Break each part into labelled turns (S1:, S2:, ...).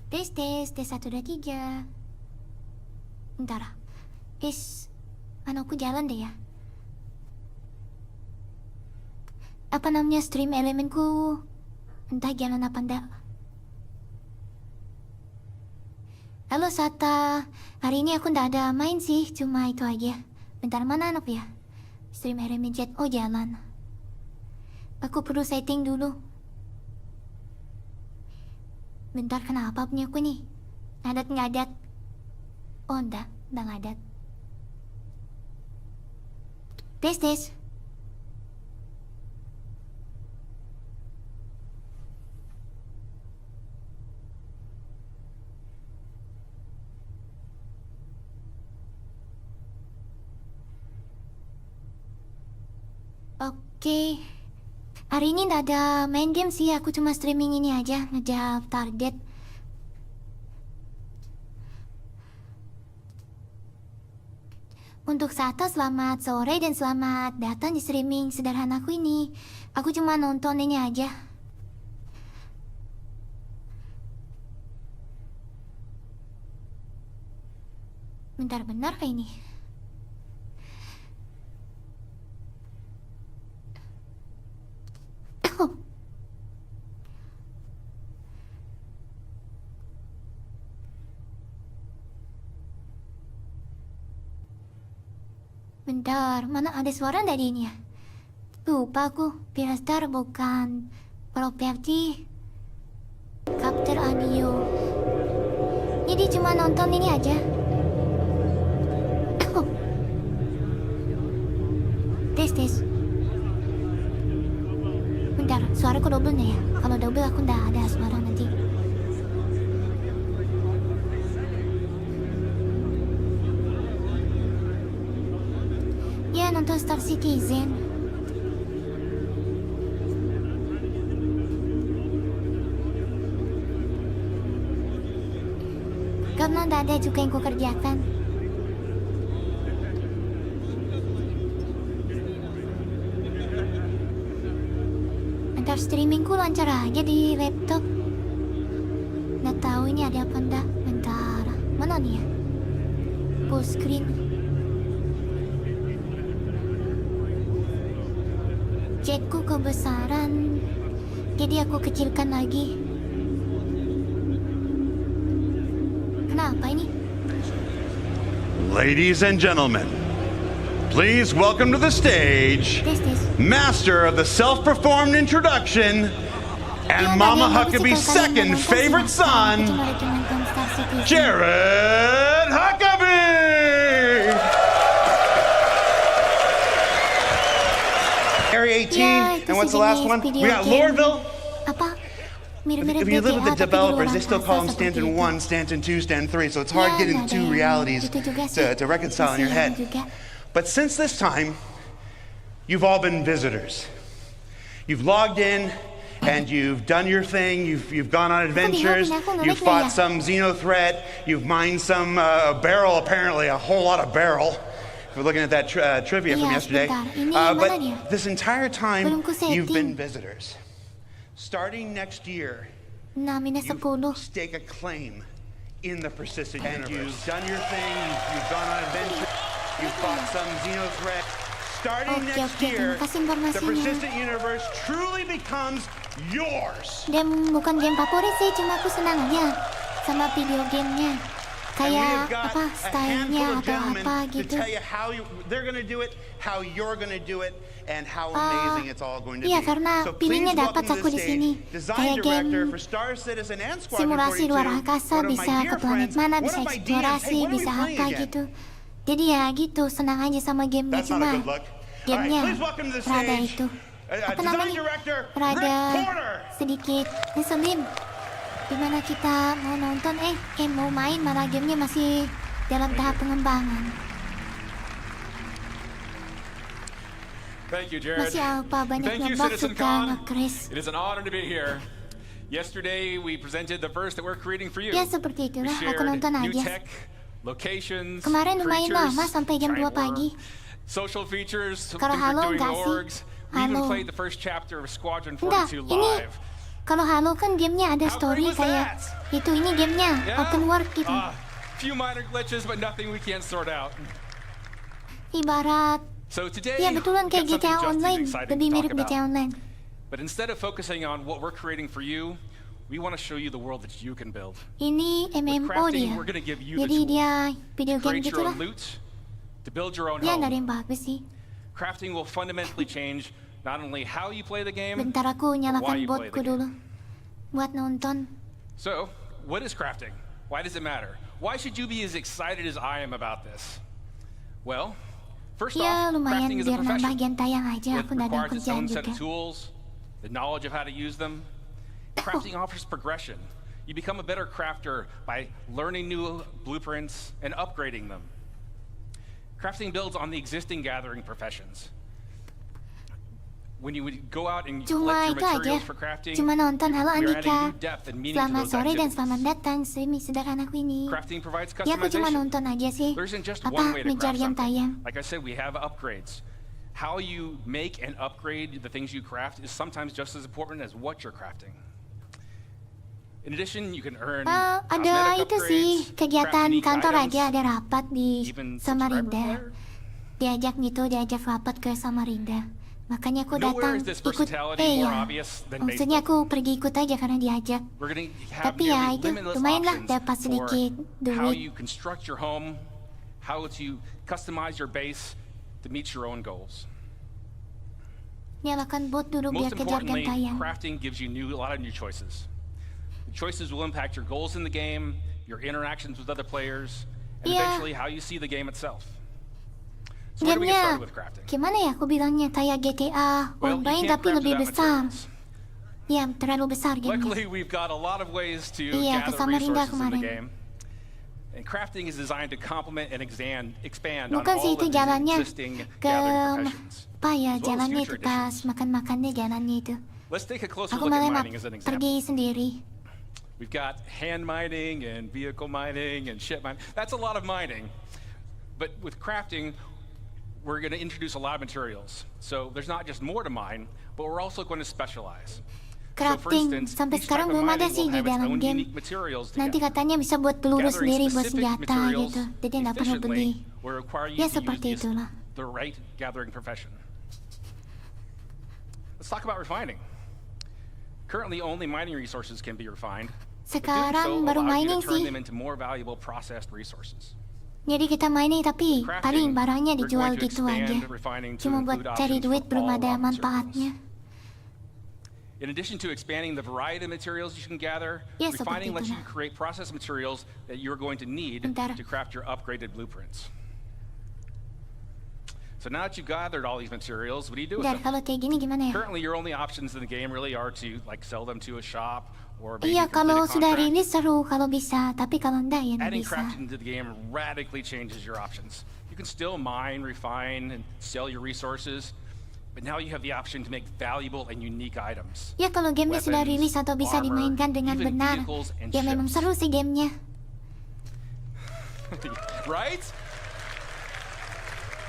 S1: Tes 1, 2, 3. Bentar. Aku jalan deh ya. Apa namanya stream elemenku? Entah jalan apa enggak. Halo Sata, hari ini aku ndak ada main sih, cuma itu aja. Bentar, mana anak ya? Stream elemen chat, oh jalan. Aku perlu setting dulu. Bentar, kenapa punya aku nih? Ngadat. Oh enggak ngadat. Tes. Oke. Hari ini nggak ada main game sih, aku cuma streaming ini aja, ngejar target. Untuk Sata, selamat sore dan selamat datang di streaming sederhanaku ini. Aku cuma nonton ini aja. Bentar, benar kayak ini? Bentar, mana ada suara dari ini ya? Lupa aku, Pirastar bukan properti capture audio. Jadi cuma nonton ini aja. Tes. Bentar, suaraku double nih ya? Kalau double aku nggak ada suara nanti. Ya, nonton Star Citizen. Karena nggak ada juga yang kukerjakan. Ntar streamingku lancar aja di laptop. Nggak tahu ini ada apa enggak. Bentar, mana nih ya? Full screen. Chatku kebesaran, jadi aku kecilkan lagi. Kenapa ini?
S2: Ladies and gentlemen, please welcome to the stage, master of the self-performed introduction, and Mama Huckabee's second favorite son, Jared Huckabee! Area 18, and what's the last one? We got Lordville.
S1: Apa?
S2: If you live with the developers, they still call them Stanton 1, Stanton 2, Stanton 3, so it's hard getting the two realities to reconcile in your head. But since this time, you've all been visitors. You've logged in, and you've done your thing, you've gone on adventures, you've fought some Xeno threat, you've mined some barrel, apparently a whole lot of barrel. If we're looking at that trivia from yesterday. But this entire time, you've been visitors. Starting next year, you stake a claim in the persistent universe. And you've done your thing, you've gone on adventure, you've fought some Xeno threat. Starting next year, the persistent universe truly becomes yours.
S1: Game bukan game favorit sih, cuma aku senang aja sama video gamenya. Kayak apa stylenya atau apa gitu.
S2: They're gonna do it, how you're gonna do it, and how amazing it's all going to be.
S1: Iya, karena pilihnya dapat aku di sini. Kayak game simulasi luar angkasa, bisa ke planet mana, bisa eksplorasi, bisa apa gitu. Jadi ya gitu, senang aja sama gamenya, cuma gamenya rada itu apa namanya, rada sedikit ngeselin. Dimana kita mau nonton, mau main, malah gamenya masih dalam tahap pengembangan.
S3: Thank you, Jared.
S1: Masih apa banyak ngebug suka nge-crash.
S3: It is an honor to be here. Yesterday we presented the verse that we're creating for you.
S1: Ya seperti itulah, aku nonton aja.
S3: Tech, locations,
S1: kemarin lumayan lama sampai jam 2 pagi.
S3: Social features,
S1: kalau halo enggak sih?
S3: We even played the first chapter of Squadron 42
S1: ini
S3: live.
S1: Kalau Halo kan gamenya ada
S3: How
S1: story
S3: great was
S1: kayak
S3: that?
S1: itu ini gamenya
S3: Yeah?
S1: open world gitu.
S3: Few minor glitches, but nothing we can't sort out.
S1: Ibarat
S3: So today,
S1: ya betulan
S3: we
S1: kayak
S3: have something
S1: GTA
S3: just as
S1: Online,
S3: exciting
S1: lebih
S3: to
S1: mirip
S3: talk
S1: GTA
S3: about.
S1: Online.
S3: But instead of focusing on what we're creating for you, we want to show you the world that you can build.
S1: Ini MMO
S3: crafting,
S1: dia.
S3: we're gonna give you the
S1: Jadi
S3: tools
S1: dia video
S3: To
S1: game
S3: create
S1: gitu
S3: your
S1: lah.
S3: own loot, to build your own
S1: Ya
S3: home.
S1: nggak ada yang bagus sih.
S3: Crafting will fundamentally change not only how you play the game,
S1: Bentar aku
S3: why
S1: nyalakan
S3: you play
S1: botku
S3: the game.
S1: dulu buat nonton.
S3: So, what is crafting? Why does it matter? Why should you be as excited as I am about this? Well, first
S1: Ya
S3: off,
S1: lumayan
S3: crafting is a
S1: biar nambah
S3: profession.
S1: jam tayang aja.
S3: It
S1: Aku nggak ada
S3: requires its
S1: kerjaan
S3: own set
S1: juga.
S3: of tools, the knowledge of how to use them. Crafting offers progression. You become a better crafter by learning new blueprints and upgrading them. Crafting builds on the existing gathering professions. When you would go out and you
S1: Cuma
S3: collect
S1: itu
S3: your
S1: aja.
S3: materials for crafting,
S1: Cuma nonton Halo
S3: we are
S1: Andika.
S3: adding new depth and meaning to
S1: Selamat
S3: those
S1: sore dan
S3: activities.
S1: selamat datang semi sederhanaku ini.
S3: Crafting provides
S1: Ya aku cuma
S3: customization.
S1: nonton aja sih.
S3: There isn't just
S1: Apa
S3: one way to
S1: ngejar
S3: craft
S1: jam
S3: something.
S1: tayang.
S3: Like I said, we have upgrades. How you make and upgrade the things you craft is sometimes just as important as what you're crafting. In addition, you can earn
S1: Ada
S3: cosmetic
S1: itu sih
S3: upgrades,
S1: kegiatan
S3: craft unique
S1: kantor
S3: items,
S1: aja ada rapat di
S3: even subscriber
S1: Samarinda.
S3: player.
S1: Diajak rapat ke Samarinda. Makanya aku
S3: Nowhere
S1: datang
S3: is this
S1: ikut.
S3: versatility more
S1: Ya.
S3: obvious than
S1: Maksudnya
S3: Facebook.
S1: aku pergi ikut aja karena diajak.
S3: We're going to have
S1: Tapi ya
S3: nearly
S1: itu
S3: limitless
S1: lumayan lah
S3: options
S1: dapat
S3: for
S1: sedikit
S3: how
S1: duit.
S3: you construct your home, how to customize your base to meet your own goals.
S1: Nyalakan bot dulu biar
S3: Most
S1: kejar jam
S3: importantly,
S1: tayang.
S3: crafting gives you a lot of new choices. The choices will impact your goals in the game, your interactions with other players, and
S1: Yeah.
S3: eventually how you see the game itself. So where do we get
S1: Gamenya
S3: started with crafting?
S1: gimana ya aku bilangnya kayak GTA
S3: Well, you
S1: Online
S3: can't
S1: tapi
S3: craft
S1: lebih
S3: without
S1: besar.
S3: materials.
S1: Ya terlalu besar gamenya.
S3: Luckily, we've got a lot of ways to
S1: Iya, ke
S3: gather
S1: Samarinda
S3: resources in the
S1: kemarin.
S3: game. And crafting is designed to complement and expand
S1: Bukan
S3: on
S1: sih
S3: all
S1: itu
S3: of the
S1: jalannya
S3: existing
S1: ke
S3: gathering professions.
S1: apa ya
S3: as well as
S1: jalannya
S3: future
S1: itu pas
S3: editions.
S1: makan-makannya jalannya itu.
S3: Let's take a closer
S1: Aku
S3: look at
S1: malah
S3: mining as an example.
S1: pergi sendiri.
S3: We've got hand mining and vehicle mining and ship mining. That's a lot of mining. But with crafting, we're going to introduce a lot of materials. So there's not just more to mine, but we're also going to specialize. So for
S1: Crafting
S3: instance,
S1: sampai
S3: each
S1: sekarang
S3: type of
S1: belum ada
S3: mining
S1: sih
S3: will
S1: di
S3: have its
S1: dalam
S3: own
S1: game.
S3: unique materials
S1: Nanti
S3: together.
S1: katanya bisa buat peluru
S3: Gathering
S1: sendiri buat
S3: specific
S1: senjata
S3: materials
S1: gitu. Jadi nggak perlu beli.
S3: efficiently will require you
S1: Ya
S3: to
S1: seperti
S3: use
S1: itulah.
S3: the right gathering profession. Let's talk about refining. Currently, only mining resources can be refined. But doing
S1: Sekarang
S3: so
S1: baru
S3: allows you
S1: mining
S3: to turn
S1: sih.
S3: them into more valuable processed resources.
S1: Jadi kita mining tapi
S3: Crafting,
S1: paling barangnya
S3: we're
S1: dijual
S3: going to
S1: gitu aja.
S3: expand refining to
S1: Cuma buat
S3: include
S1: cari
S3: options
S1: duit
S3: for
S1: belum
S3: all
S1: ada
S3: raw materials.
S1: manfaatnya.
S3: In addition to expanding the variety of materials you can gather,
S1: Ya,
S3: refining
S1: seperti
S3: lets you
S1: itulah.
S3: create processed materials that you're going to need
S1: Bentar.
S3: to craft your upgraded blueprints. So now that you've gathered all these materials, what do you do with
S1: Dan
S3: them?
S1: kalau kayak gini gimana ya?
S3: Currently, your only options in the game really are to like sell them to a shop or maybe
S1: Iya
S3: complete
S1: kalau
S3: a
S1: sudah
S3: contract.
S1: rilis seru kalau bisa, tapi kalau enggak ya nggak
S3: Adding
S1: bisa.
S3: crafting to the game radically changes your options. You can still mine, refine, and sell your resources, but now you have the option to make valuable and unique items.
S1: Ya kalau gamenya sudah
S3: Weapons,
S1: rilis atau bisa
S3: armor,
S1: dimainkan dengan
S3: even
S1: benar,
S3: vehicles and
S1: ya memang
S3: ships.
S1: seru sih gamenya.
S3: Right?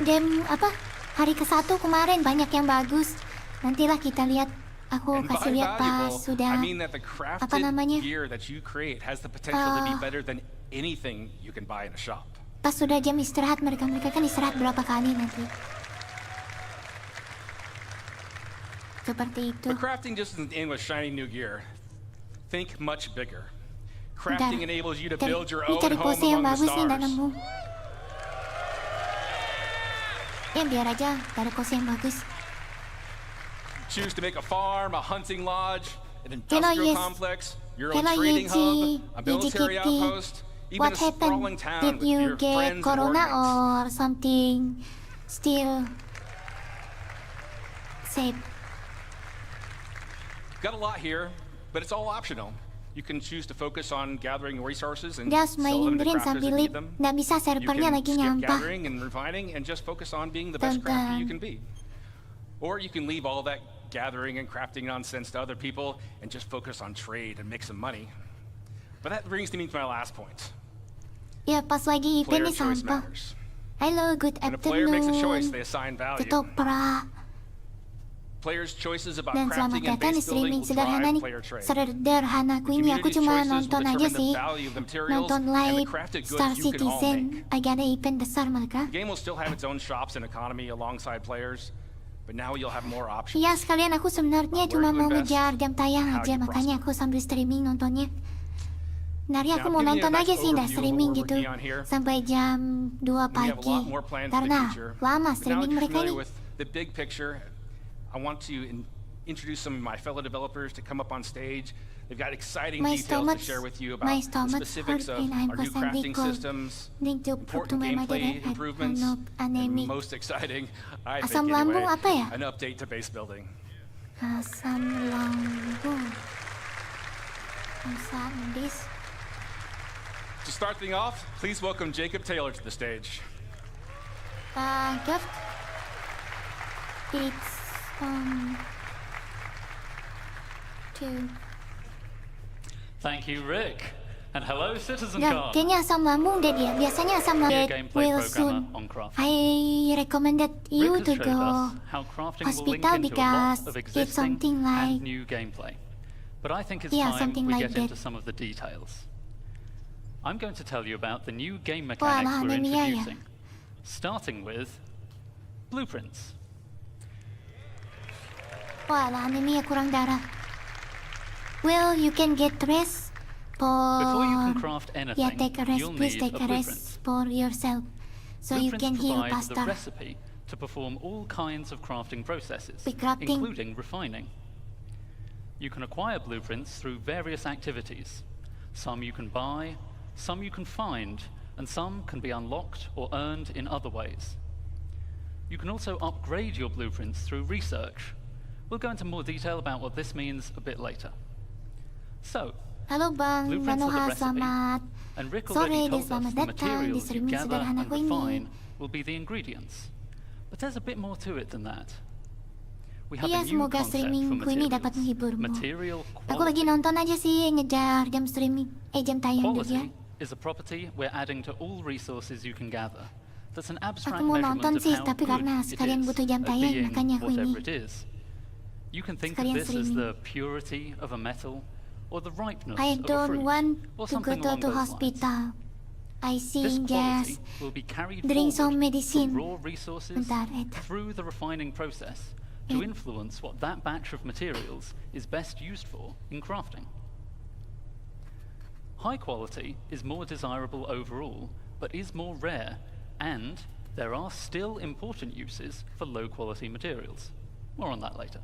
S1: Game apa? Hari ke-1 kemarin banyak yang bagus. Nantilah kita lihat. Aku
S3: And by
S1: kasih lihat pas
S3: valuable,
S1: sudah
S3: I mean that the crafted
S1: namanya?
S3: gear that you create has the potential to be better than anything you can buy in a shop.
S1: pas sudah jam istirahat mereka kan istirahat berapa kali nanti. Seperti itu.
S3: But crafting just isn't in with shiny new gear. Think much bigger. Crafting enables you to build your
S1: Ini
S3: own
S1: cari
S3: home
S1: pose yang
S3: among the
S1: bagus nih nggak
S3: stars.
S1: nemu. Ya biar aja cari pose yang bagus.
S3: Choose to make a farm, a hunting lodge, an
S1: Hello,
S3: industrial
S1: yes.
S3: complex, your own
S1: Hello,
S3: trading
S1: Yuji.
S3: hub, a military
S1: Yuji Kitty.
S3: outpost, even
S1: What
S3: a sprawling
S1: happened?
S3: town
S1: Did
S3: with
S1: you
S3: your
S1: get
S3: friends and
S1: corona
S3: workmates.
S1: or something still safe?
S3: Got a lot here, but it's all optional. You can choose to focus on gathering resources and
S1: Just
S3: sell
S1: mainin
S3: them to
S1: green
S3: crafters
S1: sambil
S3: that
S1: lihat
S3: need them.
S1: nggak bisa
S3: You
S1: servernya
S3: can
S1: lagi
S3: skip
S1: nyampah.
S3: gathering and refining and just focus on being the best crafter you can be. Or you can leave all that gathering and crafting nonsense to other people and just focus on trade and make some money. But that brings me to my last point.
S1: Ya pas lagi
S3: Player
S1: event nih
S3: choice
S1: sampah.
S3: matters.
S1: Hello, good
S3: When a player makes a choice,
S1: afternoon.
S3: they assign value.
S1: Ketoprak.
S3: Players' choices about
S1: Dan selamat
S3: crafting and
S1: datang di
S3: base building
S1: streaming
S3: will
S1: sederhana
S3: drive
S1: nih.
S3: player trade.
S1: Sederhanaku
S3: The
S1: ini aku
S3: community's
S1: cuma
S3: choices will
S1: nonton aja
S3: determine the
S1: sih.
S3: value of the materials
S1: Nonton
S3: and the
S1: live
S3: crafted
S1: Star
S3: goods you can all
S1: Citizen.
S3: make.
S1: Agak ada event besar mereka.
S3: The game will still have its own shops and economy alongside players, but now you'll have more options.
S1: Iya sekalian aku sebenarnya
S3: Where
S1: cuma
S3: you
S1: mau
S3: invest
S1: ngejar jam tayang
S3: and how
S1: aja,
S3: you
S1: makanya aku sambil streaming nontonnya. Dari
S3: Now,
S1: aku mau
S3: giving you a
S1: nonton
S3: nice
S1: aja sih, dah
S3: overview of
S1: streaming
S3: what we're
S1: gitu
S3: working on here.
S1: sampai jam 2
S3: We have a
S1: pagi.
S3: lot more planned for the
S1: Karena
S3: future.
S1: lama
S3: But now
S1: streaming
S3: that you're
S1: mereka
S3: familiar
S1: nih.
S3: with the big picture, I want to introduce some of my fellow developers to come up on stage. They've got exciting
S1: My
S3: details to
S1: stomach-
S3: share with you
S1: my
S3: about the
S1: stomach
S3: specifics
S1: hurt
S3: of
S1: and I'm
S3: our new crafting
S1: constantly cold.
S3: systems,
S1: Need to prove to
S3: important
S1: my mother
S3: gameplay
S1: that
S3: improvements,
S1: I'm not
S3: and
S1: anemic.
S3: most exciting, I think
S1: Asam lambung
S3: anyway,
S1: apa ya?
S3: an update to base building.
S1: Asam lambung. Asam this.
S3: To start things off, please welcome Jacob Taylor to the stage.
S1: Gift. It's to.
S4: Thank you, Rick. And hello, Citizen
S1: Ya,
S4: Car.
S1: kayaknya asam lambung deh dia. Biasanya asam
S4: Be a
S1: lambung
S4: gameplay
S1: will
S4: programmer
S1: soon.
S4: on craft.
S1: I recommended you
S4: Rick
S1: to
S4: has showed
S1: go
S4: us how crafting will link
S1: hospital
S4: into a lot
S1: because
S4: of
S1: it's
S4: existing
S1: something like
S4: and new gameplay. But I think it's
S1: Yeah,
S4: time
S1: something
S4: we
S1: like
S4: get into
S1: that.
S4: some of the details. I'm going to tell you about the new game
S1: Wah,
S4: mechanics
S1: lah,
S4: we're
S1: anemia ya.
S4: introducing, starting with blueprints.
S1: wah lah anemia kurang darah. Well, you can get rest
S4: Before you can
S1: for
S4: craft
S1: yeah,
S4: anything,
S1: take a rest.
S4: you'll
S1: Please
S4: need
S1: take
S4: a
S1: a
S4: blueprint.
S1: rest for yourself, so you
S4: Blueprints
S1: can heal
S4: provide the
S1: faster.
S4: recipe to perform all kinds of crafting processes,
S1: Big crafting.
S4: including refining. You can acquire blueprints through various activities. Some you can buy, some you can find, and some can be unlocked or earned in other ways. You can also upgrade your blueprints through research. We'll go into more detail about what this means a bit later. So,
S1: Halo Bang
S4: blueprints are the
S1: Manoha,
S4: recipe,
S1: selamat
S4: and Rick
S1: sore
S4: already
S1: dan
S4: told us
S1: selamat
S4: the
S1: datang di
S4: materials you
S1: streaming
S4: gather
S1: sederhana
S4: and
S1: aku ini.
S4: refine will be the ingredients. But there's a bit more to it than that. We have
S1: Iya,
S4: a new
S1: semoga
S4: concept for
S1: streamingku ini dapat
S4: materials.
S1: menghiburmu.
S4: Material
S1: Aku lagi
S4: quality.
S1: nonton aja sih, ngejar jam streaming, jam tayang juga.
S4: Quality is a property we're adding to all resources you can gather. That's an abstract
S1: Aku mau
S4: measurement
S1: nonton
S4: of
S1: sih,
S4: how
S1: tapi
S4: good
S1: karena
S4: it
S1: sekalian
S4: is
S1: butuh jam
S4: at
S1: tayang,
S4: being
S1: makanya aku
S4: whatever
S1: ini.
S4: it is. You can think of
S1: Sekalian
S4: this as
S1: streaming.
S4: the purity of a metal or the ripeness
S1: I
S4: of a
S1: don't
S4: fruit
S1: want
S4: or
S1: to go
S4: something
S1: to
S4: along those lines.
S1: hospital. I
S4: This
S1: see
S4: quality
S1: just
S4: will be carried
S1: drink some
S4: forward
S1: medicine.
S4: from raw resources
S1: Bentar, Ed.
S4: through the refining process to influence what that batch of materials is best used for in crafting. High quality is more desirable overall, but is more rare, and there are still important uses for low quality materials. More on that later.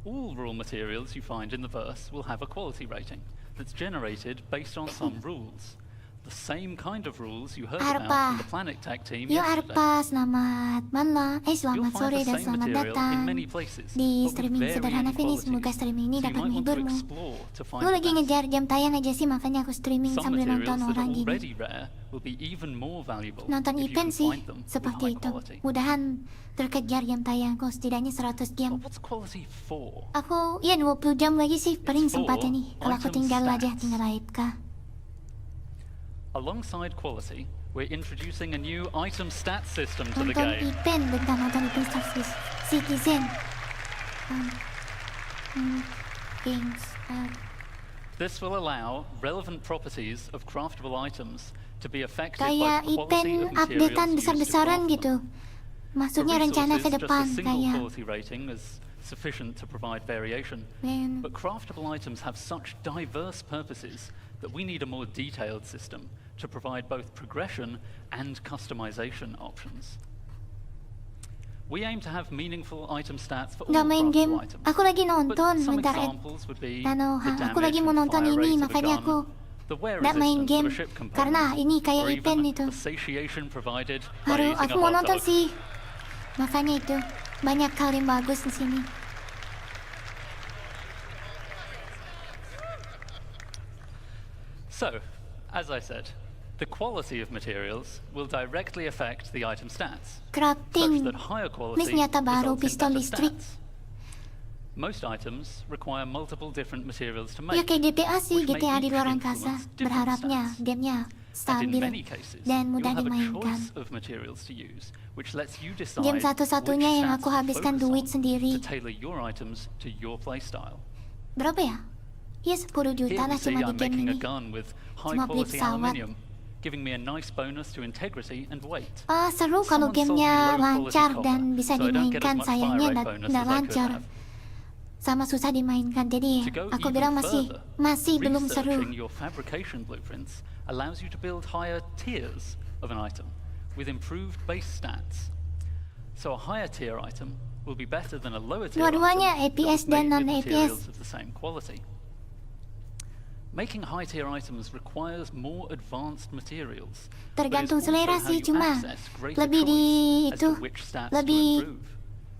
S4: All raw materials you find in the verse will have a quality rating that's generated based on some rules. The same kind of rules you heard about from the Planet Tech team
S1: Yo
S4: yesterday.
S1: Arpa, selamat malam.
S4: You'll
S1: Selamat
S4: find
S1: sore
S4: the
S1: dan
S4: same
S1: selamat
S4: material
S1: datang
S4: in many places,
S1: di
S4: but with
S1: streaming
S4: varying
S1: sederhana ini. Semoga
S4: qualities.
S1: streaming ini
S4: So you
S1: dapat
S4: might want to
S1: menghiburmu.
S4: explore to find
S1: Gue
S4: the
S1: lagi
S4: best.
S1: ngejar jam tayang aja sih, makanya aku streaming
S4: Some
S1: sambil
S4: materials
S1: nonton
S4: that are
S1: orang gini.
S4: already rare will be even more valuable
S1: Nonton
S4: if you
S1: event
S4: can
S1: sih,
S4: find them with
S1: seperti
S4: high
S1: itu.
S4: quality.
S1: Mudahan terkejar jam tayangku setidaknya 100 jam.
S4: But what's quality for?
S1: Aku, ya 20 jam lagi sih, paling
S4: It's
S1: sempat
S4: for
S1: ini. Kalau aku
S4: item
S1: tinggal aja,
S4: stats.
S1: tinggal AFK.
S4: Alongside quality, we're introducing a new item stat system to the
S1: Nonton
S4: game.
S1: event, bentar nonton event Star Citizen. Games.
S4: This will allow relevant properties of craftable items to be affected
S1: Kayak
S4: by the quality
S1: event
S4: of materials
S1: updatean
S4: used to
S1: besar-besaran
S4: craft
S1: gitu.
S4: them.
S1: Maksudnya
S4: For
S1: rencana ke
S4: resources,
S1: depan
S4: just a single
S1: kayak.
S4: quality rating is sufficient to provide variation.
S1: Men,
S4: But craftable items have such diverse purposes that we need a more detailed system to provide both progression and customization options. We aim to have meaningful item stats for all
S1: nggak main game.
S4: craftable items.
S1: Aku lagi
S4: But
S1: nonton,
S4: some
S1: bentar.
S4: examples would be
S1: Nano,
S4: the
S1: aku lagi
S4: damage
S1: mau
S4: and
S1: nonton
S4: fire
S1: ini,
S4: rate of a
S1: makanya
S4: gun,
S1: aku
S4: the wear
S1: nggak main
S4: resistance
S1: game.
S4: of a ship component,
S1: Karena ini kayak
S4: or
S1: event
S4: even
S1: itu.
S4: the satiation provided by
S1: Aduh,
S4: eating
S1: aku
S4: a
S1: mau
S4: hot
S1: nonton
S4: dog.
S1: sih. Makanya itu banyak hal yang bagus di sini.
S4: So, as I said, the quality of materials will directly affect the item stats, such
S1: Crafting.
S4: that higher quality
S1: Ini senjata baru,
S4: results in
S1: pistol
S4: better
S1: listrik.
S4: stats. Most items require multiple different materials to
S1: Ya
S4: make,
S1: kayak GTA sih,
S4: which may
S1: GTA di
S4: each
S1: luar
S4: influence
S1: angkasa.
S4: different
S1: Berharapnya
S4: stats.
S1: gamenya
S4: And in
S1: stabil,
S4: many cases,
S1: dan
S4: you'll
S1: mudah
S4: have a
S1: dimainkan.
S4: choice of materials to use, which lets you decide
S1: Game satu-satunya
S4: which
S1: yang
S4: stats
S1: aku
S4: to
S1: habiskan
S4: focus
S1: duit
S4: on
S1: sendiri.
S4: to tailor your items to your playstyle.
S1: Berapa ya? Ya 10
S4: Here
S1: juta
S4: we
S1: lah
S4: see
S1: cuma di
S4: I'm
S1: game
S4: making a
S1: ini.
S4: gun with
S1: Cuma beli
S4: high-quality
S1: pesawat.
S4: aluminium, giving me a nice bonus to integrity and weight.
S1: Seru kalau
S4: Someone sold me
S1: gamenya
S4: low-quality
S1: lancar
S4: copper,
S1: dan bisa
S4: so I don't get as
S1: dimainkan.
S4: much
S1: Sayangnya
S4: fire rate bonus
S1: nggak
S4: as I could
S1: lancar.
S4: have.
S1: Sama susah dimainkan, jadi
S4: To go
S1: aku
S4: even
S1: bilang
S4: further,
S1: masih belum seru.
S4: researching your fabrication blueprints allows you to build higher tiers of an item with improved base stats. So a higher tier item will be better than a lower tier
S1: Dua-duanya
S4: item
S1: APS
S4: that was
S1: dan
S4: made with
S1: non-APS.
S4: materials of the same quality. Making high tier items requires more advanced materials. but
S1: Tergantung
S4: it's also
S1: selera
S4: how
S1: sih,
S4: you
S1: cuma
S4: access greater
S1: lebih di
S4: choice as
S1: itu,
S4: to which stats to
S1: lebih
S4: improve.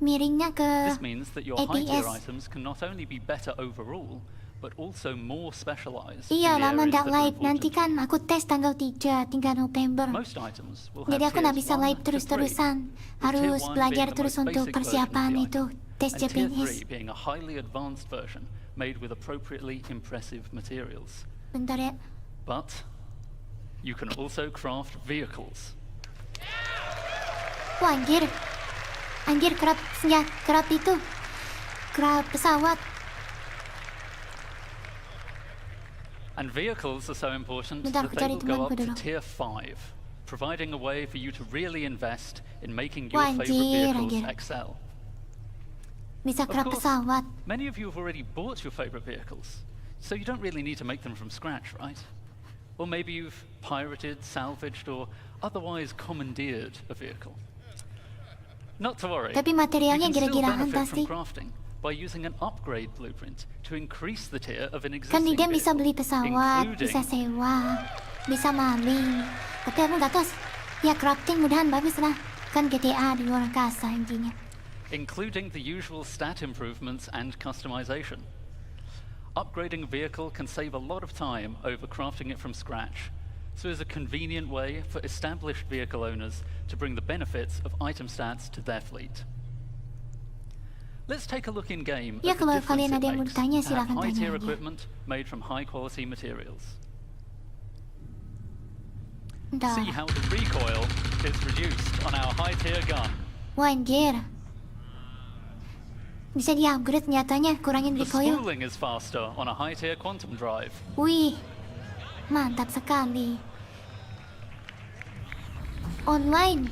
S1: miringnya ke
S4: This means that your high tier
S1: APS.
S4: items can not only be better overall, but also more specialized.
S1: Iya,
S4: in the
S1: lama
S4: areas
S1: nggak
S4: that are
S1: live. Nanti
S4: important.
S1: kan aku tes tanggal 3 November.
S4: Most items will
S1: Jadi
S4: have
S1: aku nggak
S4: tiers
S1: bisa
S4: 1
S1: live
S4: to 3,
S1: terus-terusan.
S4: with
S1: Harus
S4: tier 1
S1: belajar
S4: being the
S1: terus
S4: most
S1: untuk
S4: basic
S1: persiapan
S4: version of the
S1: itu.
S4: item,
S1: Tes
S4: and tier
S1: Japanese.
S4: 3 being a highly advanced version made with appropriately impressive materials.
S1: Bentar ya.
S4: But you can also craft vehicles.
S1: Wah, anjir. Anjir, kerap itu. Kerap pesawat.
S4: And vehicles are so important
S1: Bentar,
S4: that
S1: aku
S4: they
S1: cari
S4: will go up
S1: temanku
S4: to
S1: dulu.
S4: tier 5, providing a way for you to really invest in making
S1: Wah,
S4: your favorite
S1: anjir,
S4: vehicles
S1: anjir.
S4: excel.
S1: Bisa
S4: Of
S1: kerap
S4: course,
S1: pesawat.
S4: many of you have already bought your favorite vehicles, so you don't really need to make them from scratch, right? Or maybe you've pirated, salvaged, or otherwise commandeered a vehicle. Not to worry.
S1: Tapi
S4: You
S1: materialnya
S4: can still
S1: gila-gilaan
S4: benefit
S1: pasti.
S4: from crafting by using an upgrade blueprint to increase the tier of an
S1: Kan di
S4: existing
S1: game bisa beli
S4: vehicle,
S1: pesawat,
S4: including
S1: bisa sewa, bisa maling. Tapi aku nggak tahu. Ya crafting mudahan bagus lah. Kan GTA di luar angkasa intinya.
S4: including the usual stat improvements and customization. Upgrading a vehicle can save a lot of time over crafting it from scratch, so it's a convenient way for established vehicle owners to bring the benefits of item stats to their fleet. Let's take a look in game
S1: Ya,
S4: at the
S1: kalau
S4: difference
S1: kalian
S4: it
S1: ada yang mau
S4: makes
S1: tanya,
S4: to have
S1: silakan
S4: high
S1: tanya
S4: tier
S1: aja.
S4: equipment made from high quality materials.
S1: Bentar.
S4: See how the recoil is reduced on our high tier gun.
S1: Wah, anjir. Bisa di-upgrade nyatanya, kurangin
S4: The
S1: recoil.
S4: spooling is faster on a high tier quantum drive.
S1: Wih, mantap sekali. Online.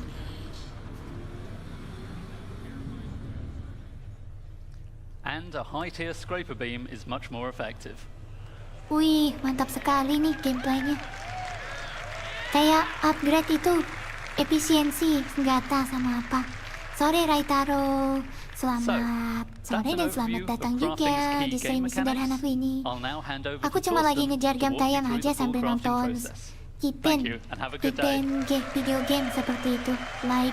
S4: And a high tier scraper beam is much more effective.
S1: Wih, mantap sekali nih gameplaynya. Kayak upgrade itu efisiensi senjata sama apa. Sore Raitaro, selamat sore dan selamat datang juga di stream sederhanaku ini.
S4: I'll now hand over
S1: Aku
S4: to
S1: cuma lagi
S4: Thorsten
S1: ngejar
S4: to
S1: game
S4: walk you
S1: tayang
S4: through
S1: aja
S4: the full
S1: sambil
S4: crafting
S1: nonton
S4: process.
S1: Kipen,
S4: Thank you and have a good day.
S1: video game seperti itu, like.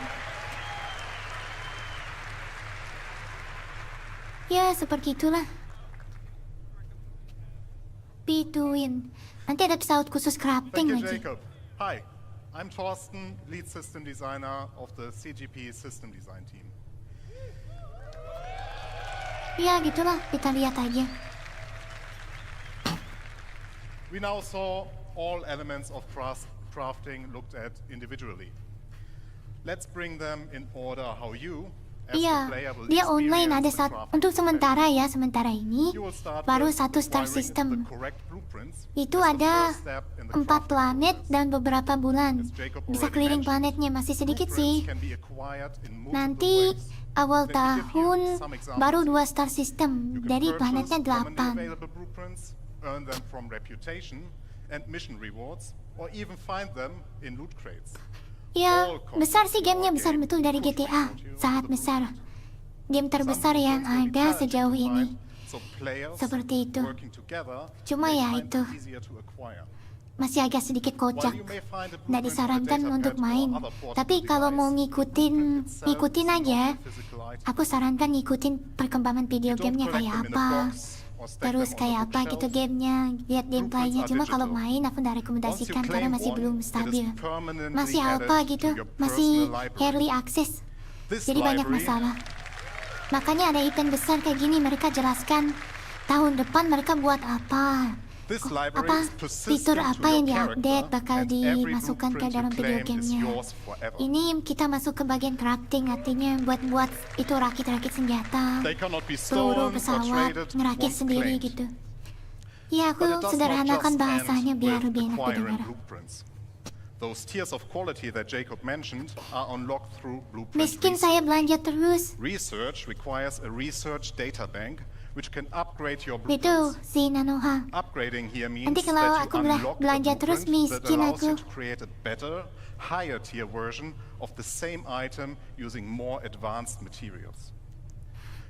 S1: Ya, seperti itulah. Pituin. Nanti ada pesawat khusus
S5: Thank
S1: crafting
S5: you,
S1: lagi.
S5: Jacob. Hi, I'm Thorsten, lead system designer of the CGP system design team.
S1: Ya, gitulah. Kita lihat aja.
S5: We now saw all elements of crafting looked at individually. Let's bring them in order how you, as
S1: Iya,
S5: the player, will
S1: dia online ada
S5: experience the crafting
S1: untuk
S5: process.
S1: sementara ya, sementara ini
S5: You will start
S1: baru
S5: with
S1: satu star
S5: wiring
S1: system.
S5: the correct blueprints
S1: Itu
S5: as the
S1: ada
S5: first step in the
S1: 4
S5: crafting
S1: planet
S5: process.
S1: dan beberapa bulan.
S5: As Jacob
S1: Bisa
S5: already
S1: keliling
S5: mentioned,
S1: planetnya, masih sedikit sih.
S5: blueprints can be acquired in multiple
S1: Nanti
S5: ways.
S1: awal
S5: Let me give you
S1: tahun
S5: some examples.
S1: baru 2 star system.
S5: You can
S1: Dari
S5: purchase
S1: planetnya
S5: commonly
S1: 8.
S5: available blueprints, earn them from reputation and mission rewards, or even find them in loot crates.
S1: Ya,
S5: All
S1: besar
S5: content
S1: sih
S5: in
S1: gamenya,
S5: our
S1: besar
S5: game
S1: betul dari
S5: push
S1: GTA.
S5: you to
S1: Sangat
S5: the
S1: besar.
S5: blueprint.
S1: Game terbesar
S5: Some
S1: yang
S5: blueprints will be
S1: ada
S5: challenging
S1: sejauh
S5: to
S1: ini.
S5: find, so players
S1: Seperti itu.
S5: working together
S1: Cuma
S5: may
S1: ya
S5: find
S1: itu.
S5: it easier to acquire.
S1: Masih agak sedikit kocak.
S5: While you may find a
S1: Nggak
S5: blueprint
S1: disarankan
S5: on a
S1: untuk
S5: datapad or
S1: main.
S5: other portable
S1: Tapi kalau mau
S5: device,
S1: ngikutin
S5: blueprint itself
S1: ngikutin
S5: is not
S1: aja,
S5: a physical item.
S1: aku sarankan ngikutin perkembangan video
S5: You don't
S1: gamenya
S5: collect
S1: kayak
S5: them in a
S1: apa.
S5: box or stack
S1: Terus
S5: them on
S1: kayak
S5: the
S1: apa gitu
S5: bookshelf.
S1: gamenya, lihat gameplaynya.
S5: are
S1: Cuma kalau
S5: digital.
S1: main aku nggak
S5: Once you
S1: rekomendasikan
S5: claim
S1: karena masih
S5: one,
S1: belum
S5: it is
S1: stabil.
S5: permanently
S1: Masih
S5: added
S1: alpha
S5: to
S1: gitu,
S5: your
S1: masih
S5: personal library.
S1: early access.
S5: This
S1: Jadi banyak
S5: library
S1: masalah. Makanya ada event besar kayak gini, mereka jelaskan tahun depan mereka buat apa.
S5: This
S1: apa
S5: library persist
S1: fitur
S5: into
S1: apa yang
S5: your
S1: diupdate
S5: character,
S1: bakal
S5: and every
S1: dimasukkan ke
S5: blueprint
S1: dalam
S5: you
S1: video
S5: claim is
S1: gamenya.
S5: yours forever.
S1: Ini kita masuk ke bagian crafting, artinya buat itu rakit-rakit senjata,
S5: They cannot be
S1: peluru
S5: stolen or
S1: pesawat,
S5: traded
S1: ngerakit
S5: once
S1: sendiri
S5: claimed.
S1: gitu. Ya, aku
S5: But it does not
S1: sederhanakan
S5: just
S1: bahasanya
S5: end
S1: biar
S5: with
S1: lebih enak
S5: acquiring
S1: didengar.
S5: blueprints. Those tiers of quality that Jacob mentioned are unlocked through blueprint
S1: Miskin
S5: research.
S1: saya belanja terus.
S5: Research requires a research data bank which can upgrade your
S1: Itu
S5: blueprints.
S1: si Nanoha.
S5: Upgrading here means
S1: Nanti kalau
S5: that
S1: aku
S5: you unlock a
S1: belanja terus,
S5: blueprint that
S1: miskin
S5: allows you
S1: aku.
S5: to create a better, higher tier version of the same item using more advanced materials.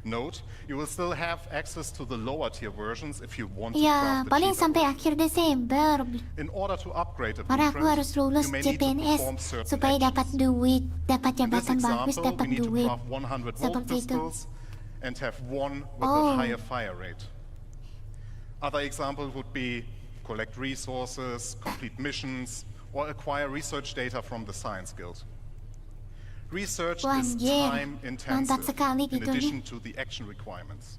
S5: Note, you will still have access to the lower tier versions if you want to
S1: Ya,
S5: craft the
S1: paling
S5: cheaper
S1: sampai
S5: version.
S1: akhir Desember.
S5: In order to upgrade a
S1: Karena aku harus
S5: blueprint,
S1: lulus
S5: you may need to
S1: CPNS
S5: perform certain
S1: supaya dapat
S5: actions.
S1: duit, dapat
S5: In this
S1: jabatan bagus,
S5: example,
S1: dapat
S5: we need to
S1: duit.
S5: craft 100 volt
S1: Seperti itu.
S5: pistols and have one with
S1: Oh.
S5: a higher fire rate. Other examples would be collect resources, complete missions, or acquire research data from the Science Guild. Research
S1: Wah,
S5: is
S1: anjir.
S5: time
S1: Mantap
S5: intensive
S1: sekali
S5: in
S1: fiturnya.
S5: addition to the action requirements.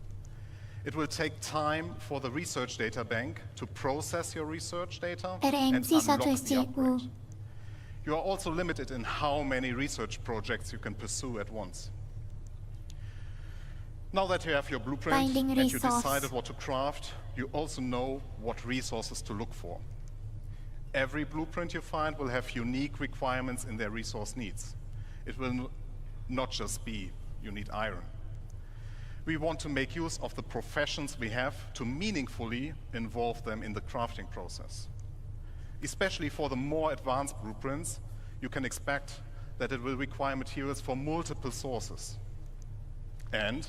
S5: It will take time for the research data bank to process your research data and
S1: RMC
S5: unlock
S1: 1
S5: the
S1: SCU.
S5: upgrade. You are also limited in how many research projects you can pursue at once. Now that you have your blueprint
S1: Finding
S5: and you
S1: resource.
S5: decided what to craft, you also know what resources to look for. Every blueprint you find will have unique requirements in their resource needs. It will not just be you need iron. We want to make use of the professions we have to meaningfully involve them in the crafting process. Especially for the more advanced blueprints, you can expect that it will require materials from multiple sources. And,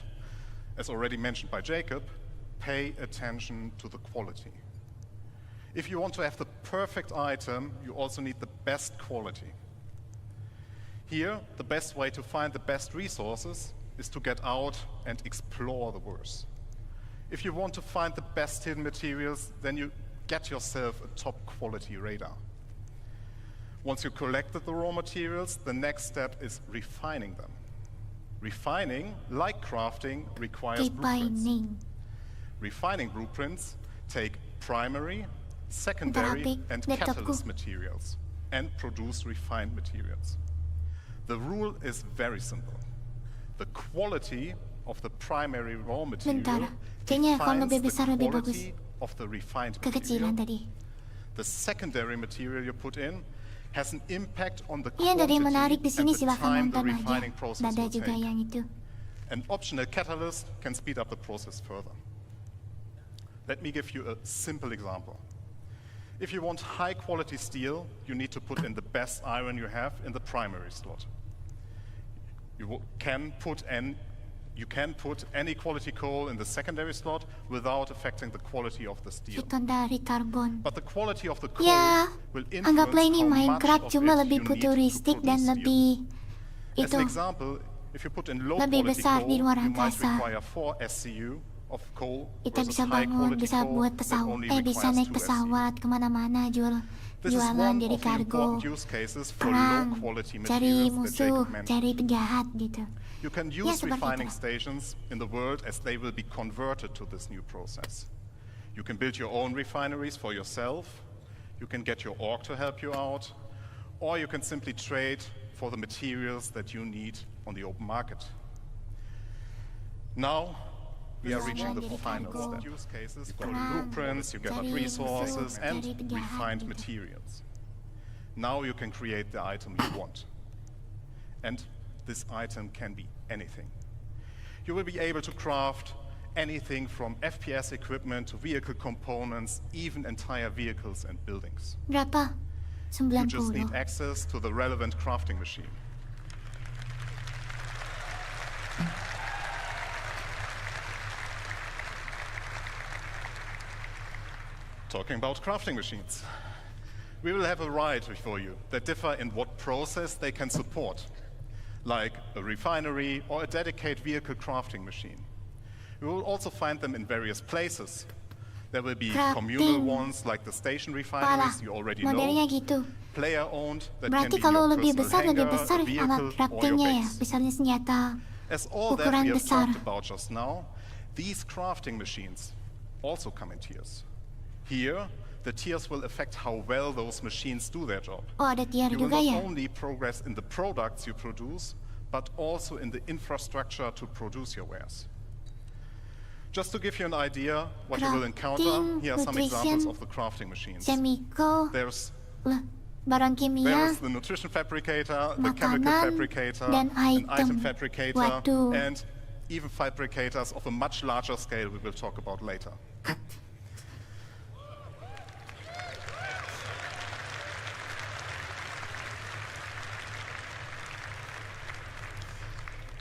S5: as already mentioned by Jacob, pay attention to the quality. If you want to have the perfect item, you also need the best quality. Here, the best way to find the best resources is to get out and explore the world. If you want to find the best hidden materials, then you get yourself a top quality radar. Once you collected the raw materials, the next step is refining them. Refining, like crafting, requires blueprints.
S1: Refining.
S5: Refining blueprints take primary, secondary,
S1: Grabe,
S5: and
S1: laptopku.
S5: catalyst materials and produce refined materials. The rule is very simple. The quality of the primary raw material
S1: Bentar, kayaknya kalau
S5: defines
S1: lebih
S5: the
S1: besar lebih
S5: quality
S1: bagus.
S5: of the refined
S1: Kekecilan
S5: material.
S1: tadi.
S5: The secondary material you put in has an impact on the
S1: Yang dari
S5: quantity
S1: menarik di sini
S5: and the
S1: silahkan
S5: time the
S1: nonton aja.
S5: refining process
S1: Ada
S5: will
S1: juga
S5: take.
S1: yang itu.
S5: An optional catalyst can speed up the process further. Let me give you a simple example. If you want high quality steel, you need to put in the best iron you have in the primary slot. You can put any quality coal in the secondary slot without affecting the quality of the steel.
S1: Itu dari karbon.
S5: But the quality of the coal
S1: Ya,
S5: will
S1: anggaplah
S5: influence
S1: ini
S5: how much
S1: Minecraft
S5: of
S1: cuma
S5: it
S1: lebih
S5: you need to
S1: futuristik dan
S5: produce steel.
S1: lebih
S5: As
S1: itu
S5: an example, if you put in low
S1: lebih
S5: quality
S1: besar
S5: coal,
S1: di luar
S5: you might
S1: angkasa.
S5: require 4 SCU of coal
S1: Kita
S5: versus
S1: bisa
S5: high
S1: bangun,
S5: quality
S1: bisa
S5: coal
S1: buat
S5: that
S1: pesawat,
S5: only
S1: bisa
S5: requires
S1: naik
S5: 2 SCU.
S1: pesawat kemana-mana,
S5: This is
S1: jualan
S5: one
S1: jadi
S5: of the
S1: kargo,
S5: important use cases for
S1: perang,
S5: low quality
S1: cari
S5: materials that
S1: musuh,
S5: Jacob mentioned.
S1: cari penjahat gitu.
S5: You can
S1: Ya,
S5: use
S1: seperti
S5: refining
S1: itu.
S5: stations in the world as they will be converted to this new process. You can build your own refineries for yourself, you can get your org to help you out, or you can simply trade for the materials that you need on the open market. Now, we are reaching the final step. Use cases, you've got blueprints, you gather
S1: cari
S5: resources,
S1: musuh,
S5: and
S1: cari penjahat
S5: refined
S1: gitu.
S5: materials. Now you can create the item you want. And this item can be anything. You will be able to craft anything from FPS equipment to vehicle components, even entire vehicles and buildings.
S1: Berapa?
S5: You just
S1: 90.
S5: need access to the relevant crafting machine. Talking about crafting machines. We will have a variety for you that differ in what process they can support, like a refinery or a dedicated vehicle crafting machine. We will also find them in various places. There will be communal
S1: Crafting.
S5: ones like the station
S1: Wala,
S5: refineries you already
S1: modelnya
S5: know,
S1: gitu.
S5: player-owned that can
S1: Berarti
S5: be
S1: kalau
S5: your
S1: lebih
S5: personal
S1: besar
S5: hangar, a
S1: alat
S5: vehicle, or your
S1: craftingnya ya,
S5: base.
S1: misalnya senjata,
S5: As all that
S1: ukuran
S5: we have
S1: besar.
S5: talked about just now, these crafting machines also come in tiers. Here, the tiers will affect how well those machines do their job.
S1: Oh, ada tier
S5: You will
S1: juga
S5: not
S1: ya?
S5: only progress in the products you produce, but also in the infrastructure to produce your wares. Just to give you an idea what you will encounter,
S1: Crafting,
S5: here are some
S1: nutrition,
S5: examples of the crafting machines.
S1: Semiko,
S5: There's
S1: barang kimia,
S5: the nutrition fabricator, the chemical
S1: makanan,
S5: fabricator,
S1: dan
S5: an item
S1: item.
S5: fabricator,
S1: Waduh.
S5: and even fabricators of a much larger scale we will talk about later.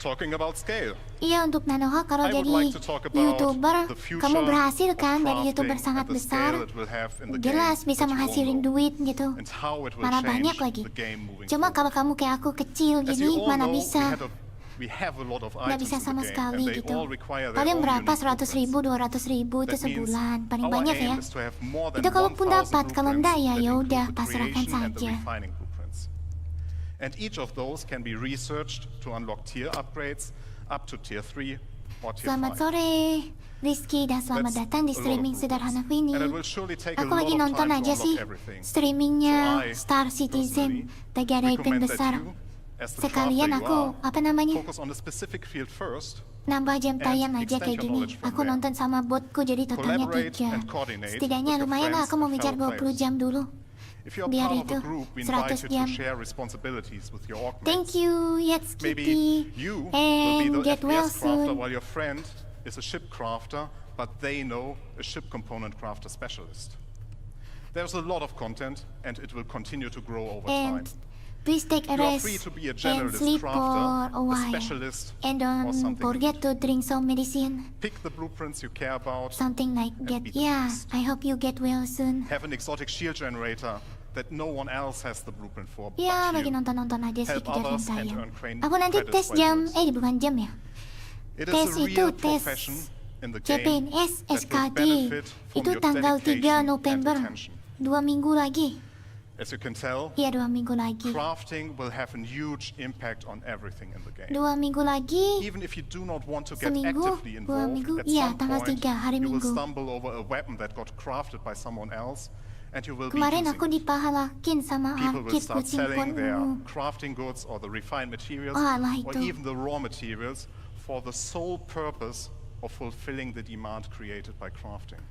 S5: Talking about scale.
S1: Iya, untuk Nanoha kalau
S5: I would
S1: jadi
S5: like to talk about
S1: YouTuber,
S5: the future
S1: kamu berhasil
S5: of
S1: kan dari
S5: crafting
S1: YouTuber sangat
S5: and the
S1: besar,
S5: scale it will have in the
S1: jelas
S5: game
S1: bisa
S5: that you all
S1: menghasilin
S5: know,
S1: duit gitu.
S5: and how it will
S1: Malah
S5: change
S1: banyak lagi.
S5: the game moving
S1: Cuma
S5: forward.
S1: kalau kamu kayak aku kecil
S5: As
S1: gini,
S5: you all
S1: mana
S5: know,
S1: bisa.
S5: we have a lot of
S1: Nggak
S5: items
S1: bisa
S5: in
S1: sama
S5: the game,
S1: sekali
S5: and they
S1: gitu.
S5: all require their
S1: Kalian
S5: own
S1: berapa?
S5: unique
S1: 100 ribu,
S5: blueprints.
S1: 200 ribu itu
S5: That means
S1: sebulan, paling
S5: our
S1: banyak
S5: aim
S1: ya.
S5: is to have more than
S1: Itu kalaupun
S5: 1,000
S1: dapat, kalau enggak ya
S5: blueprints that
S1: udah
S5: include the
S1: pasrahkan
S5: creation and the
S1: saja.
S5: refining blueprints. And each of those can be researched to unlock tier upgrades up to tier 3 or tier 5.
S1: Selamat sore, Rizky, dan selamat
S5: That's
S1: datang di
S5: a lot of
S1: streaming
S5: blueprints.
S1: sederhanaku ini.
S5: And it will surely take a
S1: Aku
S5: lot
S1: lagi
S5: of
S1: nonton
S5: time to
S1: aja
S5: unlock
S1: sih
S5: everything.
S1: streamingnya
S5: So I
S1: Star Citizen,
S5: personally
S1: negara yang
S5: recommend that
S1: besar.
S5: you, as the
S1: Sekalian
S5: crafter you
S1: aku,
S5: are,
S1: apa namanya,
S5: focus on a specific field first,
S1: nambah jam
S5: and
S1: tayang aja
S5: extend
S1: kayak
S5: your
S1: gini.
S5: knowledge from
S1: Aku
S5: there.
S1: nonton sama botku jadi totalnya
S5: Collaborate
S1: 3.
S5: and coordinate
S1: Setidaknya
S5: with your
S1: lumayan lah,
S5: friends
S1: aku mau
S5: and
S1: ngejar
S5: fellow
S1: 20 jam dulu.
S5: If you are
S1: Biar
S5: part of
S1: itu,
S5: a group, we
S1: 100
S5: invite you
S1: jam.
S5: to share responsibilities with your org mates.
S1: Thank you, Yets
S5: Maybe
S1: Kitty,
S5: you will
S1: and
S5: be the
S1: get well
S5: FPS crafter
S1: soon.
S5: while your friend is a ship crafter, but they know a ship component crafter specialist. There's a lot of content, and it will continue to grow over
S1: And
S5: time.
S1: please take a
S5: You are
S1: rest
S5: free to be a
S1: and
S5: generalist
S1: sleep
S5: crafter,
S1: for a
S5: a
S1: while.
S5: specialist,
S1: And
S5: or
S1: don't
S5: something
S1: forget to drink some medicine.
S5: Pick the blueprints you care about.
S1: Something like
S5: And
S1: that.
S5: be the
S1: Yeah,
S5: best.
S1: I hope you get well soon.
S5: Have an exotic shield generator that no one else has the blueprint for
S1: Ya,
S5: but
S1: lagi
S5: you.
S1: nonton-nonton aja sih
S5: Help
S1: kejadian
S5: others and
S1: saya.
S5: earn
S1: Aku nanti
S5: credits
S1: tes
S5: while
S1: jam,
S5: doing so.
S1: bukan jam ya.
S5: It is
S1: Tes
S5: a
S1: itu
S5: real
S1: tes
S5: profession in the game
S1: CPNS
S5: that will
S1: SKD.
S5: benefit from
S1: Itu
S5: your
S1: tanggal 3
S5: dedication and
S1: November.
S5: attention.
S1: 2 minggu lagi.
S5: As you can tell,
S1: Iya, 2 minggu lagi.
S5: crafting will have a huge impact on everything in the game.
S1: 2 minggu lagi.
S5: Even if you do not want to get
S1: Seminggu,
S5: actively
S1: 2
S5: involved,
S1: minggu.
S5: at
S1: Iya,
S5: some
S1: tanggal
S5: point
S1: 3 hari
S5: you will
S1: Minggu.
S5: stumble over a weapon that got crafted by someone else, and you will be
S1: Kemarin
S5: using
S1: aku
S5: it.
S1: dipahalakin sama
S5: People will
S1: Arkit
S5: start
S1: kucing
S5: selling their
S1: pun.
S5: crafting goods or the refined materials
S1: Oh, alah
S5: or
S1: itu.
S5: even the raw materials for the sole purpose of fulfilling the demand created by crafting.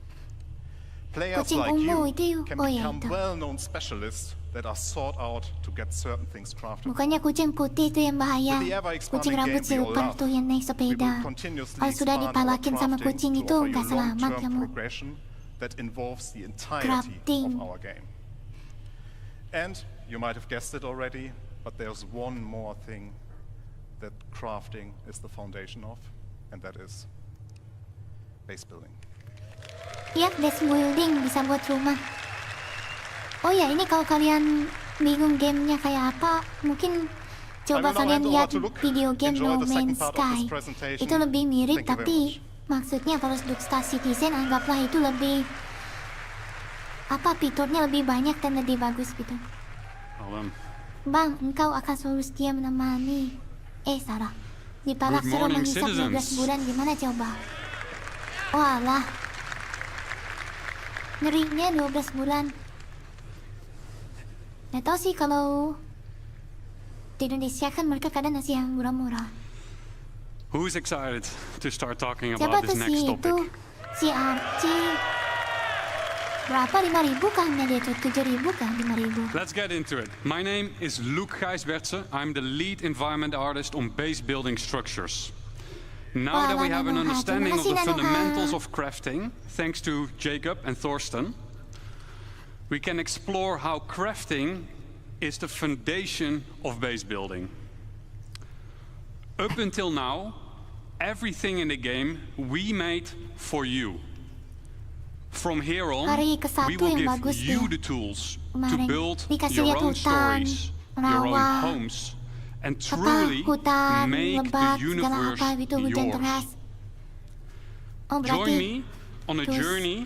S5: Players
S1: Kucing
S5: like
S1: ungu
S5: you
S1: itu.
S5: can
S1: Oh, ya,
S5: become
S1: itu.
S5: well-known specialists that are sought out to get certain things crafted.
S1: Bukannya kucing putih itu yang bahaya.
S5: With the ever-expanding
S1: Kucing rambut
S5: game we all
S1: silver
S5: love,
S1: tuh yang naik
S5: We
S1: sepeda.
S5: will continuously
S1: Kalau sudah
S5: expand our
S1: dipalakin sama
S5: crafting
S1: kucing
S5: to
S1: itu
S5: offer you
S1: nggak selamat
S5: long-term
S1: kamu.
S5: progression that involves the entirety
S1: Crafting.
S5: of our game. And you might have guessed it already, but there's one more thing that crafting is the foundation of, and that is base building.
S1: Iya, base building bisa buat rumah. Oh ya, ini kalau kalian bingung gamenya kayak apa, mungkin coba
S5: I will now
S1: kalian
S5: hand over
S1: lihat
S5: to Luke.
S1: video game
S5: Enjoy
S1: No
S5: the second
S1: Man's
S5: part of
S1: Sky.
S5: this presentation.
S1: Itu lebih mirip,
S5: Thank you very
S1: tapi
S5: much.
S1: maksudnya kalau untuk Star Citizen anggaplah itu lebih apa, fiturnya lebih banyak dan lebih bagus gitu. Bang, engkau akan selalu setia menemani. Salah. Dipalak
S6: Good
S1: suruh
S6: morning,
S1: menghisap 12
S6: citizens.
S1: bulan, gimana coba? Walah. Ngerinya 12 bulan. Nggak tahu sih kalau di Indonesia kan mereka kadang ngasih yang murah-murah.
S6: Who's excited to start talking
S1: Siapa
S6: about
S1: tuh
S6: this
S1: si
S6: next
S1: itu?
S6: topic?
S1: Si Archie. Berapa? 5.000 kan? Dia tuh 7.000 kan? 5.000.
S6: Let's get into it. My name is Luke Gijsbertse. I'm the lead environment artist on base building structures. Now that we have an understanding of the fundamentals of crafting, thanks to Jacob and Thorsten, we can explore how crafting is the foundation of base building. Up until now, everything in the game we made for you. From here on,
S1: Hari ke-1
S6: we will
S1: yang
S6: give
S1: bagus
S6: you
S1: dia.
S6: the tools to
S1: Kemarin
S6: build
S1: dikasih
S6: your
S1: lihat
S6: own
S1: hutan,
S6: stories, your own
S1: rawa,
S6: homes, and
S1: apa,
S6: truly
S1: hutan,
S6: make
S1: lebat,
S6: the
S1: segala
S6: universe
S1: apa gitu, hujan deras.
S6: yours.
S1: Oh,
S6: Join
S1: berarti
S6: me on a
S1: terus
S6: journey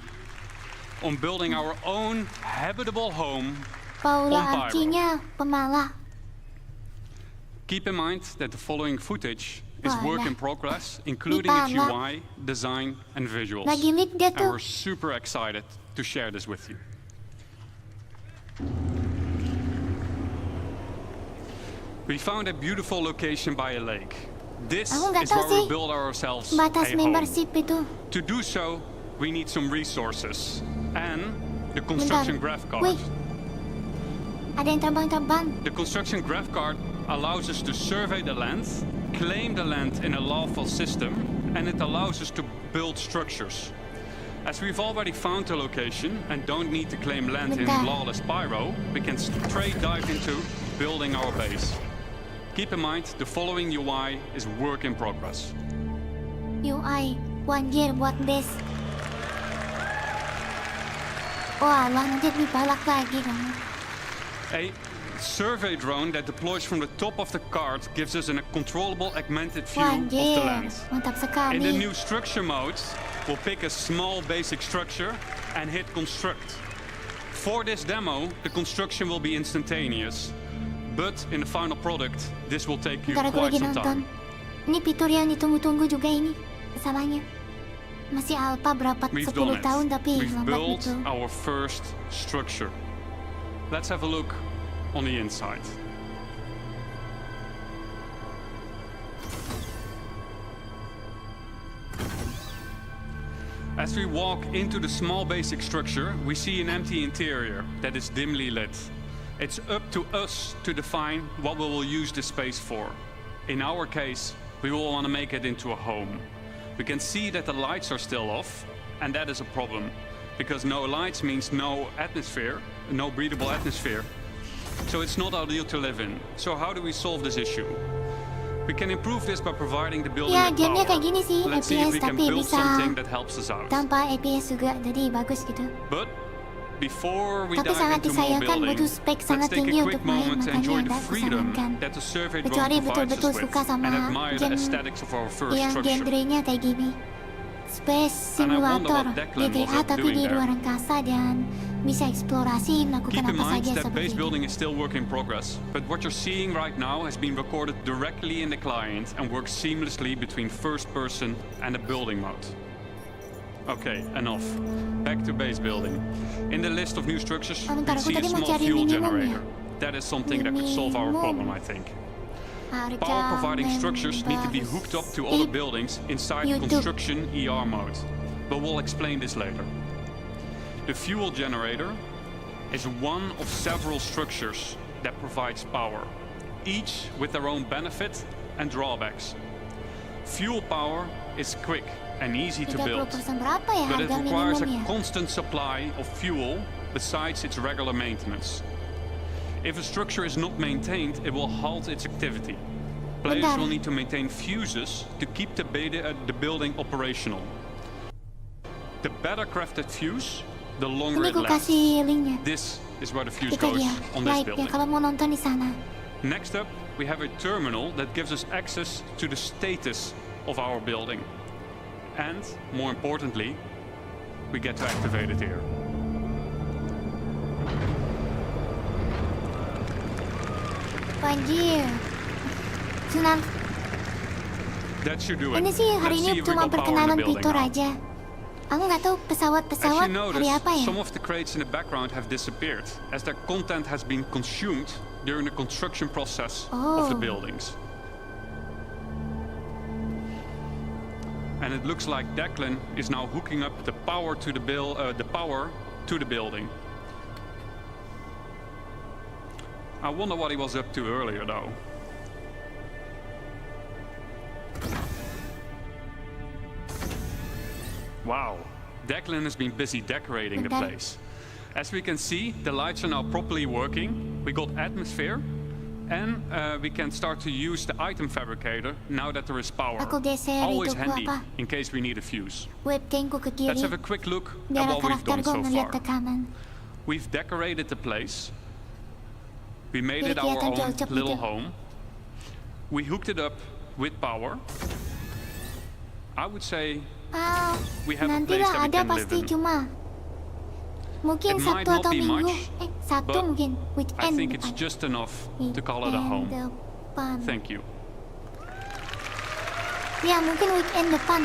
S6: on building our own habitable home
S1: Paula
S6: on Pyro.
S1: Archie-nya pemalah.
S6: Keep in mind that the following footage is work
S1: Wala.
S6: in progress, including its
S1: Ditala.
S6: UI, design, and visuals.
S1: Lagi leak dia
S6: And
S1: tuh.
S6: we're super excited to share this with you. We found a beautiful location by a lake. This is where we build ourselves a home. To do so, we need some resources and the construction graph card.
S1: Wih, ada yang terbang-terbang.
S6: The construction graph card allows us to survey the land, claim the land in a lawful system, and it allows us to build structures. As we've already found the location and don't need to claim land in lawless Pyro, we can straight dive into building our base. Keep in mind, the following UI is work in progress.
S1: UI 1 year buat base. Wah, nanti lebih balak lagi kamu.
S6: A survey drone that deploys from the top of the card gives us a controllable augmented view of the land.
S1: Mantap sekali.
S6: In the new structure mode, we'll pick a small basic structure and hit construct. For this demo, the construction will be instantaneous. But in the final product, this will take you quite some time.
S1: Ini fitur yang ditunggu-tunggu juga ini. Samanya. Masih alpha berapa 10 tahun tapi
S6: We've
S1: lambat
S6: built
S1: gitu.
S6: our first structure. Let's have a look on the inside. As we walk into the small basic structure, we see an empty interior that is dimly lit. It's up to us to define what we will use this space for. In our case, we will want to make it into a home. We can see that the lights are still off, and that is a problem, because no lights means no atmosphere, no breathable atmosphere. So it's not ideal to live in. So how do we solve this issue? We can improve this by providing the building with
S1: gamenya
S6: power.
S1: kayak gini sih,
S6: Let's see if we
S1: FPS
S6: can
S1: tapi
S6: build
S1: bisa
S6: something that helps us out.
S1: tanpa FPS juga, jadi bagus gitu.
S6: But before we
S1: Tapi
S6: dive
S1: sangat
S6: into more
S1: disayangkan
S6: building,
S1: butuh spek
S6: let's
S1: sangat
S6: take
S1: tinggi
S6: a quick
S1: untuk main,
S6: moment to
S1: makanya
S6: enjoy the
S1: agak
S6: freedom
S1: kusarankan.
S6: that the survey drone
S1: Kecuali
S6: provides
S1: betul-betul
S6: us with,
S1: suka sama
S6: and admire the
S1: game
S6: aesthetics of our first
S1: yang
S6: structure.
S1: genrenya kayak gini. Space
S6: And I wonder
S1: simulator,
S6: what Declan was
S1: GTA
S6: up
S1: tapi
S6: doing
S1: di
S6: there.
S1: luar angkasa dan bisa eksplorasi, melakukan
S6: Keep in
S1: apa
S6: mind
S1: saja
S6: that
S1: seperti
S6: base
S1: itu.
S6: building is still work in progress, but what you're seeing right now has been recorded directly in the client and works seamlessly between first person and the building mode. Okay, enough. Back to base building. In the list of new structures, we
S1: Bentar, aku
S6: see a
S1: tadi mau
S6: small
S1: cari
S6: fuel
S1: minimum
S6: generator.
S1: ya.
S6: That is something that could solve our problem, I think. Power providing structures need to be hooked up to other buildings inside construction ER mode, but we'll explain this later. The fuel generator is one of several structures that provides power, each with their own benefit and drawbacks. Fuel power is quick and easy to build,
S1: 30% berapa ya
S6: but it
S1: harga
S6: requires a
S1: minimumnya?
S6: constant supply of fuel besides its regular maintenance. If a structure is not maintained, it will halt its activity. Players will need to maintain fuses to keep the building operational. The better crafted fuse, the longer
S1: Ini
S6: it
S1: gue
S6: lasts.
S1: kasih linknya.
S6: This is where the fuse
S1: Itu
S6: goes
S1: dia,
S6: on this
S1: live-nya
S6: building.
S1: kalau mau nonton di sana.
S6: Next up, we have a terminal that gives us access to the status of our building. And, more importantly, we get to activate it here.
S1: Anjir. Senang.
S6: That should do it.
S1: Ini sih hari
S6: Let's
S1: ini
S6: see if we
S1: cuma
S6: got power in the
S1: perkenalan
S6: building
S1: fitur
S6: now.
S1: aja. Aku nggak tahu
S6: As
S1: pesawat-pesawat
S6: you
S1: hari
S6: notice,
S1: apa ya.
S6: some of the crates in the background have disappeared, as their content has been consumed during the construction process of the
S1: Oh.
S6: buildings. And it looks like Declan is now hooking up the power to the building. I wonder what he was up to earlier, though. Wow, Declan has been busy decorating the
S1: Bentar.
S6: place. As we can see, the lights are now properly working. We got atmosphere, and we can start to use the item fabricator now that there is power.
S1: Aku geser
S6: Always
S1: itu
S6: handy
S1: apa?
S6: in case we need a fuse.
S1: Webcamku ke kiri.
S6: Let's have a quick look at
S1: Biar
S6: what we've
S1: karakter
S6: done
S1: gue
S6: so
S1: ngeliat
S6: far.
S1: ke kanan.
S6: We've decorated the place. We made
S1: Jadi
S6: it our
S1: kelihatan
S6: own
S1: cocok
S6: little
S1: gitu.
S6: home. We hooked it up with power. I would say
S1: Ah,
S6: we have a
S1: nanti
S6: place
S1: lah
S6: that we
S1: ada
S6: can live
S1: pasti
S6: in.
S1: cuma. Mungkin
S6: It might
S1: Sabtu
S6: not
S1: atau
S6: be
S1: Minggu.
S6: much,
S1: Sabtu
S6: but
S1: mungkin.
S6: I
S1: Weekend.
S6: think it's just enough to call it a home.
S1: Depan.
S6: Thank you.
S1: Ya mungkin weekend depan.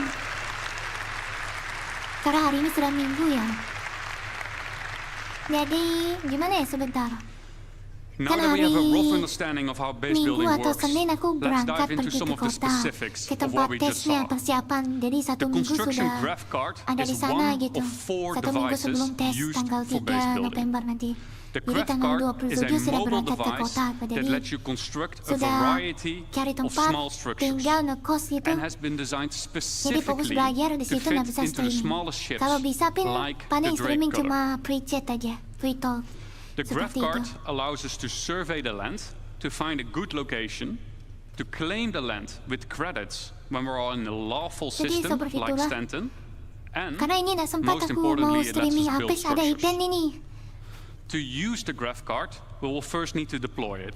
S1: Karena hari ini sudah Minggu ya. Jadi, gimana ya sebentar?
S6: Now
S1: Kan
S6: that we have a rough
S1: hari
S6: understanding of how base
S1: Minggu
S6: building
S1: atau
S6: works,
S1: Senin aku
S6: let's
S1: berangkat
S6: dive into
S1: pergi
S6: some
S1: ke
S6: of the
S1: kota
S6: specifics
S1: ke
S6: of
S1: tempat
S6: what we just
S1: tesnya
S6: saw.
S1: persiapan. Jadi
S6: The construction graph card
S1: ada di
S6: is
S1: sana
S6: one
S1: gitu.
S6: of 4
S1: Satu minggu
S6: devices
S1: sebelum tes
S6: used
S1: tanggal
S6: for base
S1: 3
S6: building.
S1: November nanti.
S6: The
S1: Jadi
S6: graph
S1: tanggal
S6: card is a
S1: 27 sudah
S6: mobile
S1: berangkat ke
S6: device
S1: kota.
S6: that
S1: Jadi
S6: lets you construct a
S1: sudah
S6: variety
S1: cari
S6: of
S1: tempat,
S6: small structures
S1: tinggal ngekos gitu.
S6: and has been designed
S1: Jadi fokus
S6: specifically
S1: belajar di
S6: to
S1: situ nggak
S6: fit
S1: bisa
S6: into the
S1: streaming.
S6: smallest ships
S1: Kalau bisa pin
S6: like
S1: paling
S6: the Drake
S1: streaming
S6: cutter.
S1: cuma pre-chat aja, pre-talk.
S6: The graph
S1: Seperti
S6: card
S1: itu.
S6: allows us to survey the land, to find a good location, to claim the land with credits when we're all in a lawful
S1: Jadi
S6: system
S1: seperti
S6: like
S1: itulah.
S6: Stanton, and
S1: Karena ini nggak sempat
S6: most
S1: aku mau
S6: importantly, it lets
S1: streaming
S6: us build
S1: habis ada event
S6: structures.
S1: ini.
S6: To use the graph card, we will first need to deploy it.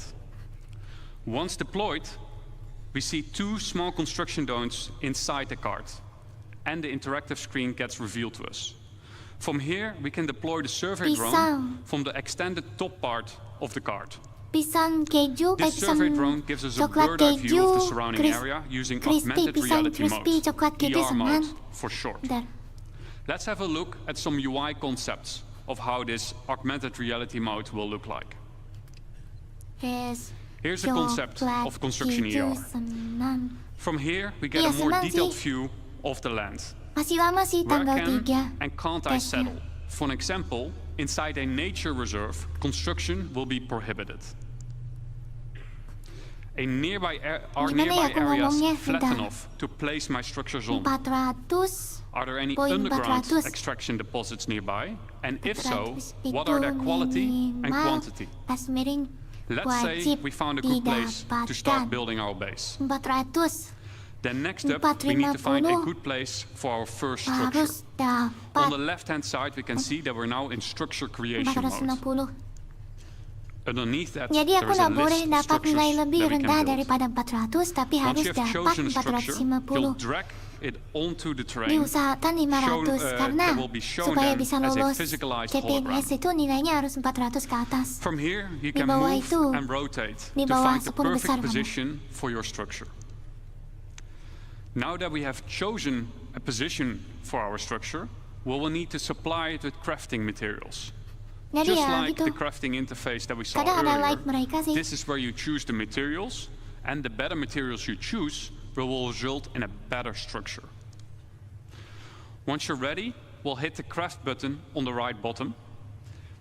S6: Once deployed, we see 2 small construction domes inside the card, and the interactive screen gets revealed to us. From here, we can deploy the survey drone
S1: Pisang.
S6: from the extended top part of the card.
S1: Pisang keju,
S6: This
S1: pisang
S6: survey drone gives us a
S1: coklat
S6: bird's eye view of the
S1: keju,
S6: surrounding area using
S1: crispy,
S6: augmented
S1: pisang
S6: reality
S1: crispy,
S6: mode,
S1: coklat keju
S6: ER mode
S1: seman.
S6: for short.
S1: Bentar.
S6: Let's have a look at some UI concepts of how this augmented reality mode will look like. Here's a concept
S1: coklat
S6: of construction
S1: keju
S6: ER.
S1: senang.
S6: From here, we get
S1: Iya,
S6: a more
S1: senang
S6: detailed
S1: sih.
S6: view of the land.
S1: Masih lama sih
S6: Where
S1: tanggal
S6: can
S1: 3
S6: and can't I
S1: tesnya.
S6: settle? For an example, inside a nature reserve, construction will be prohibited. Are
S1: Gimana ya
S6: nearby
S1: aku
S6: areas
S1: ngomongnya?
S6: flat
S1: Bentar.
S6: enough to place my structures on?
S1: 400
S6: Are there any
S1: Poin
S6: underground
S1: 400.
S6: extraction deposits nearby? And if so,
S1: 400
S6: what are their
S1: itu
S6: quality and
S1: minimal
S6: quantity?
S1: pas miring
S6: Let's say
S1: wajib
S6: we found a good place to start
S1: didapatkan.
S6: building our base.
S1: 400
S6: Then next up, we need to find a good place for our first structure.
S1: harus
S6: On the
S1: dapat
S6: left-hand side, we can see that we're now in structure creation mode.
S1: 460.
S6: Underneath that,
S1: Jadi
S6: there
S1: aku
S6: is a
S1: nggak boleh
S6: list of
S1: dapat nilai
S6: structures
S1: lebih
S6: that we
S1: rendah
S6: can build.
S1: daripada 400, tapi
S6: Once
S1: harus
S6: you have
S1: dapat
S6: chosen a structure, you'll
S1: 450.
S6: drag it onto the terrain.
S1: Diusahakan 500 karena
S6: that will be shown
S1: supaya
S6: then
S1: bisa
S6: as a
S1: lolos
S6: physicalized
S1: CPNS
S6: hologram.
S1: itu nilainya harus 400 ke atas.
S6: From here, you
S1: Di
S6: can
S1: bawah
S6: move
S1: itu,
S6: and rotate
S1: di
S6: to
S1: bawah
S6: find the
S1: 10 besar
S6: perfect
S1: mana.
S6: position for your structure. Now that we have chosen a position for our structure, we will need to supply it with crafting materials.
S1: Jadi
S6: Just
S1: ya
S6: like
S1: gitu.
S6: the crafting interface that we saw
S1: Kadang ada
S6: earlier,
S1: like mereka sih.
S6: this is where you choose the materials, and the better materials you choose will result in a better structure. Once you're ready, we'll hit the craft button on the right bottom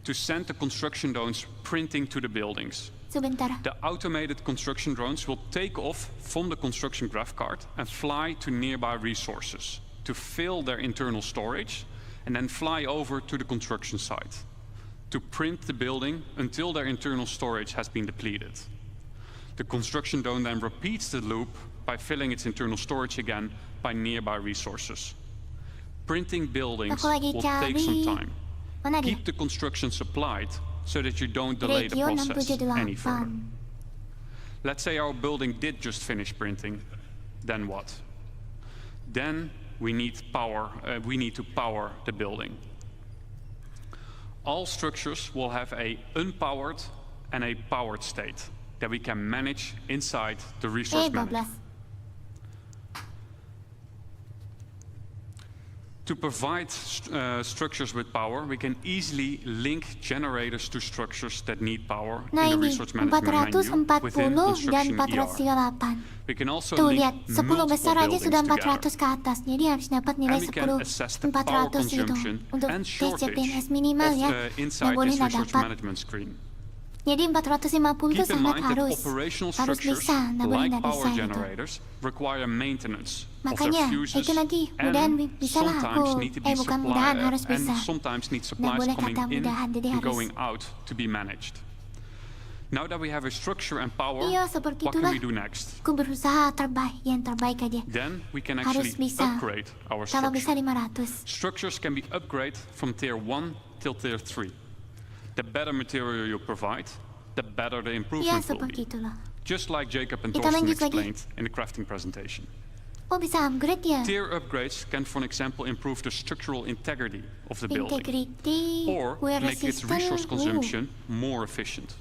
S6: to send the construction drones printing to the buildings.
S1: Sebentar.
S6: The automated construction drones will take off from the construction graph card and fly to nearby resources to fill their internal storage and then fly over to the construction site to print the building until their internal storage has been depleted. The construction drone then repeats the loop by filling its internal storage again by nearby resources. Printing buildings
S1: Aku lagi
S6: will take some
S1: cari.
S6: time.
S1: Mana dia?
S6: Keep the construction supplied so that you don't delay the
S1: Regio
S6: process any further.
S1: 678.
S6: Let's say our building did just finish printing. Then what? Then we need power. We need to power the building. All structures will have a unpowered and a powered state that we can manage inside the resource manager.
S1: 12.
S6: To provide structures with power, we can easily link generators to structures that need power
S1: Nah
S6: in the
S1: ini
S6: resource management menu within
S1: 440 dan
S6: construction ER.
S1: 438.
S6: We can also
S1: Tuh
S6: link
S1: lihat, 10
S6: multiple
S1: besar aja
S6: buildings
S1: sudah
S6: together.
S1: 400 ke atas. Jadi harus dapat nilai
S6: And we can
S1: 10
S6: assess the power
S1: 400 gitu.
S6: consumption
S1: Untuk
S6: and
S1: tes
S6: shortage
S1: CPNS minimal
S6: of
S1: ya.
S6: inside
S1: Nggak boleh
S6: this
S1: nggak
S6: resource
S1: dapat.
S6: management screen.
S1: Jadi 450 itu
S6: Keep in
S1: sangat
S6: mind that
S1: harus
S6: operational
S1: harus
S6: structures
S1: bisa, nggak boleh
S6: like
S1: nggak
S6: power
S1: bisa gitu.
S6: generators require maintenance of
S1: Makanya
S6: their fuses
S1: itu nanti
S6: and
S1: mudahan bisa lah aku,
S6: sometimes need to be
S1: bukan mudahan harus
S6: and
S1: bisa.
S6: sometimes need
S1: Nggak
S6: supplies
S1: boleh
S6: coming
S1: kata
S6: in
S1: mudahan, jadi
S6: and
S1: harus.
S6: going out to be managed. Now that we have a structure and power,
S1: Iya, seperti
S6: what can
S1: itulah.
S6: we do next?
S1: Aku berusaha yang terbaik aja.
S6: Then we can
S1: Harus
S6: actually
S1: bisa.
S6: upgrade our
S1: Kalau bisa
S6: structure.
S1: 500.
S6: Structures can be upgraded from tier 1 till tier 3. The better material you provide, the better the
S1: Iya,
S6: improvement will
S1: seperti
S6: be.
S1: itulah.
S6: Just like Jacob and
S1: Kita
S6: Torsten
S1: lanjut lagi.
S6: explained in the crafting presentation.
S1: Oh, bisa upgrade ya?
S6: Tier upgrades can, for example, improve the structural integrity of the building
S1: Integrity,
S6: or
S1: wear
S6: make its resource
S1: resistant.
S6: consumption more efficient.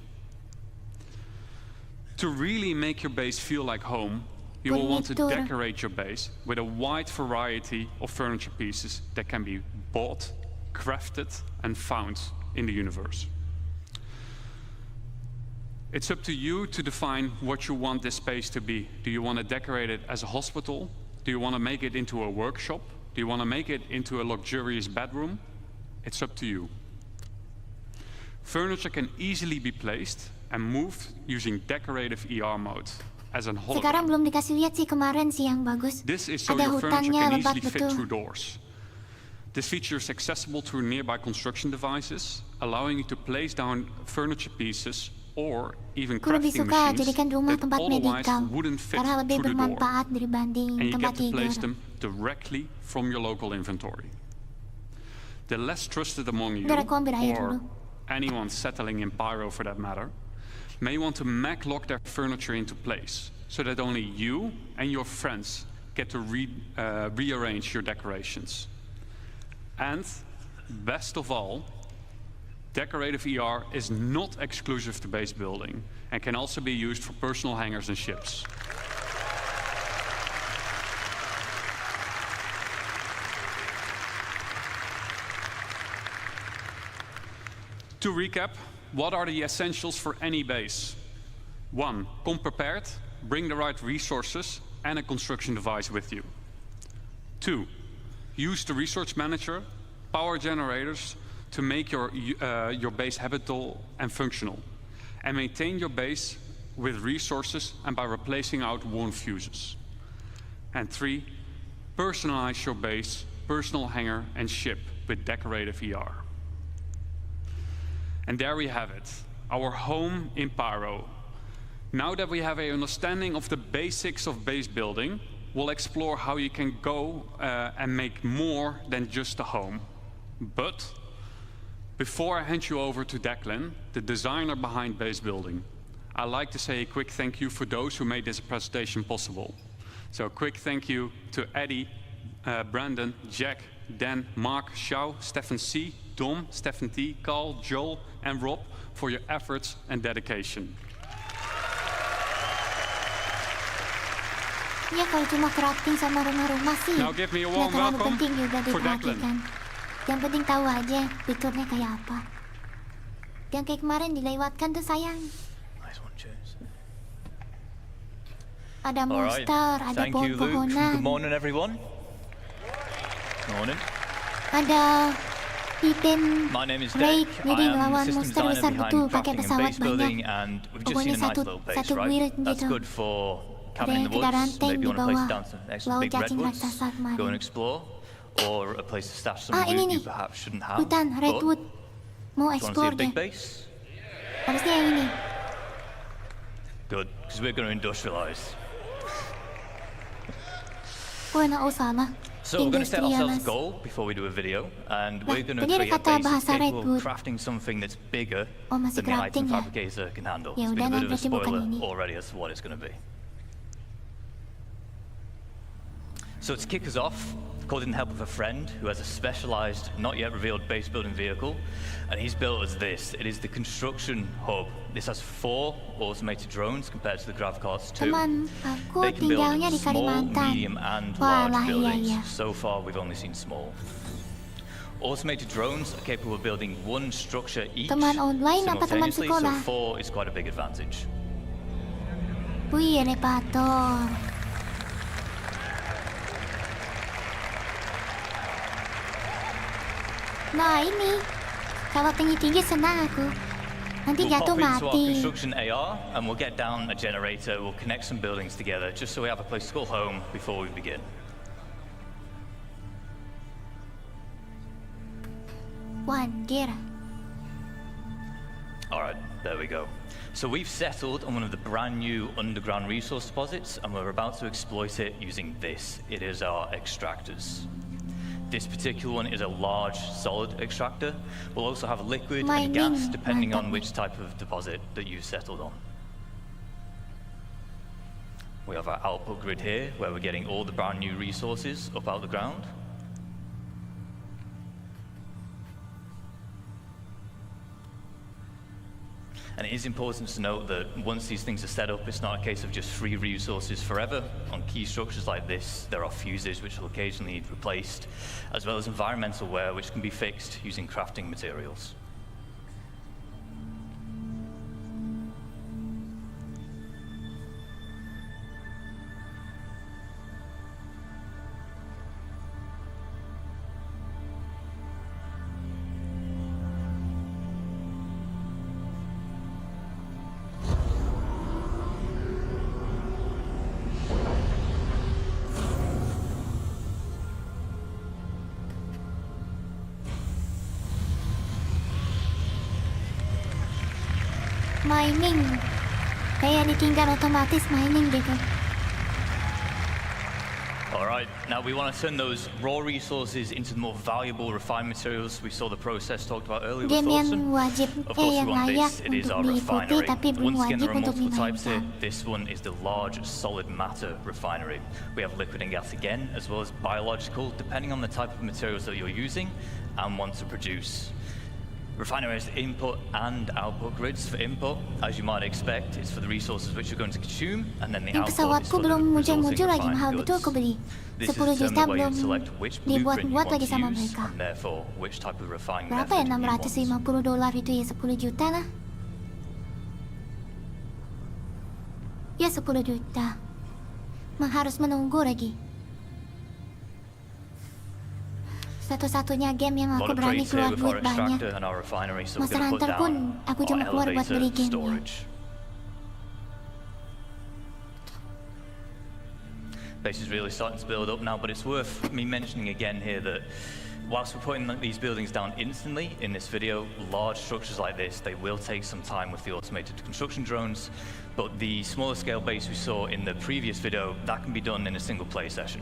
S6: To really make your base feel like home, you will want to
S1: Furniture.
S6: decorate your base with a wide variety of furniture pieces that can be bought, crafted, and found in the universe. It's up to you to define what you want this space to be. Do you want to decorate it as a hospital? Do you want to make it into a workshop? Do you want to make it into a luxurious bedroom? It's up to you. Furniture can easily be placed and moved using decorative ER mode as an hologram.
S1: Sekarang belum dikasih lihat sih kemarin sih yang bagus.
S6: This is so
S1: Ada
S6: your furniture
S1: hutannya
S6: can
S1: lebat
S6: easily fit
S1: betul.
S6: through doors. This feature is accessible through nearby construction devices, allowing you to place down furniture pieces or even
S1: Aku lebih
S6: crafting
S1: suka
S6: machines
S1: jadikan rumah
S6: that
S1: tempat
S6: otherwise
S1: medical
S6: wouldn't fit
S1: karena lebih
S6: through the door.
S1: bermanfaat dibanding
S6: And you
S1: tempat
S6: get to place
S1: tidur.
S6: them directly from your local inventory. The less trusted among you,
S1: Udah, aku ambil air
S6: or
S1: dulu.
S6: anyone settling in Pyro for that matter, may want to mag-lock their furniture into place so that only you and your friends get to rearrange your decorations. And best of all, decorative ER is not exclusive to base building and can also be used for personal hangers and ships. To recap, what are the essentials for any base? 1. Come prepared, bring the right resources and a construction device with you. 2. Use the resource manager, power generators to make your base habitable and functional. And maintain your base with resources and by replacing out worn fuses. And 3. Personalize your base, personal hanger and ship with decorative ER. And there we have it, our home in Pyro. Now that we have an understanding of the basics of base building, we'll explore how you can go and make more than just a home. But before I hand you over to Declan, the designer behind base building, I'd like to say a quick thank you for those who made this presentation possible. So a quick thank you to Eddie, Brandon, Jack, Dan, Mark, Xiao, Stefan C, Dom, Stefan T, Carl, Joel, and Rob for your efforts and dedication.
S1: Ya kalau cuma crafting sama rumah-rumah sih,
S6: Now give me a
S1: nggak
S6: warm
S1: terlalu
S6: welcome
S1: penting juga
S6: for
S1: diperhatikan. Yang penting tahu aja fiturnya kayak apa. Yang kayak kemarin dilewatkan tuh sayang.
S7: Nice one, cheers.
S1: Ada
S7: All right.
S1: monster, ada
S7: Thank you, Luke.
S1: pohon-pohonan,
S7: Good morning, everyone. Morning.
S1: ada hidden
S7: My name is
S1: raid,
S7: Derek.
S1: jadi
S7: I am
S1: ngelawan
S7: the system
S1: monster
S7: designer
S1: besar
S7: behind
S1: betul pakai
S7: crafting and
S1: pesawat
S7: base building,
S1: banyak.
S7: and we've just
S1: Pokoknya
S7: seen a nice little base,
S1: satu
S7: right?
S1: wirid
S7: That's
S1: gitu.
S7: good for
S1: Ada
S7: camping in the
S1: kita
S7: woods.
S1: ranting
S7: Maybe
S1: di
S7: you want a place
S1: bawah
S7: down some next to
S1: laut
S7: big
S1: cacing
S7: redwoods,
S1: raksasa
S7: go and
S1: kemarin.
S7: explore, or a place to stash some
S1: Ah, ini
S7: loot
S1: nih,
S7: you perhaps shouldn't have.
S1: hutan
S7: But
S1: redwood. Mau
S7: do you want to see
S1: explore
S7: a big
S1: deh.
S7: base?
S1: Harusnya yang ini.
S7: Good, because we're going to industrialize.
S1: Oh, salah.
S7: So we're going to set ourselves a
S1: Industrialis.
S7: goal before we do a video, and
S1: Nah,
S7: we're going to
S1: tadi ada
S7: create a
S1: kata
S7: base
S1: bahasa
S7: that's capable
S1: redwood.
S7: of crafting something that's bigger
S1: Oh, masih
S7: than the item
S1: crafting ya?
S7: fabricator can handle.
S1: Ya
S7: It's
S1: udah,
S7: been a bit of a
S1: berarti bukan
S7: spoiler
S1: ini.
S7: already as to what it's going to be. So to kick us off, called in the help of a friend who has a specialized, not yet revealed base building vehicle, and he's built us this. It is the construction hub. This has 4 automated drones compared to the GravCar's 2.
S1: Teman aku
S7: They can build
S1: tinggalnya di
S7: small,
S1: Kalimantan.
S7: medium, and
S1: Walah,
S7: large
S1: iya,
S7: buildings.
S1: iya.
S7: So far, we've only seen small. Automated drones are capable of building 1 structure each
S1: Teman online apa teman
S7: simultaneously, so
S1: sekolah?
S7: 4 is quite a big advantage.
S1: Wih, elevator. Nah ini, kalau tinggi-tinggi senang aku. Nanti
S7: We'll
S1: jatuh
S7: pop into our
S1: mati.
S7: construction AR and we'll get down a generator, we'll connect some buildings together just so we have a place to call home before we begin.
S1: One, gear.
S7: Alright, there we go. So we've settled on one of the brand new underground resource deposits and we're about to exploit it using this. It is our extractors. This particular one is a large solid extractor. We'll also have liquid and gas
S1: Mining,
S7: depending on
S1: mantap.
S7: which type of deposit that you've settled on. We have our output grid here where we're getting all the brand new resources up out the ground. And it is important to note that once these things are set up, it's not a case of just free resources forever. On key structures like this, there are fuses which will occasionally need replaced, as well as environmental wear which can be fixed using crafting materials.
S1: mining. Kayak ditinggal otomatis mining gitu.
S7: Alright, now we want to turn those raw resources into the more valuable refined materials. We saw the process talked about earlier with
S1: Game yang
S7: Thorsten.
S1: wajib,
S7: Of course, we
S1: yang
S7: want
S1: layak
S7: this. It is our
S1: untuk diikuti
S7: refinery.
S1: tapi belum
S7: Once again,
S1: wajib
S7: there are
S1: untuk
S7: multiple types here.
S1: dimainkan.
S7: This one is the large solid matter refinery. We have liquid and gas again, as well as biological, depending on the type of materials that you're using and want to produce. Refinery has input and output grids. For input, as you might expect, it's for the resources which you're going to consume, and then the
S1: Yang
S7: output is
S1: pesawatku
S7: for the
S1: belum
S7: resulting
S1: muncul lagi,
S7: refined
S1: mahal betul
S7: goods.
S1: aku beli.
S7: This is
S1: 10 juta
S7: determined by you
S1: belum
S7: select which blueprint you
S1: dibuat-buat
S7: want
S1: lagi
S7: to
S1: sama
S7: use,
S1: mereka.
S7: and therefore which type of refining
S1: Berapa ya,
S7: method you want.
S1: $650 itu ya 10 juta lah. Ya 10 juta. Harus menunggu lagi. Satu-satunya game yang
S7: A
S1: aku
S7: lot of
S1: berani
S7: trades here
S1: keluar
S7: with
S1: duit
S7: our
S1: banyak.
S7: extractor and our refinery, so we're
S1: Monster
S7: going to put
S1: Hunter pun
S7: down
S1: aku cuma
S7: our
S1: keluar buat beli
S7: elevator
S1: gamenya.
S7: storage. Base is really starting to build up now, but it's worth me mentioning again here that whilst we're putting these buildings down instantly in this video, large structures like this, they will take some time with the automated construction drones, but the smaller scale base we saw in the previous video, that can be done in a single play session.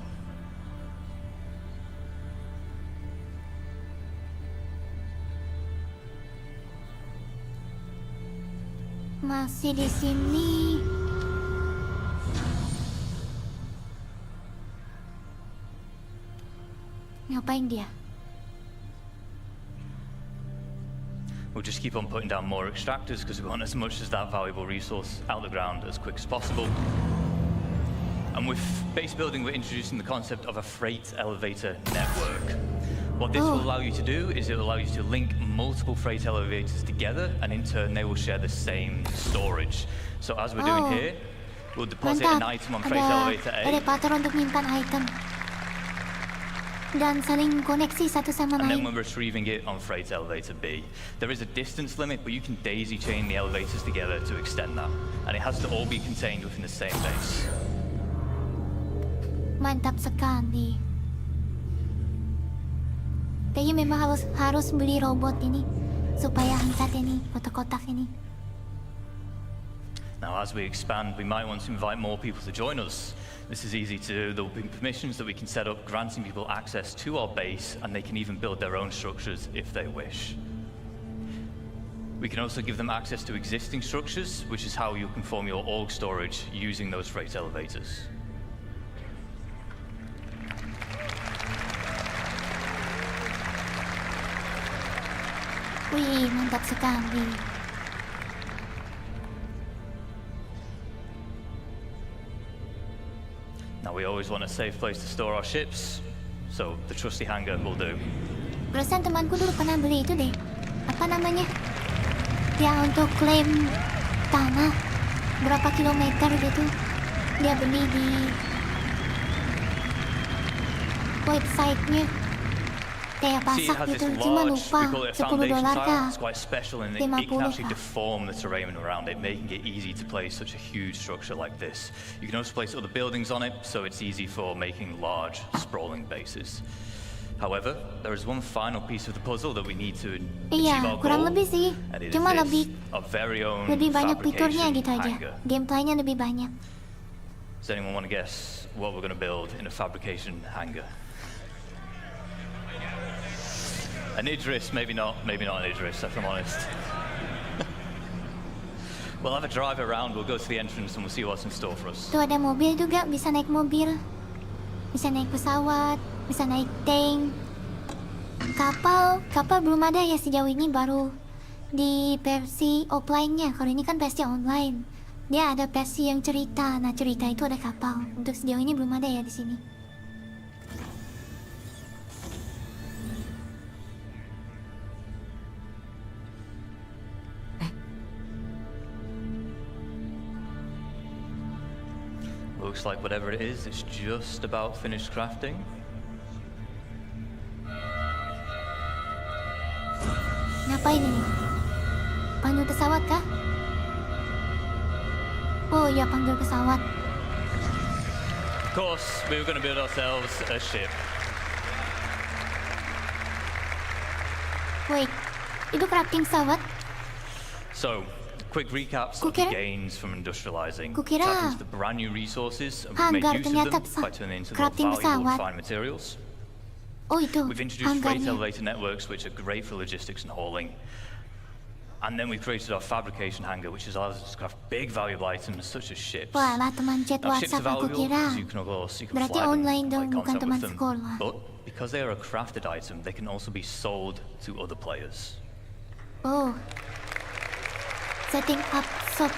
S1: Masih di sini. Ngapain dia?
S7: We'll just keep on putting down more extractors because we want as much as that valuable resource out of the ground as quick as possible. And with base building, we're introducing the concept of a freight elevator network. What this will allow you to do is it will allow you to link multiple freight elevators together, and in turn they will share the same storage. So as we're doing here, we'll deposit an
S1: Mantap,
S7: item on freight
S1: ada
S7: elevator A,
S1: elevator untuk menyimpan item. Dan saling koneksi satu sama
S7: and then
S1: lain.
S7: we're retrieving it on freight elevator B. There is a distance limit, but you can daisy chain the elevators together to extend that. And it has to all be contained within the same base.
S1: Mantap sekali. Kayaknya memang harus beli robot ini supaya angkat ini kotak-kotak ini.
S7: Now, as we expand, we might want to invite more people to join us. This is easy to do. There will be permissions that we can set up, granting people access to our base, and they can even build their own structures if they wish. We can also give them access to existing structures, which is how you can form your org storage using those freight elevators.
S1: Wih, mantap sekali.
S7: Now, we always want a safe place to store our ships, so the trusty hangar will do.
S1: Perasaan temanku dulu pernah beli itu deh. Apa namanya? Yang untuk klaim tanah berapa kilometer gitu. Dia beli di website-nya. Kayak
S7: See, it
S1: pasak
S7: has
S1: gitu,
S7: this
S1: cuma
S7: large,
S1: lupa
S7: we call it a
S1: $10
S7: foundation
S1: kah?
S7: tile. It's quite special and it can
S1: 50
S7: actually
S1: kah?
S7: deform the terrain around it, making it easy to place such a huge structure like this. You can also place other buildings on it, so it's easy for making large, sprawling bases. However, there is one final piece of the puzzle that we need to achieve
S1: Iya,
S7: our
S1: kurang
S7: goal,
S1: lebih sih.
S7: and it is
S1: Cuma
S7: this, our very own
S1: lebih banyak fiturnya
S7: fabrication
S1: gitu aja.
S7: hangar.
S1: Gameplaynya lebih banyak.
S7: Does anyone want to guess what we're going to build in a fabrication hangar? An Idris, maybe not an Idris, if I'm honest. We'll have a drive around, we'll go to the entrance and we'll see what's in store for us.
S1: Tuh ada mobil juga, bisa naik mobil. Bisa naik pesawat, bisa naik tank. Kapal belum ada ya sejauh ini, baru di versi offline-nya. Kalau ini kan versi online. Dia ada versi yang cerita. Nah, cerita itu ada kapal. Untuk sejauh ini belum ada ya di sini.
S7: Looks like whatever it is, it's just about finished crafting.
S1: Ngapain ini? Panggil pesawat kah? Oh iya, panggil pesawat.
S7: Of course, we were going to build ourselves a ship.
S1: Wait, itu crafting pesawat?
S7: So, Quick recaps of the gains from industrializing. Tap
S1: Kukira
S7: into the brand new resources and we've made
S1: hanggar
S7: use of
S1: ternyata
S7: them by turning into the
S1: crafting
S7: valuable
S1: pesawat.
S7: refined materials.
S1: Oh itu
S7: We've introduced freight
S1: hanggarnya.
S7: elevator networks, which are great for logistics and hauling. And then we've created our fabrication hangar, which allows us to craft big valuable items such as ships.
S1: Wah lah teman chat
S7: Now, ships are
S1: WhatsApp aku
S7: valuable
S1: kira.
S7: because you can
S1: Berarti
S7: fly them,
S1: online dong,
S7: play
S1: bukan
S7: content
S1: teman
S7: with them.
S1: sekolah.
S7: But because they are a crafted item, they can also be sold to other players.
S1: Oh, setting up shop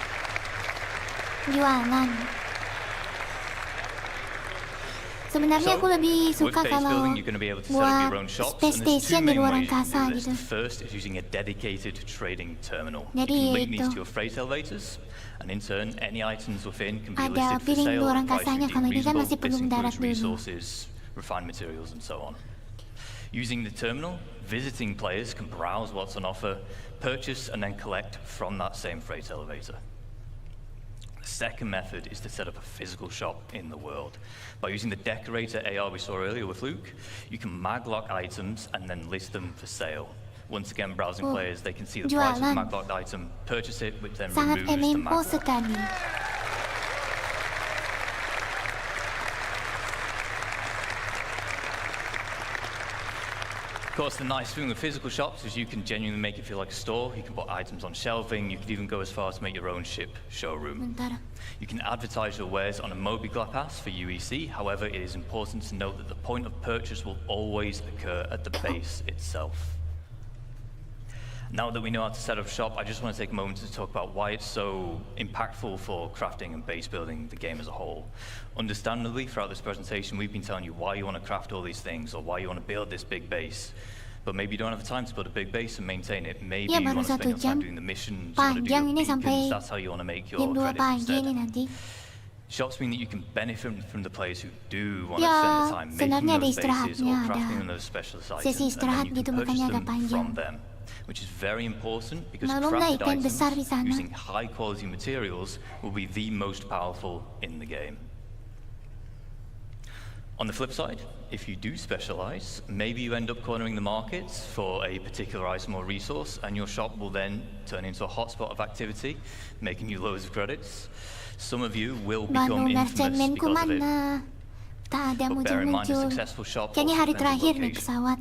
S1: jualan. Sebenarnya aku lebih suka
S7: with base
S1: kalau
S7: building, you're going to be able to set up your own
S1: buat
S7: shops,
S1: space
S7: and there's two
S1: station di
S7: main
S1: luar
S7: ways you can
S1: angkasa
S7: do this.
S1: gitu.
S7: The first is using a dedicated trading terminal.
S1: Jadi
S7: you can link
S1: itu.
S7: these to your freight elevators, and in turn, any items within can be
S1: Ada
S7: listed for
S1: piring
S7: sale
S1: luar
S7: at a price
S1: angkasanya,
S7: you
S1: kalau
S7: deem
S1: ini kan
S7: reasonable.
S1: masih
S7: This
S1: perlu mendarat
S7: includes
S1: dulu.
S7: resources, refined materials, and so on. Using the terminal, visiting players can browse what's on offer, purchase, and then collect from that same freight elevator. The second method is to set up a physical shop in the world. By using the decorator AR we saw earlier with Luke, you can maglock items and then list them for sale. Once again, browsing players, they can see the price of the
S1: jualan.
S7: maglocked item, purchase it, which then
S1: Sangat
S7: removes the
S1: MMO
S7: maglock.
S1: sekali.
S7: Of course, the nice thing with physical shops is you can genuinely make it feel like a store. You can put items on shelving. You could even go as far as to make your own ship showroom.
S1: Bentar.
S7: You can advertise your wares on a mobile pass for UEC. However, it is important to note that the point of purchase will always occur at the base itself. Now that we know how to set up shop, I just want to take a moment to talk about why it's so impactful for crafting and base building the game as a whole. Understandably, throughout this presentation, we've been telling you why you want to craft all these things or why you want to build this big base. But maybe you don't have the time to build a big base and maintain it. Maybe
S1: Ya,
S7: you
S1: baru
S7: want to spend
S1: 1
S7: your time
S1: jam.
S7: doing the missions, you want to do
S1: Panjang
S7: your
S1: ini sampai
S7: beacons, that's how you want to make your
S1: jam 2
S7: credits
S1: pagi
S7: instead.
S1: ini nanti.
S7: Shops mean that you can benefit from the players who do want to
S1: Ya,
S7: spend the time making
S1: sebenarnya ada
S7: those bases or
S1: istirahatnya,
S7: crafting
S1: ada
S7: those specialist
S1: sesi
S7: items, and
S1: istirahat
S7: then you
S1: gitu,
S7: can purchase
S1: makanya agak
S7: them
S1: panjang.
S7: from them, which is very important because
S1: Malumlah
S7: crafted
S1: ikan besar di
S7: items
S1: sana.
S7: using high quality materials will be the most powerful in the game. On the flip side, if you do specialize, maybe you end up cornering the markets for a particular item or resource, and your shop will then turn into a hotspot of activity, making you loads of credits. Some of you will become
S1: Banu
S7: infamous
S1: merchantmanku
S7: because of it.
S1: mana? Tak ada
S7: But bear in mind, a
S1: muncul-muncul.
S7: successful shop
S1: Kayaknya
S7: also
S1: hari
S7: depends on
S1: terakhir nih
S7: location.
S1: pesawat.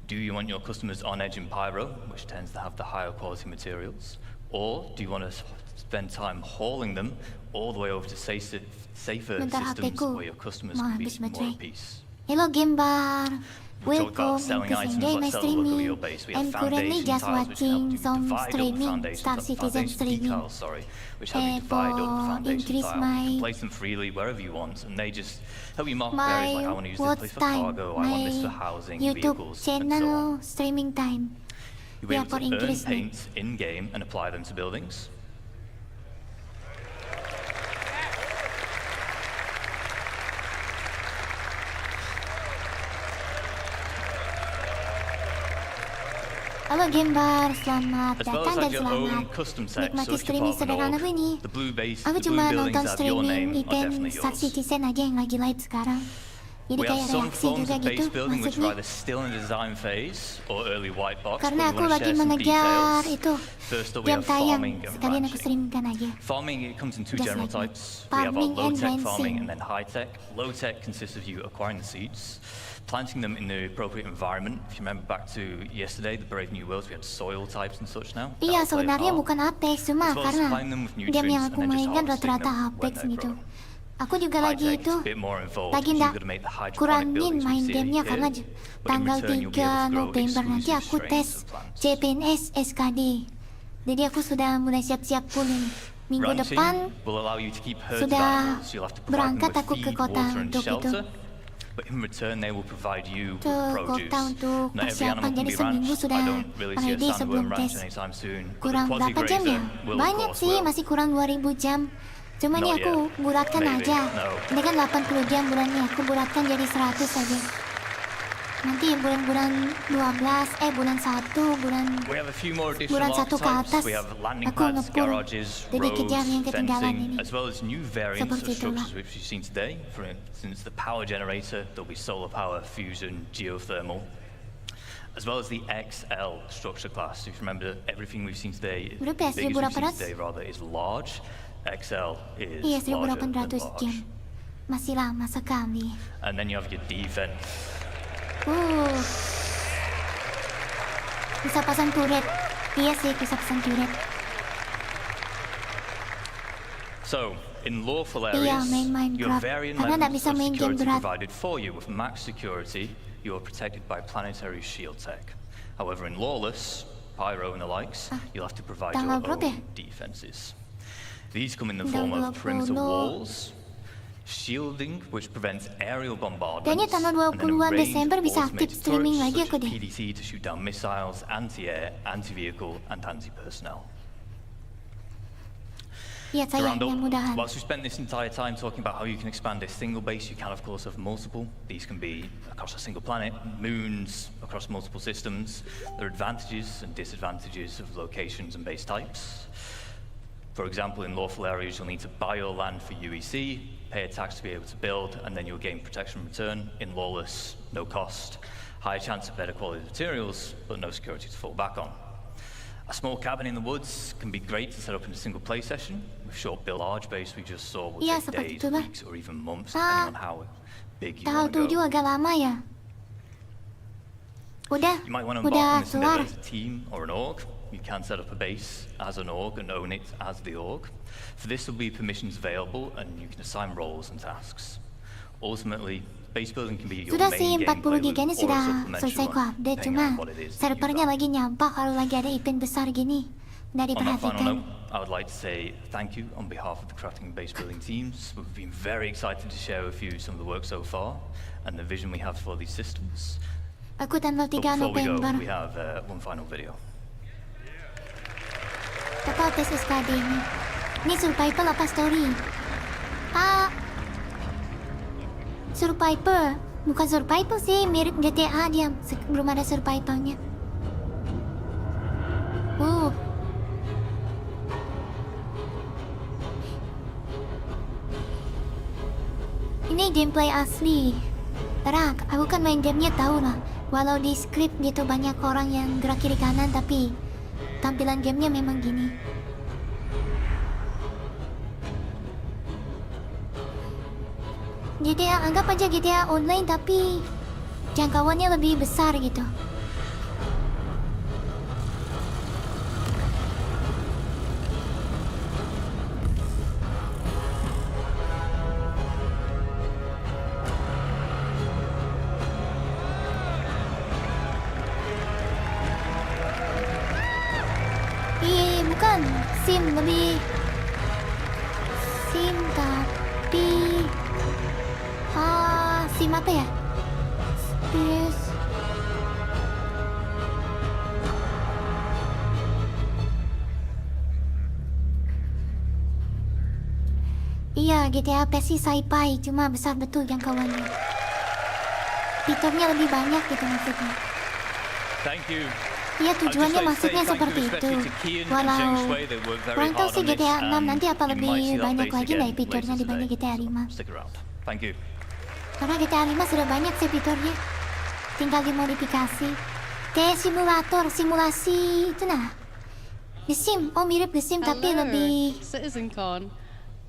S7: Do you want your customers on edge in Pyro, which tends to have the higher quality materials? Or do you want to spend time hauling them all the way over to safer
S1: Bentar,
S7: systems
S1: HP-ku
S7: where your customers
S1: mau
S7: can be
S1: habis
S7: more
S1: baterai.
S7: at peace?
S1: Hello Gambar.
S7: We talked about
S1: Welcome
S7: selling
S1: into
S7: items,
S1: Game
S7: let's sell a look at
S1: Streaming.
S7: your base. We have
S1: I'm currently
S7: foundation
S1: just
S7: tiles, which can help
S1: watching
S7: you
S1: some
S7: divide up
S1: streaming,
S7: foundations,
S1: Star Citizen
S7: foundation
S1: streaming.
S7: decals, sorry, which help you divide up the
S1: For
S7: foundation
S1: increase
S7: tile. You can
S1: my-
S7: place them freely wherever you want, and they just help you mark areas like I
S1: My
S7: want to use this
S1: watch
S7: place for
S1: time,
S7: cargo, I want this for
S1: my
S7: housing,
S1: YouTube
S7: vehicles, and so on.
S1: channel streaming time.
S7: You'll be
S1: Yeah,
S7: able
S1: for
S7: to earn
S1: increase my-
S7: paint in-game and apply them to buildings.
S1: Halo Gambar, selamat
S7: As well
S1: datang
S7: as
S1: dan
S7: add your own
S1: selamat
S7: custom tech,
S1: menikmati
S7: so if you're
S1: streaming
S7: part of an
S1: sederhana
S7: org,
S1: ini.
S7: the blue base,
S1: Aku
S7: the blue
S1: cuma
S7: buildings
S1: nonton
S7: that have your
S1: streaming
S7: name are
S1: event
S7: definitely
S1: Star
S7: yours.
S1: Citizen aja yang lagi live sekarang. Jadi
S7: We have
S1: kayak
S7: some
S1: reaksi
S7: forms
S1: juga
S7: of
S1: gitu
S7: base building which are
S1: maksudnya.
S7: either still in the design phase or early white box.
S1: Karena
S7: but we
S1: aku
S7: want to
S1: lagi
S7: share some
S1: mengejar
S7: details.
S1: itu
S7: First up, we
S1: jam
S7: have
S1: tayang.
S7: farming and
S1: Sekalian aku
S7: ranching.
S1: streamingkan aja.
S7: Farming, it comes in two
S1: Just
S7: general
S1: like
S7: types.
S1: that.
S7: We have our
S1: Farming and
S7: low-tech farming
S1: ranching.
S7: and then high-tech. Low-tech consists of you acquiring the seeds, planting them in the appropriate environment. If you remember back to yesterday, the Brave New Worlds, we had soil types and such now.
S1: Iya,
S7: That'll play a
S1: sebenarnya
S7: part.
S1: bukan Apex, cuma
S7: As well as
S1: karena
S7: supplying them with
S1: game yang
S7: nutrients
S1: aku
S7: and then just
S1: mainkan
S7: harvesting
S1: rata-rata
S7: them
S1: Apex
S7: when they're
S1: gitu.
S7: grown.
S1: Aku juga lagi
S7: High-tech
S1: itu
S7: is a bit more involved
S1: lagi
S7: because
S1: ndak
S7: you've got to make the hydroponic
S1: kurangin
S7: buildings we
S1: main
S7: see
S1: gamenya
S7: here,
S1: karena
S7: but in
S1: tanggal
S7: return you'll be able
S1: 3
S7: to grow
S1: November nanti
S7: exclusive
S1: aku tes
S7: strains of plants.
S1: CPNS SKD. Jadi aku sudah mulai siap-siap pulih. Minggu
S7: Ranching
S1: depan
S7: will allow you to keep herds of
S1: sudah
S7: animals. You'll have to provide them
S1: berangkat
S7: with
S1: aku ke
S7: feed,
S1: kota
S7: water, and
S1: untuk itu.
S7: shelter. But in return, they will provide you
S1: Ke
S7: with produce.
S1: kota untuk
S7: Not every
S1: persiapan,
S7: animal can
S1: jadi
S7: be
S1: seminggu
S7: ranched.
S1: sudah
S7: I don't really see a
S1: ready sebelum
S7: sandworm ranch
S1: tes.
S7: anytime soon. But the
S1: Kurang berapa jam ya?
S7: quasi-grazer will, of
S1: Banyak
S7: course,
S1: sih,
S7: will.
S1: masih kurang 2000 jam. Cuma ini
S7: Not
S1: aku
S7: yet.
S1: bulatkan
S7: Maybe.
S1: aja.
S7: No.
S1: Ini kan 80 jam bulannya, aku bulatkan jadi 100 saja. Nanti bulan 12, bulan 1,
S7: We have a few more
S1: bulan
S7: additional
S1: 1 ke atas,
S7: archetypes. We have landing
S1: aku
S7: pads,
S1: ngepul.
S7: garages,
S1: Jadi
S7: roads,
S1: kejar yang ketinggalan
S7: fencing,
S1: ini.
S7: as well as new variants
S1: Seperti
S7: of structures
S1: itulah.
S7: which you've seen today. For instance, the power generator, there'll be solar power, fusion, geothermal. as well as the XL structure class. If you remember, everything we've seen today, the
S1: Berapa ya,
S7: biggest we've seen
S1: 1800?
S7: today rather, is large. XL is
S1: Iya,
S7: larger than
S1: 1800
S7: large.
S1: sekian. Masih lama sekali.
S7: And then you have your defense.
S1: Bisa pasang turret. Iya sih, bisa pasang turret.
S7: So, in lawful
S1: Iya,
S7: areas,
S1: main
S7: your
S1: Minecraft.
S7: varying
S1: Karena nggak
S7: levels
S1: bisa
S7: of
S1: main game
S7: security
S1: berat.
S7: provided for you. With max security, you are protected by planetary shield tech. However, in lawless, pyro and the likes, you'll have to provide your
S1: tanggal berapa ya?
S7: own defenses. These come in the form of
S1: Tanggal
S7: perimeter
S1: 20.
S7: walls, shielding, which prevents aerial bombardments,
S1: Kayaknya tanggal
S7: and then a
S1: 20-an
S7: range
S1: Desember
S7: of
S1: bisa aktif
S7: automated
S1: streaming
S7: turrets
S1: lagi
S7: such
S1: aku
S7: as
S1: deh.
S7: PDC to shoot down missiles, anti-air, anti-vehicle, and anti-personnel.
S1: Iya,
S7: To round
S1: sayangnya
S7: up,
S1: mudahan.
S7: whilst we spent this entire time talking about how you can expand a single base, you can of course have multiple. These can be across a single planet, moons, across multiple systems. There are advantages and disadvantages of locations and base types. For example, in lawful areas, you'll need to buy your land for UEC, pay a tax to be able to build, and then you'll gain protection in return. In lawless, no cost, higher chance of better quality materials, but no security to fall back on. A small cabin in the woods can be great to set up in a single play session. With short build large base we just saw will
S1: Iya,
S7: take
S1: seperti
S7: days,
S1: itulah.
S7: weeks, or even months, depending on how big you
S1: Tahun
S7: want to
S1: 7
S7: go.
S1: agak lama ya. Udah,
S7: You might want to
S1: udah
S7: embark on this endeavor
S1: keluar.
S7: as a team or an org. You can set up a base as an org and own it as the org. For this, there will be permissions available, and you can assign roles and tasks. Ultimately, base building can be your
S1: Sudah
S7: main
S1: sih, 40
S7: gameplay loop
S1: giganya
S7: or a
S1: sudah
S7: supplementary
S1: selesai ku
S7: one,
S1: update,
S7: depending
S1: cuma
S7: on what it is that you've
S1: servernya
S7: got.
S1: lagi nyampah kalau lagi ada event besar gini. Nggak
S7: On that final
S1: diperhatikan.
S7: note, I would like to say thank you on behalf of the crafting and base building teams. We've been very excited to share with you some of the work so far and the vision we have for these systems.
S1: Aku tanggal 3
S7: But before we go,
S1: November.
S7: we have one final video.
S1: Apa tes SKD ini? Ini survival apa story? Survival. Bukan survival sih, mirip GTA dia. Belum ada survivalnya. Ini gameplay asli. Terak, aku kan main gamenya tahu lah. Walau di script gitu banyak orang yang gerak kiri kanan, tapi tampilan gamenya memang gini. GTA, anggap aja GTA online tapi jangkauannya lebih besar gitu. Bukan sim, lebih sim tapi sim apa ya? Space. Iya, GTA versi sci-fi, cuma besar betul jangkauannya. Fiturnya lebih banyak gitu maksudnya.
S7: Thank you.
S1: Iya, tujuannya maksudnya seperti itu. Walau kurang tahu sih GTA 6 nanti apa lebih banyak lagi nggak fiturnya dibanding GTA 5.
S7: Stick around. Thank you.
S1: Karena GTA 5 sudah banyak sih fiturnya. Tinggal dimodifikasi. Kayak simulator, simulasi itu nah. The Sim, mirip The Sim tapi lebih...
S8: CitizenCon.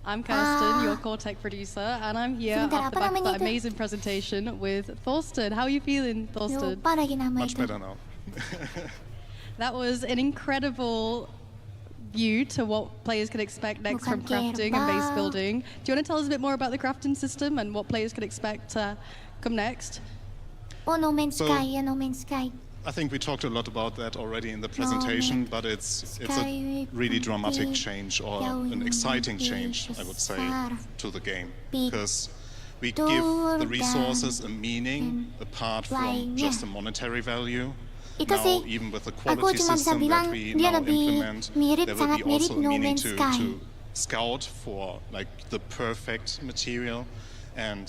S8: I'm Kirsten, your core tech producer, and I'm here
S1: Sebentar,
S8: off the
S1: apa
S8: back of
S1: namanya
S8: that
S1: itu?
S8: amazing presentation with Thorsten. How are you feeling, Thorsten?
S1: Lupa lagi nama
S5: Much
S1: itu.
S5: better now.
S8: That was an incredible view to what players can expect next from crafting and base building. Do you want to tell us a bit more about the crafting system and what players can expect to come next?
S1: Oh, No Man's
S5: So-
S1: Sky, ya No Man's Sky.
S5: I think we talked a lot about that already in the presentation, but it's a really dramatic change or an exciting change, I would say, to the game. Because we give the resources a meaning apart from just a monetary value.
S1: Itu
S5: Now,
S1: sih,
S5: even with the
S1: aku
S5: quality
S1: cuma bisa
S5: system
S1: bilang
S5: that we
S1: dia
S5: now
S1: lebih
S5: implement,
S1: mirip,
S5: there will
S1: sangat
S5: be
S1: mirip
S5: also a
S1: No
S5: meaning
S1: Man's
S5: to
S1: Sky.
S5: scout for like the perfect material, and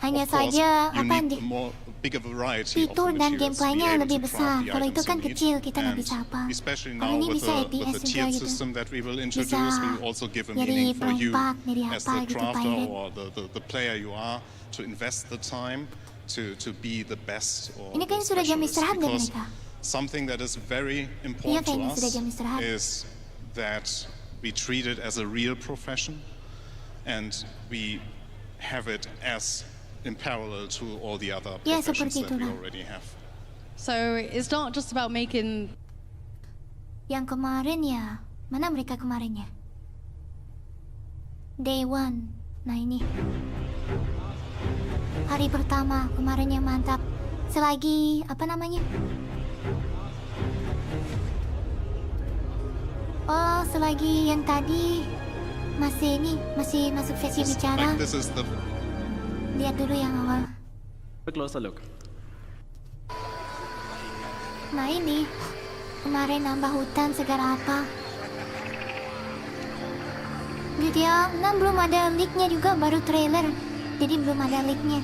S1: Hanya
S5: of course,
S1: saja
S5: you
S1: apa
S5: need a bigger variety of
S1: fitur dan
S5: materials to be
S1: gameplaynya
S5: able
S1: lebih
S5: to
S1: besar.
S5: craft the
S1: Kalau itu
S5: items
S1: kan
S5: you need.
S1: kecil, kita nggak
S5: And
S1: bisa apa.
S5: especially
S1: Kalau
S5: now
S1: ini
S5: with
S1: bisa
S5: the
S1: APS juga
S5: tiered
S1: gitu.
S5: system that we will
S1: Bisa
S5: introduce, we will also give a
S1: jadi
S5: meaning for you
S1: perompak, jadi
S5: as
S1: apa
S5: the
S1: gitu,
S5: crafter
S1: pirate.
S5: or the player you are to invest the time to be the best or
S1: Ini kan
S5: the
S1: sudah jam
S5: specialist,
S1: istirahat deh
S5: because
S1: mereka.
S5: something that is very
S1: Iya
S5: important to
S1: kayaknya sudah
S5: us
S1: jam istirahat.
S5: is that we treat it as a real profession and we have it as in parallel to all the other
S1: Ya,
S5: professions
S1: seperti
S5: that we
S1: itulah.
S5: already have.
S8: So it's not just about making.
S1: Yang kemarin ya, mana mereka kemarin ya? Day one. Nah ini. Hari pertama kemarin yang mantap. Selagi apa namanya? Oh, selagi yang tadi masih masuk sesi bicara.
S5: Like this is the
S1: Lihat dulu yang awal.
S9: A closer look.
S1: Nah ini kemarin nambah hutan segala apa. GTA 6 belum ada leaknya juga, baru trailer. Jadi belum ada leaknya.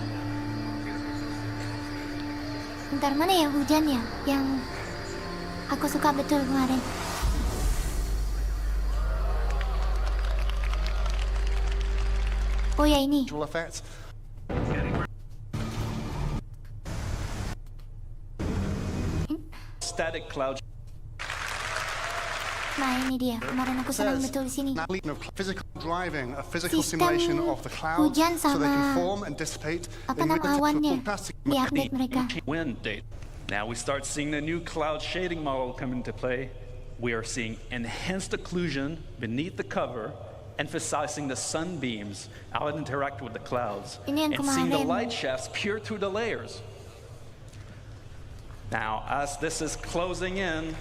S1: Bentar, mana ya hujan ya? Yang aku suka betul kemarin. Oh ya ini.
S10: Effects.
S9: Static cloud.
S1: Nah ini dia, kemarin aku senang betul di sini.
S10: Of physical driving, a physical
S1: Sistem
S10: simulation of the clouds,
S1: hujan
S10: so they can
S1: sama
S10: form and dissipate
S1: apa
S10: in
S1: nama
S10: really
S1: awannya
S10: fantastic
S1: di update mereka.
S9: Wind data. Now we start seeing the new cloud shading model come into play. We are seeing enhanced occlusion beneath the cover, emphasizing the sunbeams out interact with the clouds,
S1: Ini yang
S9: and seeing the
S1: kemarin.
S9: light shafts peer through the layers. Now, as this is closing in,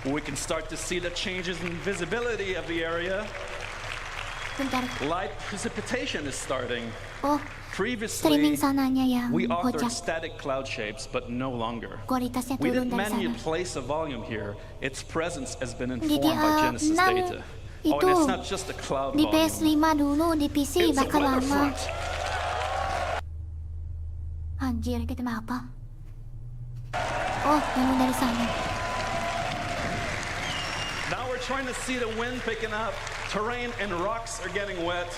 S9: we can start to see the changes in visibility of the area.
S1: Bentar.
S9: Light precipitation is starting.
S1: Oh,
S9: Previously,
S1: streaming sananya yang
S9: we authored
S1: kocak.
S9: static cloud shapes, but no longer.
S1: Kualitasnya
S9: We
S1: turun
S9: didn't
S1: dari sana.
S9: manually place a volume here. Its presence has been informed
S1: GTA
S9: by Genesis
S1: 6
S9: data. Oh,
S1: itu
S9: and it's not just a cloud
S1: di
S9: volume.
S1: PS5 dulu, di PC
S9: It's a
S1: bakal
S9: weather
S1: lama.
S9: front.
S1: Anjir, kita mau apa? Oh, yang dari sana.
S9: Now we're trying to see the wind picking up. Terrain and rocks are getting wet.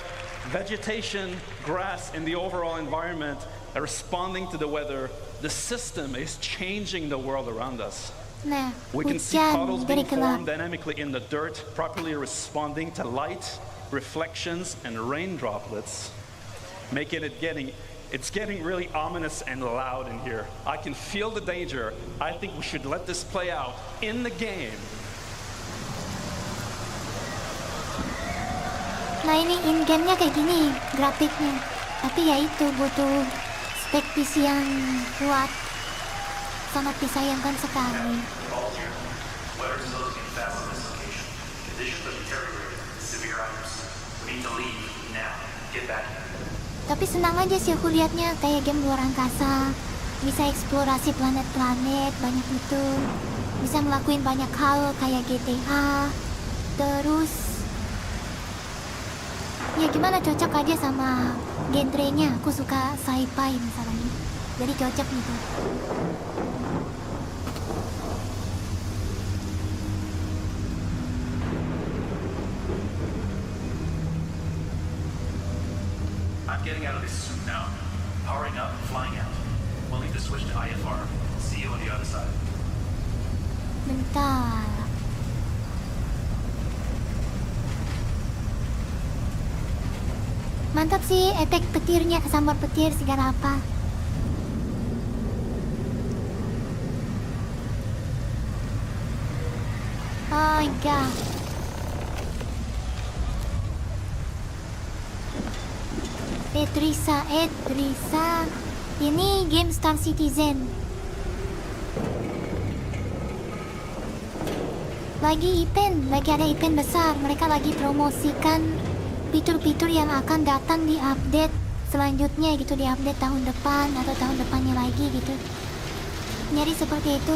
S9: Vegetation, grass, and the overall environment are responding to the weather. The system is changing the world around us.
S1: Nah,
S9: We can see
S1: hujan
S9: puddles
S1: dari
S9: being formed
S1: gelap.
S9: dynamically in the dirt, properly responding to light, reflections, and rain droplets, making it it's getting really ominous and loud in here. I can feel the danger. I think we should let this play out in the game.
S1: Nah ini in-game-nya kayak gini grafiknya. Tapi ya itu butuh spek PC yang kuat. Sangat disayangkan sekali. Tapi senang aja sih aku liatnya, kayak game luar angkasa. Bisa eksplorasi planet-planet, banyak itu. Bisa ngelakuin banyak hal kayak GTA. Terus ya gimana, cocok aja sama genrenya. Aku suka sci-fi misalnya, jadi cocok gitu.
S11: I'm getting out of this suit now. Powering up, flying out. We'll need to switch to IFR. See you on the other side.
S1: Bentar. Mantap sih efek petirnya, sambar petir segala apa. Oh my god. Trisa. Ini game Star Citizen. Lagi ada event besar. Mereka lagi promosikan fitur-fitur yang akan datang di update selanjutnya gitu, di update tahun depan atau tahun depannya lagi gitu. Jadi seperti itu.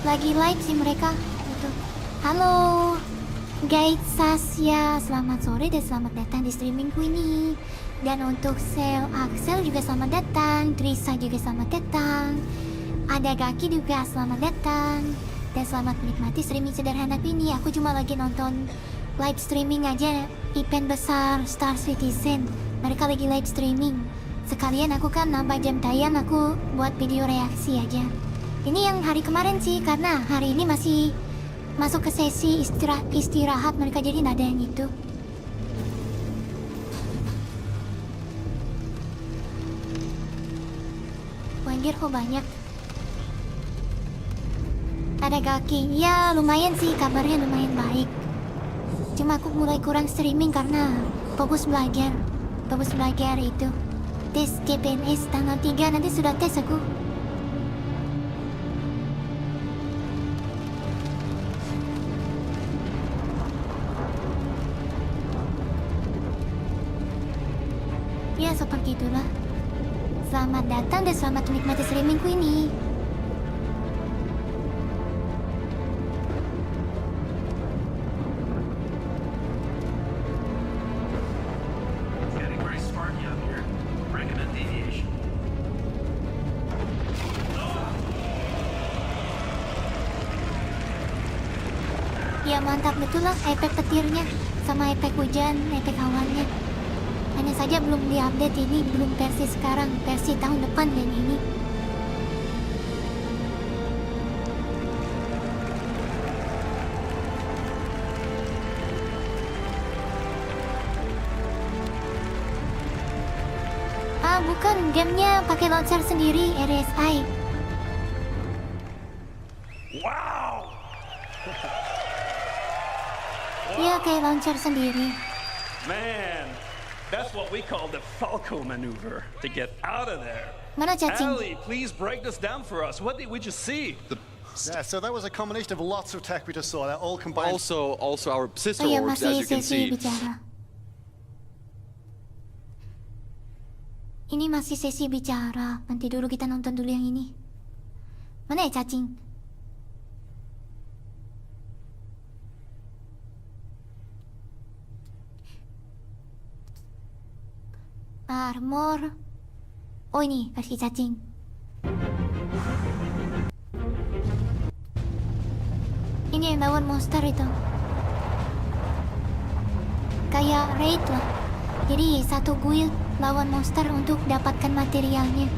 S1: Lagi live sih mereka gitu. Halo guys, Sasya, selamat sore dan selamat datang di streamingku ini. Dan untuk Sel Axel juga selamat datang, Trisa juga selamat datang, ada Gaki juga selamat datang. Dan selamat menikmati streaming sederhana ini. Aku cuma lagi nonton live streaming aja event besar Star Citizen. Mereka lagi live streaming. Sekalian aku kan nambah jam tayang, aku buat video reaksi aja. Ini yang hari kemarin sih, karena hari ini masih masuk ke sesi istirahat mereka, jadi nggak ada yang itu. Anjir kok banyak. Ada Gaki, ya lumayan sih, kabarnya lumayan baik. Cuma aku mulai kurang streaming karena fokus belajar itu. Tes CPNS tanggal 3, nanti sudah tes aku. Ya seperti itulah. Selamat datang dan selamat menikmati streamingku ini.
S11: It's getting very sparky up here. Recommend deviation.
S1: Ya mantap betul lah efek petirnya sama efek hujan, efek awannya. Hanya saja belum diupdate ini, belum versi sekarang, versi tahun depan dan ini. Ah bukan, gamenya pakai launcher sendiri, RSI.
S9: Wow!
S1: Iya kayak launcher sendiri.
S9: Man, that's what we call the Falco maneuver, to get out of there.
S1: Mana cacing?
S9: Ali, please break this down for us. What did we just see?
S10: Yeah, so that was a combination of lots of tech we just saw. That all combined.
S12: Also our sister
S1: Oh iya
S12: orgs,
S1: masih
S12: as you can
S1: sesi
S12: see.
S1: bicara. Ini masih sesi bicara. Nanti dulu kita nonton dulu yang ini. Mana ya cacing? Armor. Oh ini versi cacing. Ini yang lawan monster itu. Kayak raid lah. Jadi satu guild lawan monster untuk dapatkan materialnya.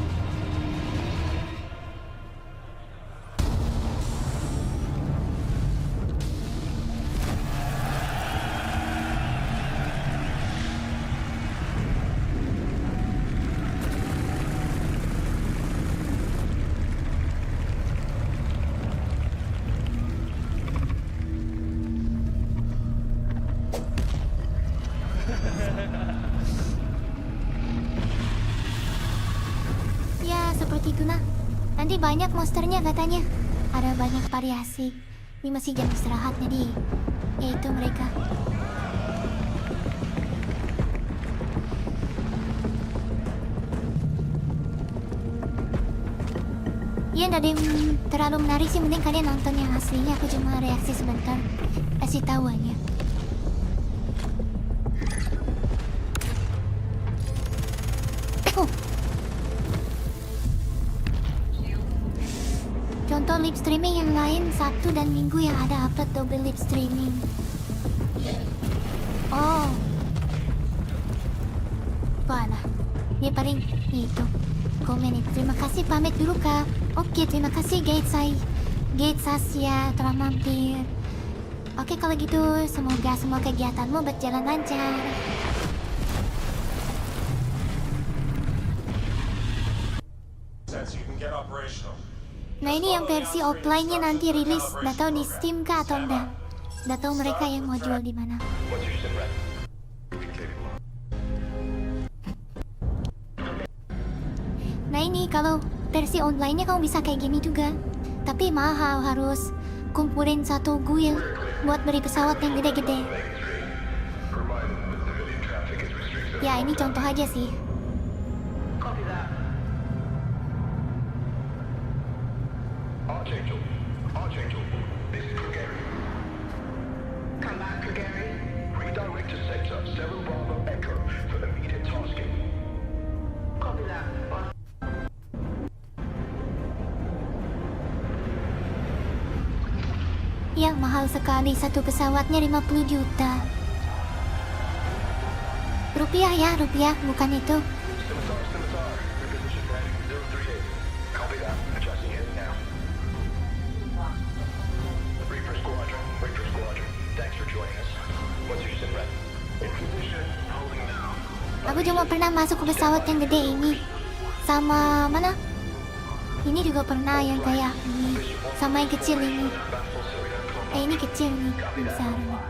S1: Nanti banyak monsternya katanya. Ada banyak variasi. Ini masih jam istirahat jadi yaitu mereka. Ya nggak ada yang terlalu menarik sih, mending kalian nonton yang aslinya. Aku cuma reaksi sebentar, kasih tahu aja. Contoh live streaming yang lain, Sabtu dan Minggu yang ada upload double live streaming. Oh, mana? Dia paling itu komen itu. Terima kasih, pamit dulu kak. Oke, terima kasih Gates Asia telah mampir. Oke kalau gitu, semoga semua kegiatanmu berjalan lancar. Nah ini yang versi offline-nya nanti rilis, nggak tahu di Steam kah atau enggak. Nggak tahu mereka yang mau jual di mana. Nah ini kalau versi online-nya kamu bisa kayak gini juga, tapi mahal, harus kumpulin satu guild buat beli pesawat yang gede-gede. Ya ini contoh aja sih.
S13: Archangel, this is Gary. Come back, Gary. Redirect to sector 7 Bravo Echo for immediate tasking. Copy that.
S1: ya, mahal sekali satu pesawatnya 50 juta. Rupiah ya, rupiah, bukan itu.
S13: Copy that. Adjusting it now. Reaper Squadron. Thanks for joining us. What's your sit rep? In position, holding now.
S1: Aku cuma pernah masuk ke pesawat yang gede ini. Sama mana? Ini juga pernah yang kayak ini. Sama yang kecil ini. Ini kecil nih, ini besar nih.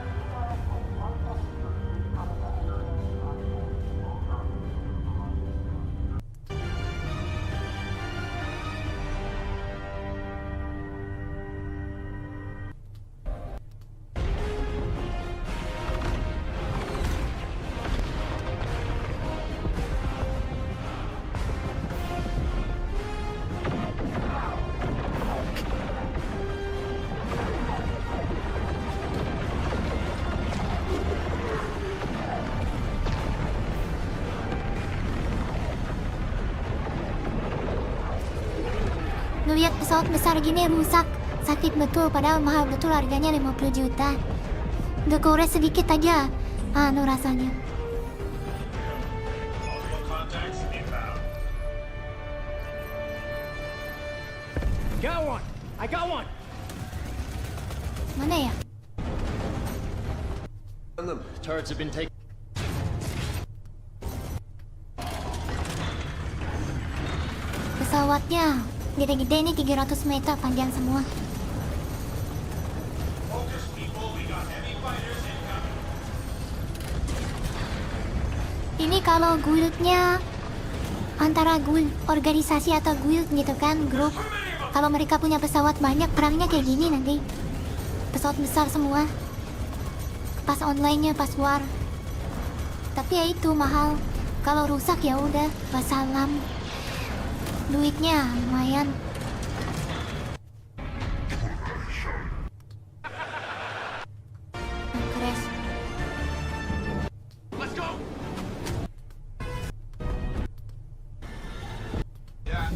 S1: Lihat pesawat besar gini rusak, sakit betul, padahal mahal betul, harganya 50 juta. Udah gores sedikit aja, rasanya.
S12: I got one.
S1: Mana ya?
S12: Turrets have been taken.
S1: Pesawatnya gede-gede nih, 300 meter panjang semua. Ini kalau guildnya antara guild organisasi atau guild gitu kan, grup. Kalau mereka punya pesawat banyak, perangnya kayak gini nanti. Pesawat besar semua. Pas online-nya, pas war. Tapi ya itu mahal. Kalau rusak ya udah, wassalam. Duitnya lumayan. Keren.
S11: Let's go. Yeah.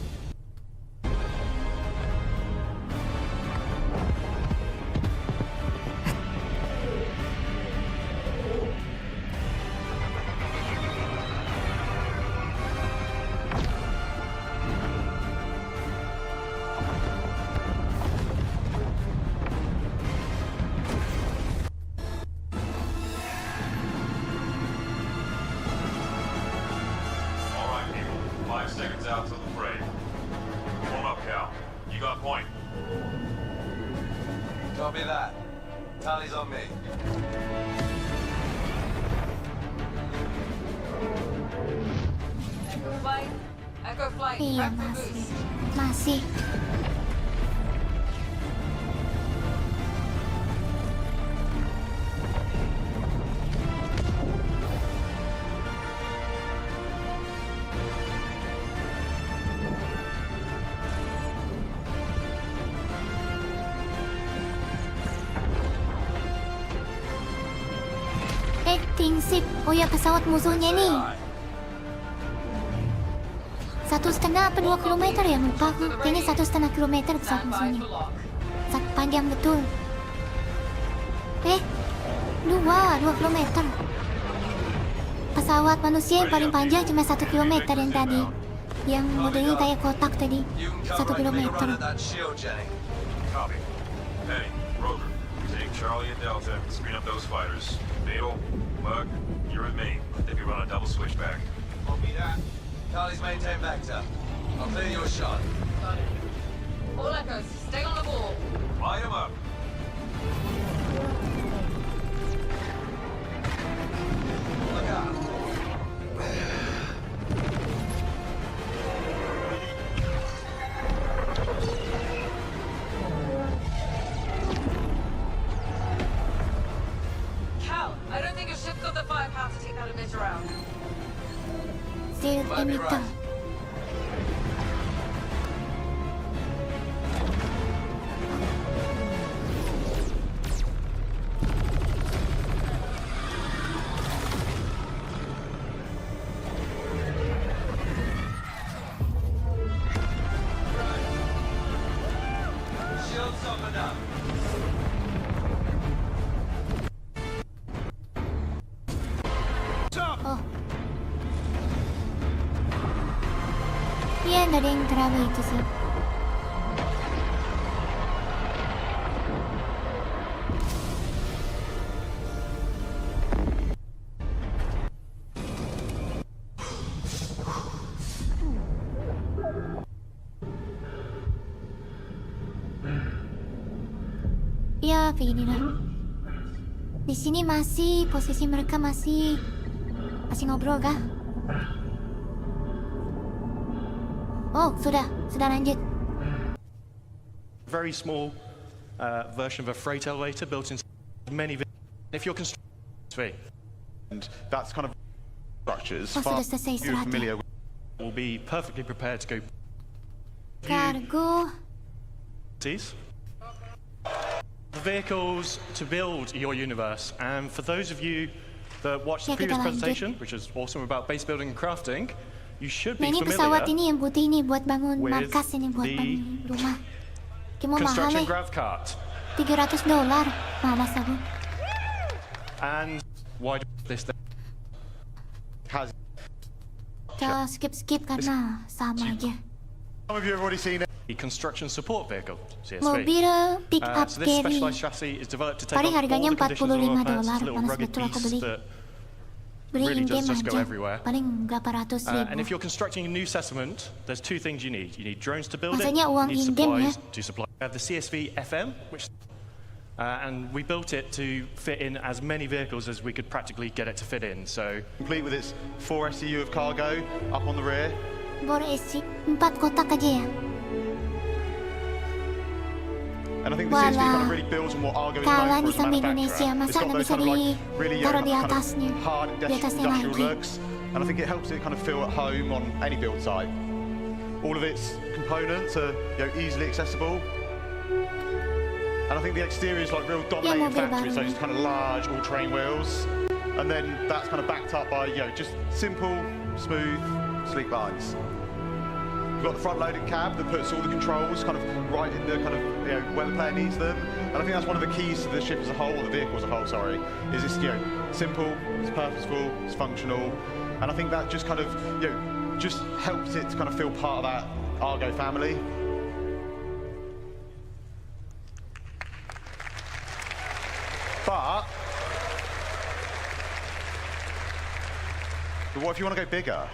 S11: Out to the fray. Warm up, Cal. You got point. Copy that. Tally's on me.
S14: Flight. Echo flight.
S1: Iya, masih. Sip. Oh ya, pesawat musuhnya nih 1,5 apa 2 kilometer ya, lupa aku. Kayaknya 1,5 kilometer pesawat musuhnya. Panjang betul. 2 kilometer. Pesawat manusia yang paling panjang cuma 1 kilometer yang tadi. Yang modelnya kayak kotak tadi. 1 kilometer.
S11: Copy. Penny, Rover, take Charlie and Delta and screen up those fighters. Beetle, Mug, you're with me. If you run a double switchback. Copy that. Charlie's maintain vector. I'll clear your shot.
S14: All echoes, stay on the ball.
S11: Light him up. Look out.
S14: Cal, I don't think your ship's got the firepower to take that emitter out.
S1: Stealth emitter. Iya, nggak ada yang terlalu itu sih. Ya, beginilah. Di sini masih posisi mereka masih ngobrol kah? Oh, sudah lanjut.
S12: Very small version of a freight elevator built in many. If you're constructing,
S15: and that's kind of structures.
S1: Oh, sudah selesai
S15: Familiar
S12: with, will be perfectly prepared to go.
S1: Cargo.
S12: The vehicles to build your universe, and for those of you that watched the previous presentation, which is awesome about base building and crafting, you should be
S1: familiar pesawat ini yang putih ini buat bangun markas ini buat bangun rumah. Cuma mahal
S12: construction grav cart.
S1: $300. Malas aku.
S12: And why this
S15: has
S1: skip karena sama aja.
S15: Some of you have already seen it.
S12: The construction support vehicle, CSV.
S1: Mobil pick up
S12: so this specialized chassis is developed to take
S1: paling
S12: on
S1: harganya
S12: all the conditions of our plants, this little
S1: panas
S12: rugged
S1: betul aku beli.
S12: beast that
S1: Beli
S12: really does
S1: in-game
S12: just go
S1: aja,
S12: everywhere.
S1: paling berapa ratus ribu.
S12: And if you're constructing a new settlement, there's two things you need. You need drones to build
S1: Maksudnya
S12: it,
S1: uang
S12: you need
S1: in-game
S12: supplies to supply. We have the CSV FM, which and we built it to fit in as many vehicles as we could practically get it to fit in. So
S15: complete with its 4 SCU of cargo up on the rear.
S1: 4 SCU, 4 kotak aja ya.
S15: And I think the CSV kind of really builds on what Argo is known for as a
S1: Indonesia,
S15: manufacturer. It's
S1: masa
S15: got
S1: nggak
S15: those
S1: bisa
S15: kind of like really
S1: ditaruh di
S15: kind of
S1: atasnya,
S15: hard
S1: di atasnya
S15: industrial
S1: lagi.
S15: looks, and I think it helps it kind of feel at home on any build site. All of its components are easily accessible, and I think the exterior is like real dominating factory, so it's kind of large all-terrain wheels, and then that's kind of backed up by just simple, smooth, sleek lines. We've got the front-loaded cab that puts all the controls kind of right in the kind of where the player needs them, and I think that's one of the keys to the ship as a whole, or the vehicle as a whole. Sorry, is it's simple, it's purposeful, it's functional, and I think that just kind of just helps it to kind of feel part of that Argo family. But what if you want to go bigger?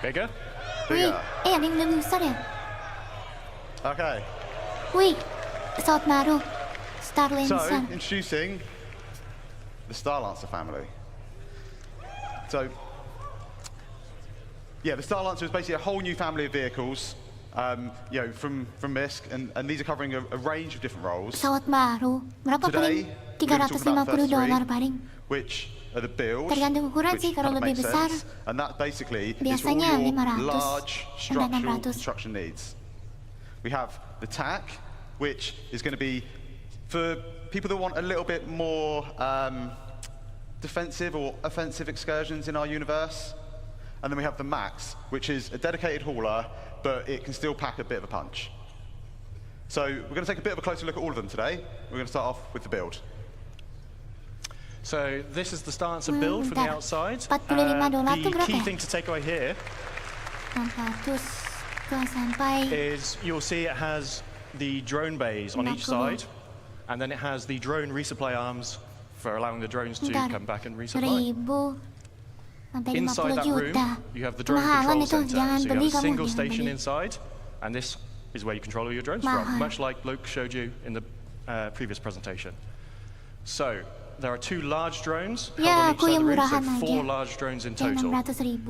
S12: Bigger?
S1: Wih, ada yang lebih besar ya?
S15: Okay.
S1: Wih, pesawat baru, Starlancer.
S15: So, introducing the Starlancer family. So, yeah, the Starlancer is basically a whole new family of vehicles, from MISC, and these are covering a range of different roles.
S1: Pesawat baru, berapa paling? $350 paling.
S15: Which are the build,
S1: tergantung ukuran sih, kalau lebih besar
S15: and that basically
S1: biasanya
S15: is all your
S1: 500
S15: large structural construction needs. We have the TAC, which is going to be for people that want a little bit more defensive or offensive excursions in our universe. And then we have the MAX, which is a dedicated hauler, but it can still pack a bit of a punch. So we're going to take a bit of a closer look at all of them today. We're going to start off with the build.
S12: So this is the Starlancer build from the outside.
S1: The
S12: key thing to take away here is you'll see it has the drone bays on each side, and then it has the drone resupply arms for allowing the drones to come back and resupply. Inside that room, you have the drone control center. So you have a single station inside, and this is where you control all your drones from, much like Luke showed you in the previous presentation. So there are 2 large drones held on each side of the room, so 4 large drones in total.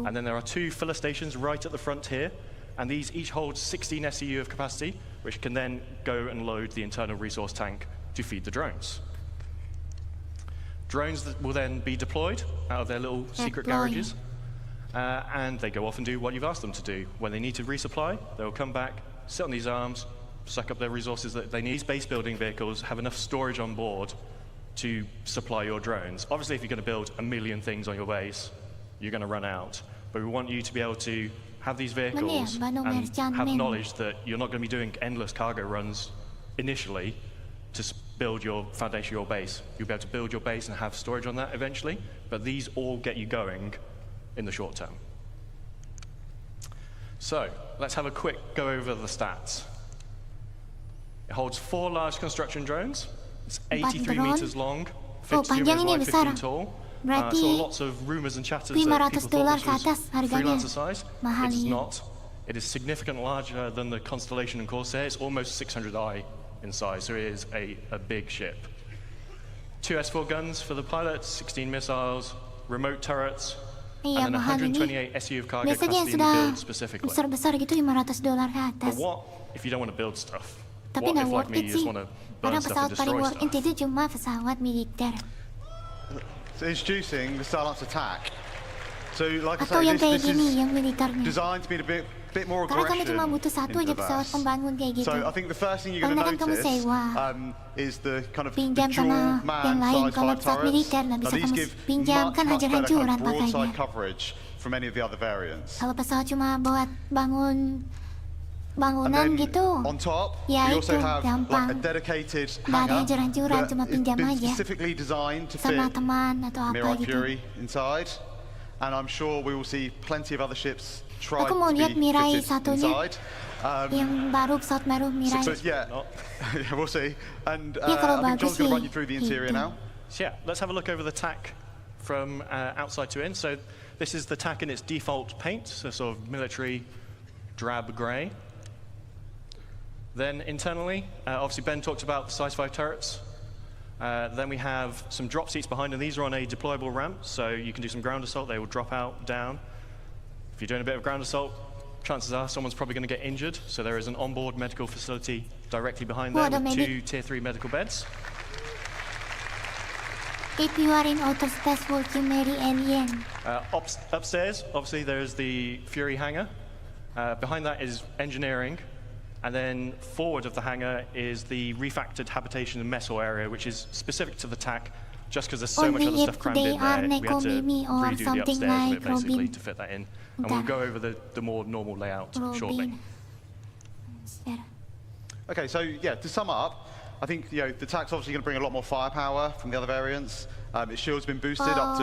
S12: And then there are 2 filler stations right at the front here, and these each hold 16 SCU of capacity, which can then go and load the internal resource tank to feed the drones. Drones that will then be deployed out of their little secret garages, and they go off and do what you've asked them to do. When they need to resupply, they'll come back, sit on these arms, suck up their resources that they need. These base building vehicles have enough storage on board to supply your drones. Obviously, if you're going to build 1 million things on your base, you're going to run out. But we want you to be able to have these vehicles and have knowledge that you're not going to be doing endless cargo runs initially to build your foundation, your base. You'll be able to build your base and have storage on that eventually, but these all get you going in the short term. So let's have a quick go over the stats. It holds 4 large construction drones. It's 83 meters long, 52 meters wide, 15 tall. So lots of rumors and chatters that people thought this was freelancer size. It is not. It is significantly larger than the Constellation and Corsair. It's almost 600i in size, so it is a big ship. 2 S4 guns for the pilots, 16 missiles, remote turrets, and then 128 SU of cargo capacity in the build specifically.
S1: Besar-besar gitu $500 ke atas.
S12: But what if you don't want to build stuff?
S1: Tapi
S12: What
S1: nggak
S12: if, like
S1: worth
S12: me,
S1: it
S12: you just
S1: sih.
S12: want to
S1: Karena
S12: burn stuff
S1: pesawat
S12: and
S1: paling
S12: destroy
S1: worth it
S12: stuff?
S1: itu cuma pesawat militer.
S15: So introducing the Starlance attack. So like I
S1: Atau
S15: say,
S1: yang kayak
S15: this
S1: gini,
S15: is
S1: yang militernya.
S15: designed to be a bit more
S1: Karena kamu
S15: aggression
S1: cuma butuh satu
S15: into
S1: aja
S15: the
S1: pesawat
S15: verse.
S1: pembangun kayak gitu.
S15: So I think the first thing you're going
S1: Karena
S15: to
S1: kan kamu
S15: notice
S1: sewa.
S15: is the kind of
S1: Pinjam
S15: dual
S1: sama yang lain
S15: man
S1: kalau
S15: size 5
S1: pesawat
S15: turrets.
S1: militer nggak
S15: Now
S1: bisa
S15: these
S1: kamu
S15: give
S1: pinjam kan
S15: much better kind
S1: hancur-hancuran
S15: of broadside
S1: pakainya.
S15: coverage from any of the other variants.
S1: Kalau pesawat cuma buat bangun
S15: And
S1: bangunan
S15: then
S1: gitu,
S15: on top,
S1: ya
S15: we also
S1: itu
S15: have
S1: gampang.
S15: like a dedicated
S1: Nggak ada
S15: hangar
S1: hancur-hancuran,
S15: that
S1: cuma
S15: has
S1: pinjam
S15: been
S1: aja.
S15: specifically designed to
S1: Sama
S15: fit
S1: teman atau apa
S15: Mirai
S1: gitu.
S15: Fury inside. And I'm sure we will see plenty of other ships try
S1: Aku mau
S15: to
S1: lihat
S15: be
S1: Mirai
S15: fitted
S1: satunya,
S15: inside.
S1: yang baru pesawat baru Mirai.
S15: So yeah, yeah, we'll see. And
S1: Ya, kalau
S15: I think
S1: bagus
S15: John's going to
S1: sih,
S15: run you through the interior
S1: gitu.
S15: now.
S12: So yeah, let's have a look over the TAC from outside to in. So this is the TAC in its default paint, so sort of military drab grey. Then internally, obviously Ben talked about the size 5 turrets. Then we have some drop seats behind, and these are on a deployable ramp, so you can do some ground assault. They will drop out, down. If you're doing a bit of ground assault, chances are someone's probably going to get injured, so there is an onboard medical facility directly behind there with 2 Tier 3 medical beds.
S1: If you are in outer space, would you marry alien?
S12: Upstairs, obviously, there's the Fury hangar. Behind that is engineering. And then forward of the hangar is the refactored habitation and mess hall area, which is specific to the TAC, just because there's so much other stuff crammed in there. We had to redo the upstairs a bit, basically, to fit that in. And we'll go over the more normal layout shortly.
S15: Okay, so yeah, to sum up, I think the TAC's obviously going to bring a lot more firepower from the other variants. Its shield's been boosted up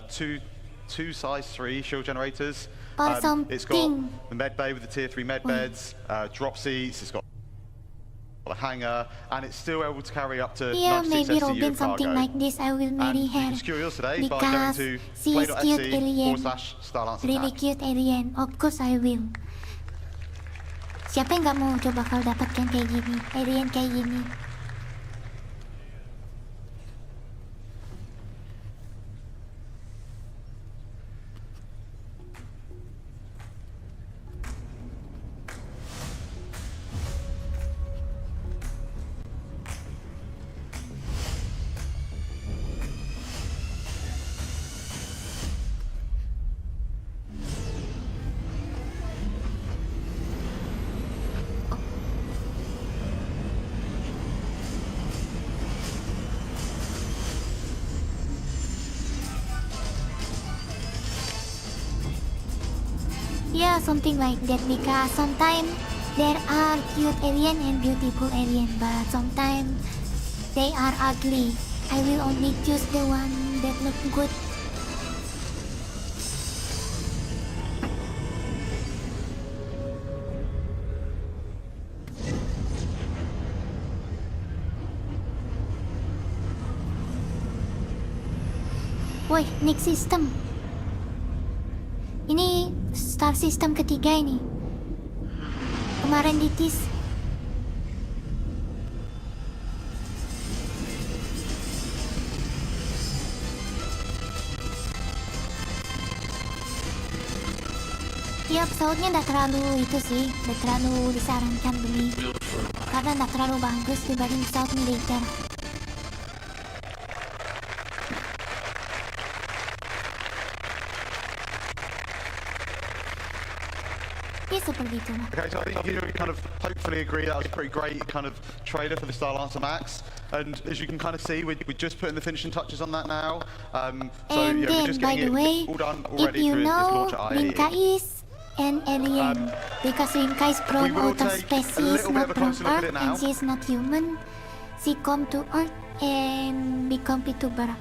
S15: to two size 3 shield generators. It's got the med bay with the tier 3 med beds, drop seats, it's got a hangar, and it's still able to carry up to 96
S1: maybe
S15: SCU
S1: Robin,
S15: of
S1: something
S15: cargo.
S1: like this, I will marry
S15: And you
S1: her.
S15: can secure yours today by going
S1: Because
S15: to
S1: she is cute alien.
S15: play.sc/Starlance
S1: Really
S15: attack.
S1: cute alien, of course I will. Siapa yang gak mau coba kalau dapatkan kayak gini, alien kayak gini? Yeah, something like that, because sometimes there are cute alien and beautiful alien, but sometimes they are ugly. I will only choose the one that look good. Woi, Nick System. Ini Star System ketiga ini. Kemarin ditis. Ya, pesawatnya nggak terlalu itu sih, nggak terlalu disarankan beli. Karena nggak terlalu bagus dibanding pesawat militer. Seperti itu.
S15: Okay, so I think you kind of hopefully agree that was a pretty great kind of trailer for the Starlancer Max. And as you can kind of see, we're just putting the finishing touches on that now. So
S1: and
S15: yeah,
S1: then,
S15: we're just
S1: by
S15: getting
S1: the way,
S15: it all done
S1: if
S15: already
S1: you
S15: for its
S1: know,
S15: launch at IAE.
S1: Rinka is an alien, because Rinka is from outer space, she is not from Earth, and she is not human. She come to Earth and become Vtuber.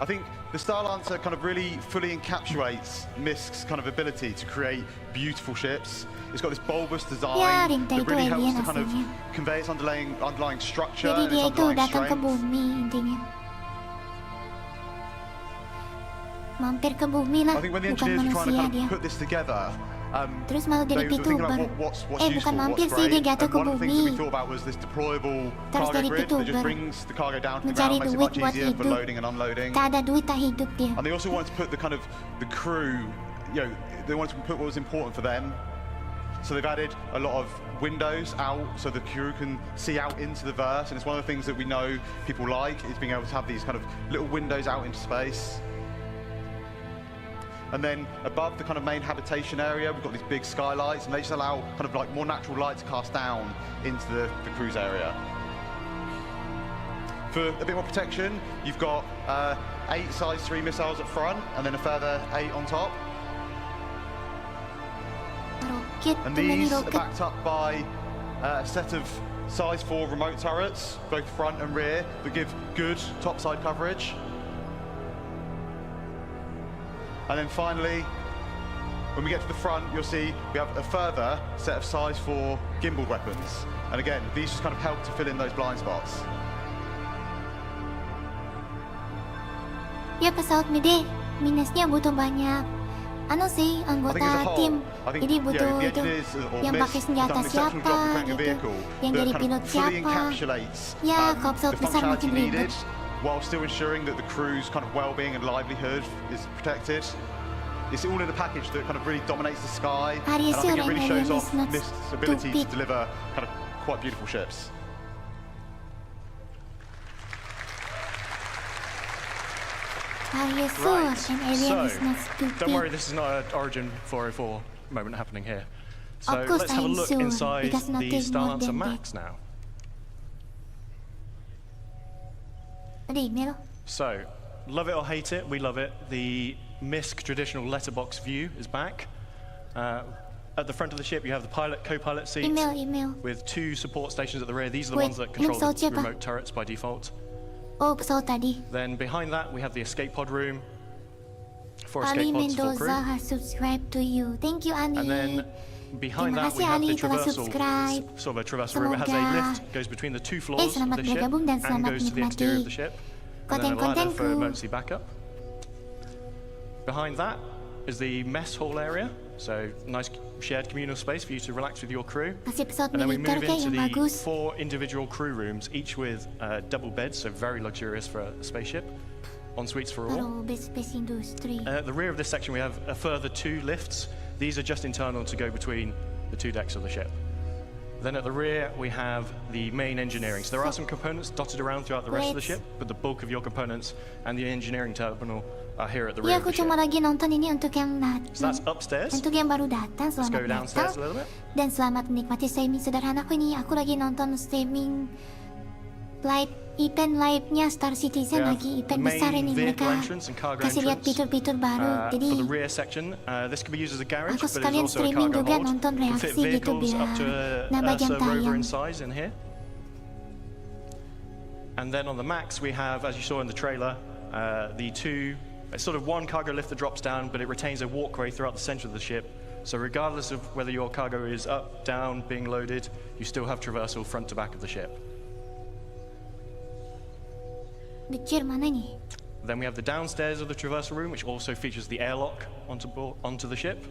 S15: I think the Star Lancer kind of really fully encapsulates MISC's kind of ability to create beautiful ships. It's got this bulbous design
S1: Rinka
S15: that
S1: itu
S15: really helps
S1: alien
S15: to kind of
S1: aslinya.
S15: convey its underlying structure
S1: Jadi
S15: and
S1: dia
S15: its
S1: itu
S15: underlying
S1: datang ke
S15: strength.
S1: bumi intinya. Mampir ke bumi lah,
S15: I think when the
S1: bukan
S15: engineers were trying to
S1: manusia
S15: kind
S1: dia.
S15: of put this together,
S1: Terus malah
S15: they
S1: jadi
S15: were thinking
S1: Vtuber.
S15: about what's
S1: bukan
S15: useful,
S1: mampir
S15: what's
S1: sih, dia
S15: great.
S1: jatuh
S15: And
S1: ke
S15: one of the things that we
S1: bumi.
S15: thought about was this deployable
S1: Terus
S15: cargo
S1: jadi
S15: grid that just
S1: Vtuber.
S15: brings the cargo down to the
S1: Mencari
S15: ground, makes it
S1: duit
S15: much
S1: buat
S15: easier for
S1: hidup.
S15: loading and unloading.
S1: Tak ada duit tak hidup dia.
S15: And they also wanted to put the kind of the crew, they wanted to put what was important for them. So they've added a lot of windows out so the crew can see out into the verse, and it's one of the things that we know people like, is being able to have these kind of little windows out into space. And then above the kind of main habitation area, we've got these big skylights, and they just allow kind of like more natural light to cast down into the cruise area. For a bit more protection, you've got 8 size 3 missiles at front, and then a further 8 on top. And these are backed up by a set of size 4 remote turrets, both front and rear, that give good topside coverage. And then finally, when we get to the front, you'll see we have a further set of size 4 gimbal weapons. And again, these just kind of help to fill in those blind spots.
S1: Ya pesawat gede, minusnya butuh banyak sih anggota tim. Jadi butuh itu yang pakai senjata siapa gitu, yang jadi pilot siapa. Ya kalau pesawat besar makin ribet.
S15: While still ensuring that the crew's kind of well-being and livelihood is protected. It's all in a package that kind of really dominates the sky, and I think it really shows off MISC's ability to deliver kind of quite beautiful ships.
S12: Don't worry, this is not an Origin 404 moment happening here. So let's have a look inside the Star Lancer Max now. So, love it or hate it, we love it. The MISC traditional letterbox view is back. At the front of the ship, you have the pilot, co-pilot seats with 2 support stations at the rear. These are the ones that control the remote turrets by default.
S1: Pesawat tadi.
S12: Then behind that, we have the escape pod room. 4 escape pods for crew.
S1: Mendoza has subscribed to you. Thank you, Ani.
S12: And then behind that, we have the traversal, sort of a traversal room. It has a lift, goes between the 2 floors of the ship, and goes to the exterior of the ship. And then a ladder for emergency backup. Behind that is the mess hall area, so nice shared communal space for you to relax with your crew. And then we move into the 4 individual crew rooms, each with double beds, so very luxurious for a spaceship. En suites for all. At the rear of this section, we have a further 2 lifts. These are just internal to go between the 2 decks of the ship. Then at the rear, we have the main engineering. So there are some components dotted around throughout the rest of the ship, but the bulk of your components and the engineering terminal are here at the rear of the ship. So that's upstairs.
S1: Untuk yang baru datang,
S12: Let's go
S1: selamat
S12: downstairs a
S1: datang.
S12: little bit.
S1: Dan selamat menikmati streaming sederhanaku ini. Aku lagi nonton streaming event live-nya Star Citizen lagi. Event besar ini mereka kasih lihat fitur-fitur baru. Jadi
S12: for the rear section, this can be used as a garage,
S1: aku
S12: but
S1: sekalian
S12: it's also a
S1: streaming
S12: cargo
S1: juga
S12: hold.
S1: nonton
S12: You can fit
S1: reaksi gitu
S12: vehicles
S1: biar
S12: up to
S1: nambah
S12: a
S1: jam
S12: server rover
S1: tayang.
S12: in size in here. And then on the Max, we have, as you saw in the trailer, it's sort of one cargo lift that drops down, but it retains a walkway throughout the center of the ship. So regardless of whether your cargo is up, down, being loaded, you still have traversal front to back of the ship. Then we have the downstairs of the traversal room, which also features the airlock onto the ship.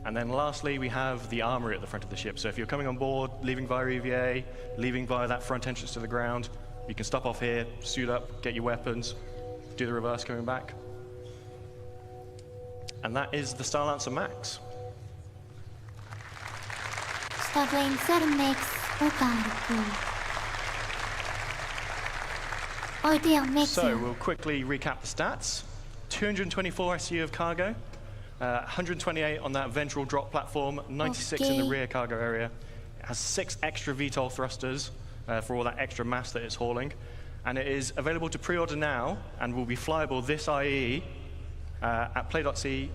S12: And then lastly, we have the armory at the front of the ship. So if you're coming on board, leaving via EVA, leaving via that front entrance to the ground, you can stop off here, suit up, get your weapons, do the reverse coming back. And that is the Star Lancer Max.
S1: Star Lancer Max Okarku. Oh, itu yang Max
S12: So
S1: ya?
S12: we'll quickly recap the stats. 224 SU of cargo, 128 on that ventral drop platform, 96 in the rear cargo area. It has 6 extra VTOL thrusters for all that extra mass that it's hauling. And it is available to pre-order now and will be flyable this IE at play.se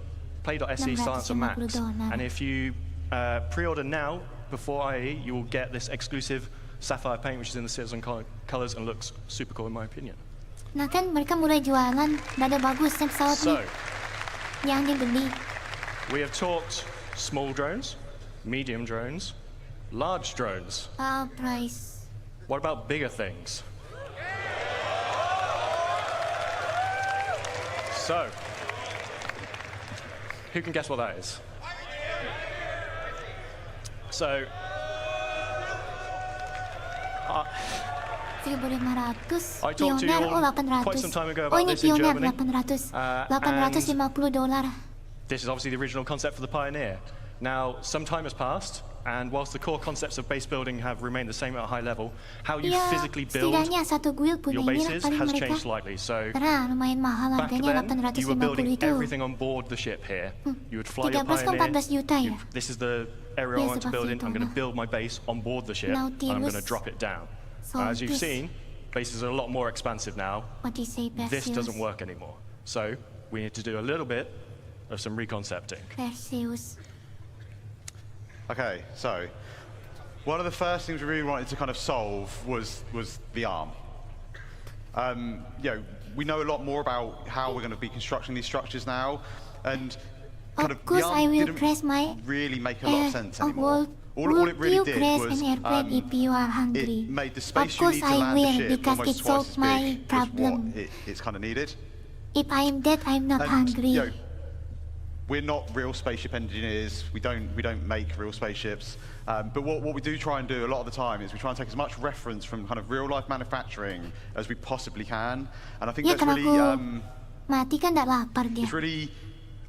S12: Star Lancer Max. And if you pre-order now before IE, you will get this exclusive sapphire paint, which is in the Citizen colors and looks super cool in my opinion.
S1: Nah kan mereka mulai jualan, ada bagus pesawat
S12: So,
S1: nih yang dibeli.
S12: we have talked small drones, medium drones, large drones.
S1: Price.
S12: What about bigger things? So, who can guess what that is? So,
S1: 1.500,
S12: I talked to you
S1: Pioneer,
S12: all
S1: 800.
S12: quite some time ago
S1: Oh
S12: about
S1: ini
S12: this in
S1: Pioneer
S12: Germany.
S1: 800,
S12: And
S1: $850.
S12: this is obviously the original concept for the Pioneer. Now, some time has passed, and whilst the core concepts of base building have remained the same at a high level, how you
S1: Ya,
S12: physically build
S1: setidaknya satu guild punya
S12: your
S1: ini lah
S12: bases
S1: paling
S12: has
S1: mereka.
S12: changed slightly. So,
S1: Karena lumayan mahal
S12: back
S1: harganya
S12: then, you were
S1: 850
S12: building
S1: itu.
S12: everything on board the ship here. You would fly your
S1: 13 ke
S12: Pioneer.
S1: 14 juta ya?
S12: This is the area I
S1: Ya,
S12: want to build in.
S1: seperti
S12: I'm
S1: itu,
S12: going to
S1: nah.
S12: build my base on board the ship, and I'm going to
S1: Nautilus.
S12: drop it down.
S1: So
S12: As you've
S1: this-
S12: seen, bases are a lot more expansive now.
S1: What do you say,
S12: This
S1: Perseus?
S12: doesn't work anymore. So, we need to do a little bit of some reconcepting.
S1: Perseus.
S15: Okay, so one of the first things we really wanted to kind of solve was the arm. We know a lot more about how we're going to be constructing these structures now, and kind
S1: Of
S15: of
S1: course,
S15: the
S1: I
S15: arm
S1: will
S15: didn't
S1: press my
S15: really make a lot of sense anymore.
S1: will
S15: All it really
S1: you
S15: did
S1: crash
S15: was
S1: an airplane if you are hungry?
S15: it made the
S1: Of
S15: space you
S1: course
S15: need to
S1: I
S15: land the
S1: will,
S15: ship
S1: because
S15: almost
S1: it
S15: twice
S1: solved
S15: as
S1: my
S15: big as
S1: problem.
S15: what it's kind of needed.
S1: If I'm dead, I'm not
S15: And,
S1: hungry.
S15: we're not real spaceship engineers. We don't make real spaceships. But what we do try and do a lot of the time is we try and take as much reference from kind of real life manufacturing as we possibly can. And I think
S1: Ya
S15: that's
S1: kalau
S15: really
S1: aku mati kan tak lapar dia.
S15: it's really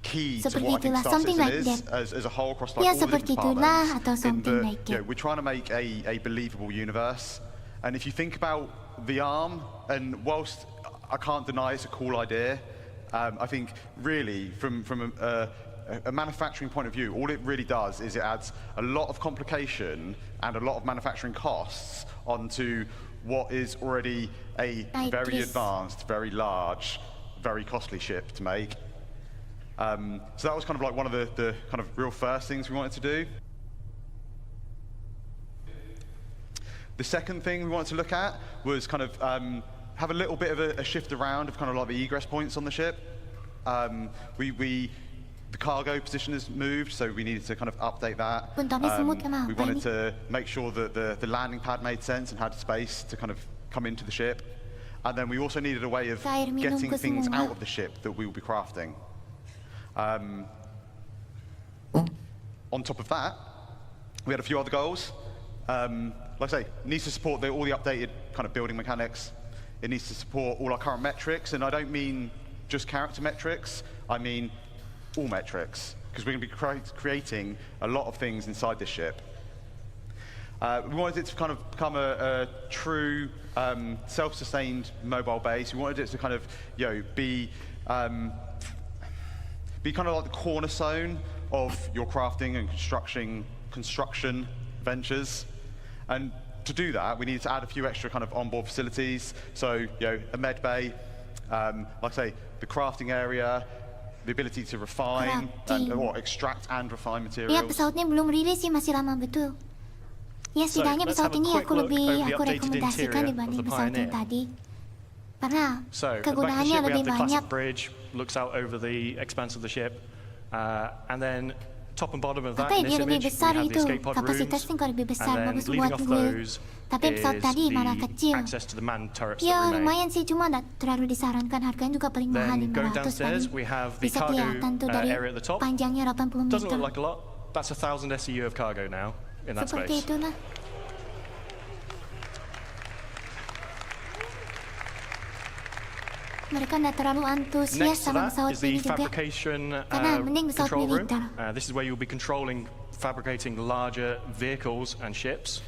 S15: key to
S1: Seperti
S15: what I think
S1: itulah,
S15: Star
S1: something
S15: Citizen
S1: like
S15: is as a whole across like
S1: Ya,
S15: all the
S1: seperti
S15: different
S1: itulah,
S15: departments.
S1: atau something
S15: in
S1: like it.
S15: we're trying to make a believable universe. And if you think about the arm, and whilst I can't deny it's a cool idea, I think really from a manufacturing point of view, all it really does is it adds a lot of complication and a lot of manufacturing costs onto what is already a very advanced, very large, very costly ship to make. So that was kind of like one of the kind of real first things we wanted to do. The second thing we wanted to look at was kind of have a little bit of a shift around of kind of like the egress points on the ship. The cargo position has moved, so we needed to kind of update that. We wanted to make sure that the landing pad made sense and had space to kind of come into the ship. And then we also needed a way of getting things out of the ship that we will be crafting. On top of that, we had a few other goals. Like I say, it needs to support all the updated kind of building mechanics. It needs to support all our current metrics, and I don't mean just character metrics, I mean all metrics, because we're going to be creating a lot of things inside this ship. We wanted it to kind of become a true self-sustained mobile base. We wanted it to kind of be kind of like the cornerstone of your crafting and construction ventures. And to do that, we needed to add a few extra kind of onboard facilities. So, a med bay, like I say, the crafting area, the ability to refine, or extract and refine materials.
S1: Ya, pesawatnya belum rilis sih, masih lama betul. Ya, setidaknya
S12: let's
S1: pesawat
S12: have a
S1: ini
S12: quick
S1: aku
S12: look
S1: lebih
S12: over the updated
S1: rekomendasikan
S12: interior
S1: dibanding
S12: of the
S1: pesawat yang
S12: Pioneer.
S1: tadi. Karena
S12: So, at the back of the
S1: kegunaannya
S12: ship, we
S1: lebih
S12: have the
S1: banyak.
S12: classic bridge, looks out over the expanse of the ship. And then top and bottom of that,
S1: Makanya
S12: in
S1: dia
S12: this
S1: lebih
S12: image, we
S1: besar
S12: have the
S1: itu,
S12: escape pod rooms.
S1: kapasitasnya kalau lebih besar,
S12: And then
S1: bagus
S12: leading
S1: buat
S12: off
S1: gue.
S12: those
S1: Tapi pesawat
S12: is
S1: tadi malah
S12: the
S1: kecil.
S12: access to the manned turrets
S1: Ya,
S12: that remain.
S1: lumayan sih, cuma nggak terlalu disarankan. Harganya juga paling mahal,
S12: Then going
S1: 500
S12: downstairs,
S1: paling.
S12: we have the
S1: Bisa
S12: cargo
S1: kelihatan tuh dari
S12: area at the top.
S1: panjangnya 80
S12: Doesn't
S1: meter.
S12: look like a lot. That's 1,000 SEU of cargo now in that
S1: Seperti
S12: space.
S1: itulah. Mereka nggak terlalu antusias
S12: Next to
S1: sama
S12: that
S1: pesawat
S12: is the
S1: ini juga.
S12: fabrication
S1: Karena mending pesawat
S12: control room.
S1: militer.
S12: This is where you'll be controlling fabricating larger vehicles and ships,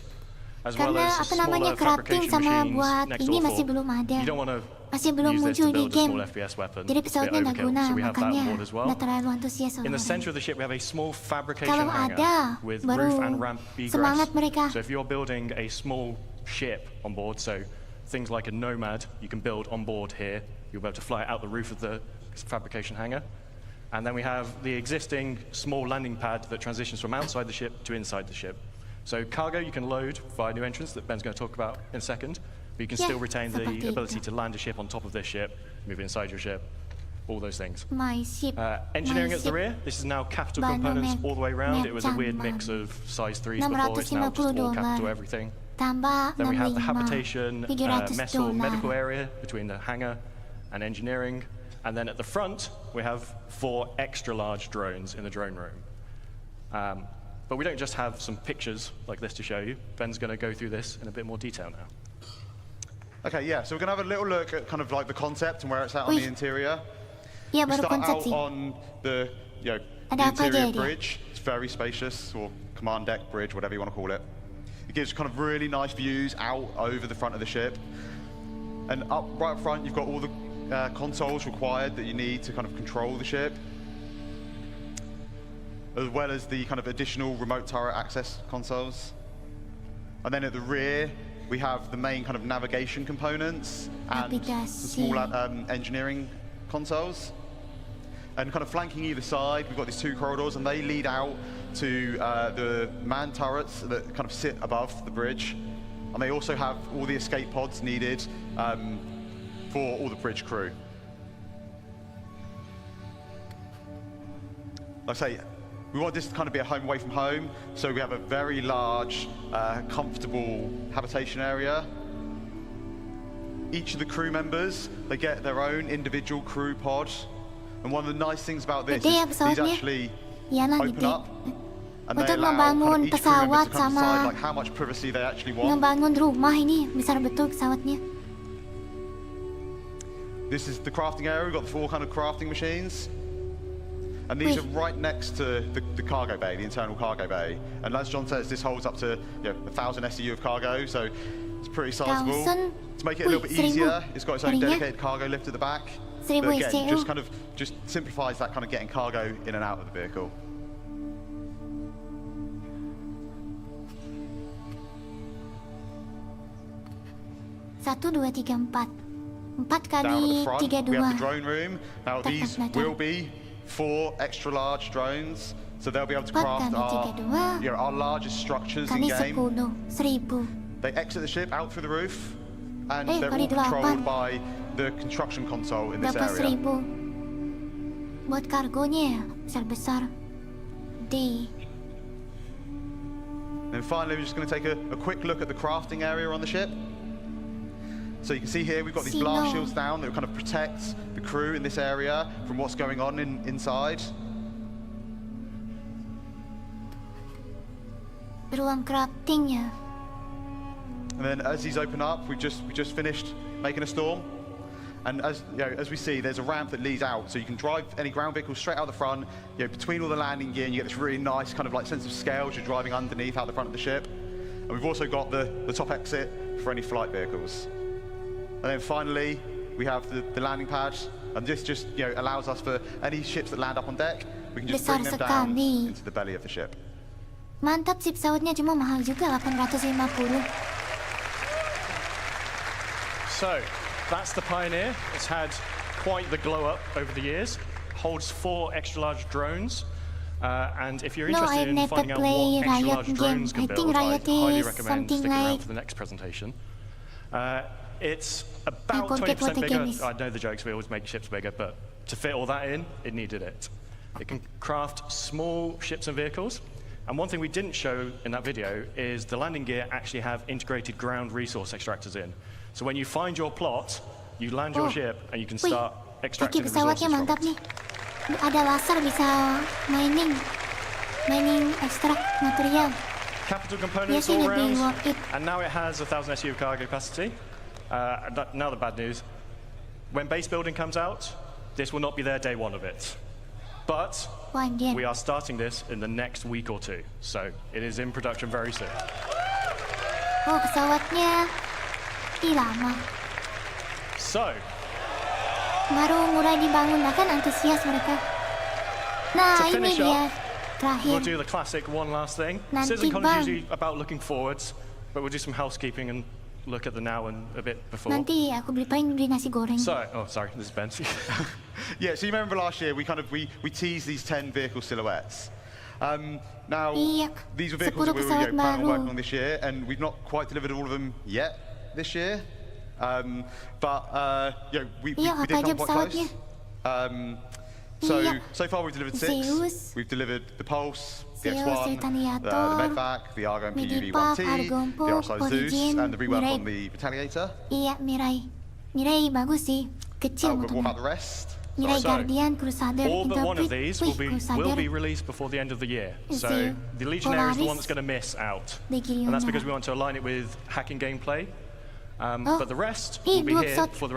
S12: as well
S1: Karena
S12: as
S1: apa namanya,
S12: smaller
S1: crafting
S12: fabrication
S1: sama
S12: machines
S1: buat
S12: next
S1: ini
S12: door
S1: masih
S12: for.
S1: belum ada.
S12: You don't want to
S1: Masih belum
S12: use this
S1: muncul
S12: to
S1: di
S12: build a
S1: game.
S12: small FPS weapon.
S1: Jadi
S12: It's a bit
S1: pesawatnya nggak
S12: overkill.
S1: guna,
S12: So we have that
S1: makanya
S12: on board as well.
S1: nggak terlalu antusias
S12: In the
S1: orang-orang.
S12: center of the ship, we have a small fabrication
S1: Kalau
S12: hangar
S1: ada,
S12: with
S1: baru
S12: roof and ramp egress.
S1: semangat mereka.
S12: So if you're building a small ship on board, so things like a Nomad, you can build on board here. You'll be able to fly it out the roof of the fabrication hangar. And then we have the existing small landing pad that transitions from outside the ship to inside the ship. So cargo you can load via new entrance that Ben's going to talk about in a second. but you can still retain the ability to land a ship on top of this ship, move inside your ship, all those things. Engineering at the rear, this is now capital components all the way around. It was a weird mix of size 3s before, it's now just all capital everything. Then we have the habitation, mess hall, medical area between the hangar and engineering. And then at the front, we have 4 extra large drones in the drone room. But we don't just have some pictures like this to show you. Ben's going to go through this in a bit more detail now.
S15: Okay, yeah, so we're going to have a little look at kind of like the concept and where it's at on the interior. We start out on the, the interior bridge. It's very spacious, or command deck bridge, whatever you want to call it. It gives kind of really nice views out over the front of the ship. And right up front, you've got all the consoles required that you need to kind of control the ship, as well as the kind of additional remote turret access consoles. And then at the rear, we have the main kind of navigation components and some small engineering consoles. And kind of flanking either side, we've got these 2 corridors, and they lead out to the manned turrets that kind of sit above the bridge. And they also have all the escape pods needed for all the bridge crew. Like I say, we want this to kind of be a home away from home, so we have a very large, comfortable habitation area. Each of the crew members, they get their own individual crew pod. And one of the nice things about this is these actually open up, and they allow kind of each crew member to kind of decide like how much privacy they actually want. This is the crafting area. We've got the 4 kind of crafting machines. And these are right next to the cargo bay, the internal cargo bay. And as John says, this holds up to 1,000 SEU of cargo, so it's pretty sizable. To make it a little bit easier, it's got its own dedicated cargo lift at the back. But again, just simplifies that kind of getting cargo in and out of the vehicle. Down at the front, we have the drone room. Now these will be 4 extra large drones, so they'll be able to craft our largest structures in game. They exit the ship out through the roof, and they're all controlled by the construction console in this area. And finally, we're just going to take a quick look at the crafting area on the ship. So you can see here, we've got these blast shields down that kind of protect the crew in this area from what's going on inside. And then as these open up, we just finished making a storm. And as we see, there's a ramp that leads out, so you can drive any ground vehicles straight out the front, between all the landing gear, and you get this really nice kind of like sense of scale as you're driving underneath out the front of the ship. And we've also got the top exit for any flight vehicles. And then finally, we have the landing pad, and this just allows us for any ships that land up on deck, we can just bring them down into the belly of the ship.
S1: Mantap sih, pesawatnya cuma mahal juga 850.
S12: So, that's the Pioneer. It's had quite the glow up over the years. Holds 4 extra large drones. And if you're interested in finding out what extra large drones can build, I highly recommend sticking around for the next presentation. It's about 20% bigger. I know the jokes, we always make ships bigger, but to fit all that in, it needed it. It can craft small ships and vehicles. And one thing we didn't show in that video is the landing gear actually have integrated ground resource extractors in. So when you find your plot, you land your ship and you can start extracting the resources from it.
S1: Ada laser bisa mining extract material.
S12: Capital components all around, and now it has 1,000 SU of cargo capacity. Now the bad news. When base building comes out, this will not be their day 1 of it. But we are starting this in the next week or 2, so it is in production very soon.
S1: Oh, pesawatnya lama.
S12: So,
S1: baru mulai dibangun, kan antusias mereka. Nah, ini dia terakhir.
S12: We'll do the classic one last thing. CitizenCon is usually about looking forwards, but we'll do some housekeeping and look at the now and a bit before.
S1: Nanti aku beli nasi goreng.
S12: So, oh sorry, this is Ben.
S15: Yeah, so you remember last year we teased these 10 vehicle silhouettes. Now these were vehicles that we were planning on working on this year, and we've not quite delivered all of them yet this year. We did come quite close. So far we've delivered 6. We've delivered the Pulse, the X1, the Medvac, the Argo MPU V1T, the RSI Zeus, and the rework on the Retaliator.
S1: Iya, Mirai bagus sih, kecil
S15: What
S1: motornya.
S15: about the rest?
S1: Mirai Guardian, Crusader,
S6: All but one of these will
S1: Crusader.
S6: be released before the end of the year. So
S1: See,
S6: the Legionnaire is the one
S1: Polaris.
S6: that's going to miss out.
S1: They give you
S6: And that's
S1: that.
S6: because we want to align it with hacking gameplay.
S1: Oh,
S6: But the rest
S1: ih,
S6: will be
S1: dua
S6: here
S1: episode.
S6: for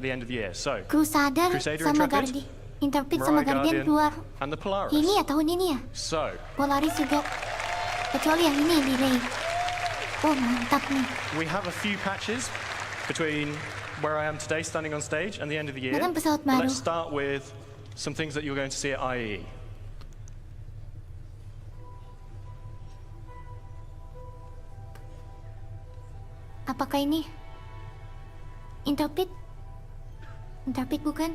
S6: the end of the year. So
S1: Crusader
S6: Crusader,
S1: sama
S6: Intrepid,
S1: Intrepid sama
S6: Mariah
S1: Guardian
S6: Guardian,
S1: keluar
S6: and the Polaris.
S1: ini ya, tahun ini ya.
S6: So
S1: Polaris juga. Kecuali yang ini delay. Oh, mantap nih.
S6: we have a few patches between where I am today standing on stage and the end of the year.
S1: Bahkan pesawat
S6: But
S1: baru.
S6: let's start with some things that you're going to see at IEE.
S1: Apakah ini Intrepid? Intrepid bukan?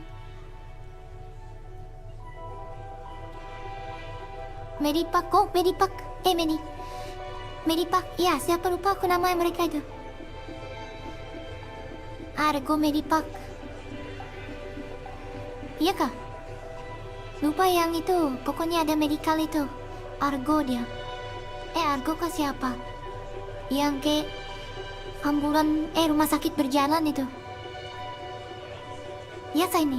S1: Medipack, oh Medipack, Medipack, ya siapa lupa aku nama mereka itu. Argo Medipack. Iya kah? Lupa yang itu, pokoknya ada medical itu. Argo dia. Argo kah siapa? Yang kayak ambulan, rumah sakit berjalan itu. Iya kah ini?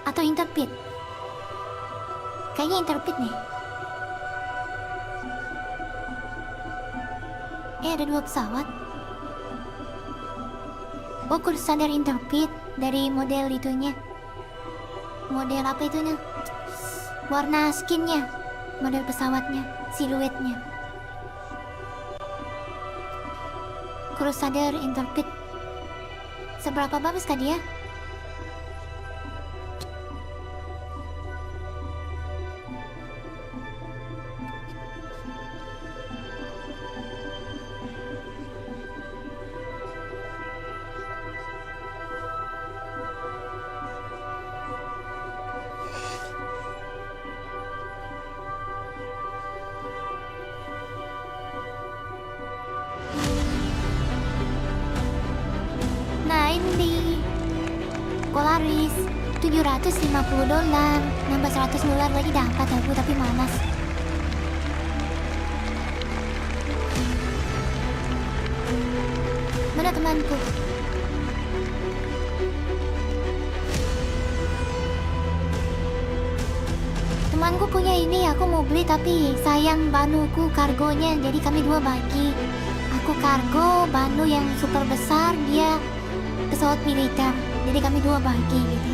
S1: Atau Intrepid? Kayaknya Intrepid nih. Ada 2 pesawat. Oh, Crusader Intrepid dari model itunya. Model apa itunya? Warna skinnya, model pesawatnya, siluetnya. Crusader Intrepid. Seberapa bagus kah dia? Polaris $750, nambah $100 lagi dapat aku, tapi malas. Mana temanku? Temanku punya ini, aku mau beli tapi sayang banuku kargonya, jadi kami 2 bagi. Aku kargo, banu yang super besar, dia pesawat militer. Jadi kami 2 bagi gitu.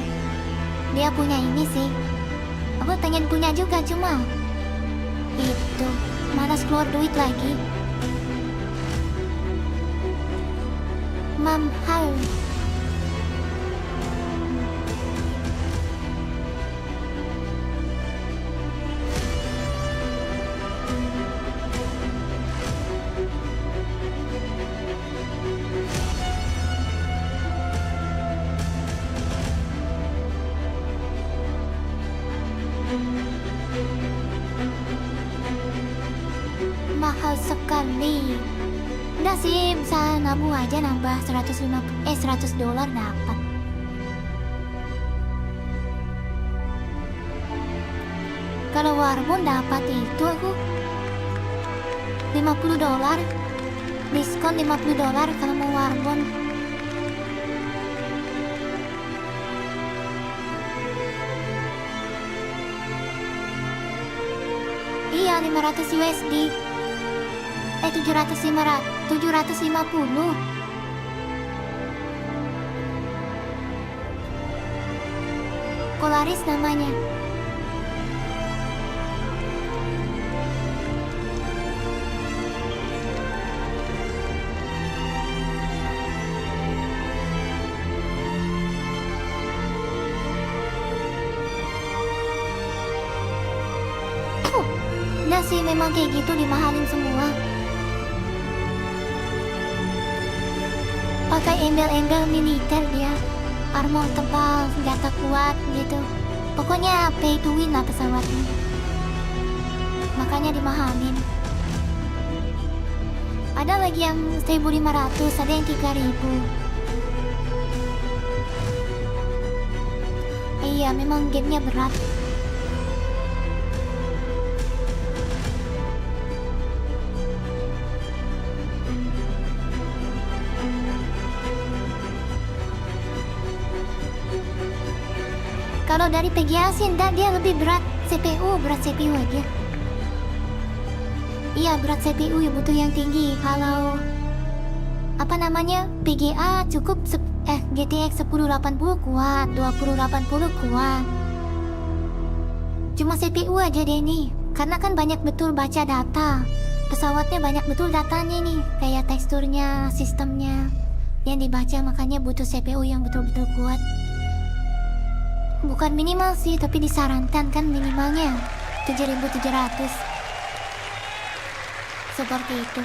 S1: Dia punya ini sih. Aku pengen punya juga, cuma itu malas keluar duit lagi. Mahal. Mahal sekali. Udah sih, bisa nabung aja, nambah $100 dapat. Kalau Warbon dapat itu aku $50. Diskon $50 kalau mau Warbon. Iya, 500 USD. 750. Polaris namanya. Nah sih, memang kayak gitu, dimahalin semua. Pakai embel-embel militer dia, armor tebal, senjata kuat gitu. Pokoknya pay to win lah pesawatnya. Makanya dimahalin. Ada lagi yang 1.500, ada yang 3.000. Iya, memang gamenya berat. Kalau dari PGA sih enggak, dia lebih berat CPU, berat CPU aja. Iya, berat CPU ya, butuh yang tinggi. Kalau apa namanya, PGA cukup GTX 1080 kuat, 2080 kuat. Cuma CPU aja deh nih, karena kan banyak betul baca data. Pesawatnya banyak betul datanya nih, kayak teksturnya, sistemnya yang dibaca, makanya butuh CPU yang betul-betul kuat. Bukan minimal sih, tapi disarankan kan minimalnya 7.700. Seperti itu.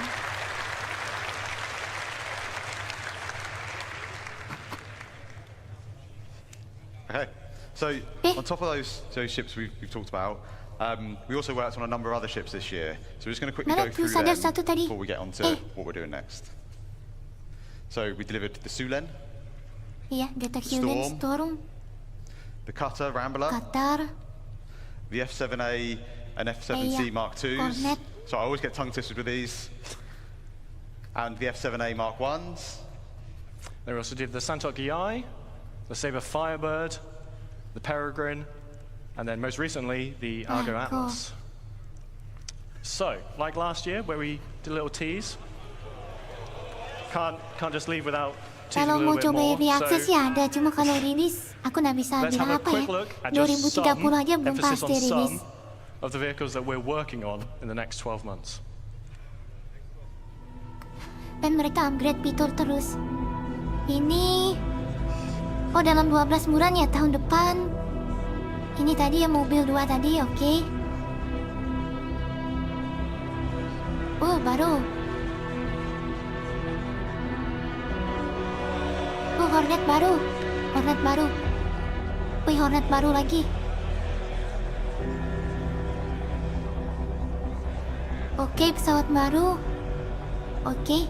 S15: Okay, so on top of those ships we've talked about, we also worked on a number of other ships this year. So we're just going to quickly go through them before we get on to what we're doing next. So we delivered the Sulen.
S1: Iya, Detection Storm.
S15: The Cutter Rambler, the F7A and F7C Mark IIs.
S1: Cornet.
S15: So I always get tongue twisted with these. And the F7A Mark Is.
S12: Then we also did the Santok EI, the Sabre Firebird, the Peregrine, and then most recently the Argo Atlas. So, like last year where we did a little tease, can't just leave without teasing a
S1: Kalau mau
S12: little bit
S1: coba
S12: more.
S1: early access ya ada, cuma kalau rilis aku nggak bisa
S12: Let's have
S1: bilang
S12: a
S1: apa
S12: quick
S1: ya.
S12: look at
S1: 2030 aja belum
S12: emphasis
S1: pasti
S12: on
S1: rilis.
S12: some of the vehicles that we're working on in the next 12 months.
S1: Dan mereka upgrade fitur terus. Ini dalam 12 bulan ya, tahun depan. Ini tadi ya mobil 2 tadi, oke. Oh, baru. Oh, Hornet baru. Wih, Hornet baru lagi. Oke, pesawat baru. Oke.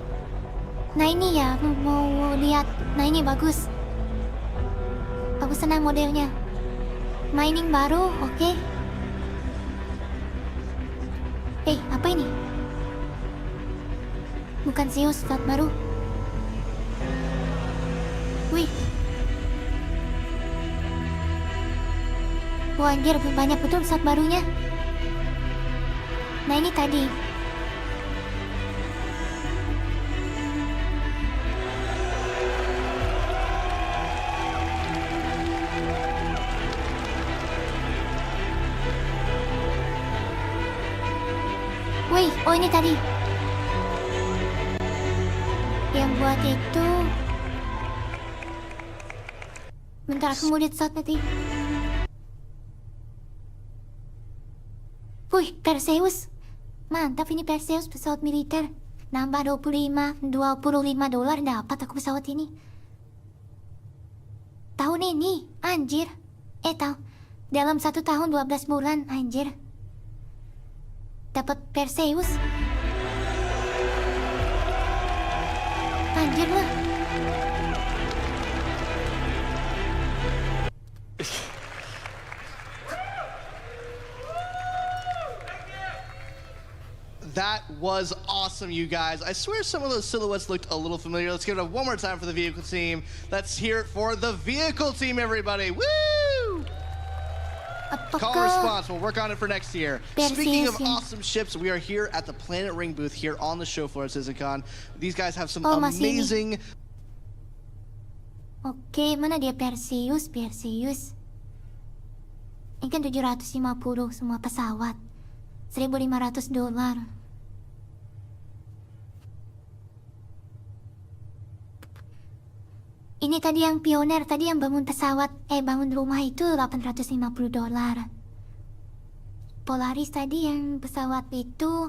S1: Nah ini ya, mau lihat. Nah ini bagus. Aku senang modelnya. Mining baru, oke. Apa ini? Bukan Zeus, pesawat baru. Wih. Wah anjir, banyak betul pesawat barunya. Nah ini tadi. Wih, oh ini tadi. Yang buat itu. Bentar, aku mau lihat shot nanti. Wih, Perseus. Mantap ini Perseus, pesawat militer. Nambah $25 dapat aku pesawat ini. Tahun ini, anjir. Dalam 1 tahun 12 bulan, anjir. Dapat Perseus. Anjir lah.
S16: That was awesome, you guys. I swear some of those silhouettes looked a little familiar. Let's give it up one more time for the vehicle team. Let's hear it for the vehicle team, everybody. Woo! Call and response. We'll work on it for next year. Speaking of awesome ships, we are here at the Planet Ring booth here on the show floor at Muzychenko. These guys have some amazing...
S1: Oke, mana dia Perseus? Ini kan 750 semua pesawat. $1.500. Ini tadi yang pioner, tadi yang bangun pesawat, bangun rumah itu $850. Polaris tadi yang pesawat itu,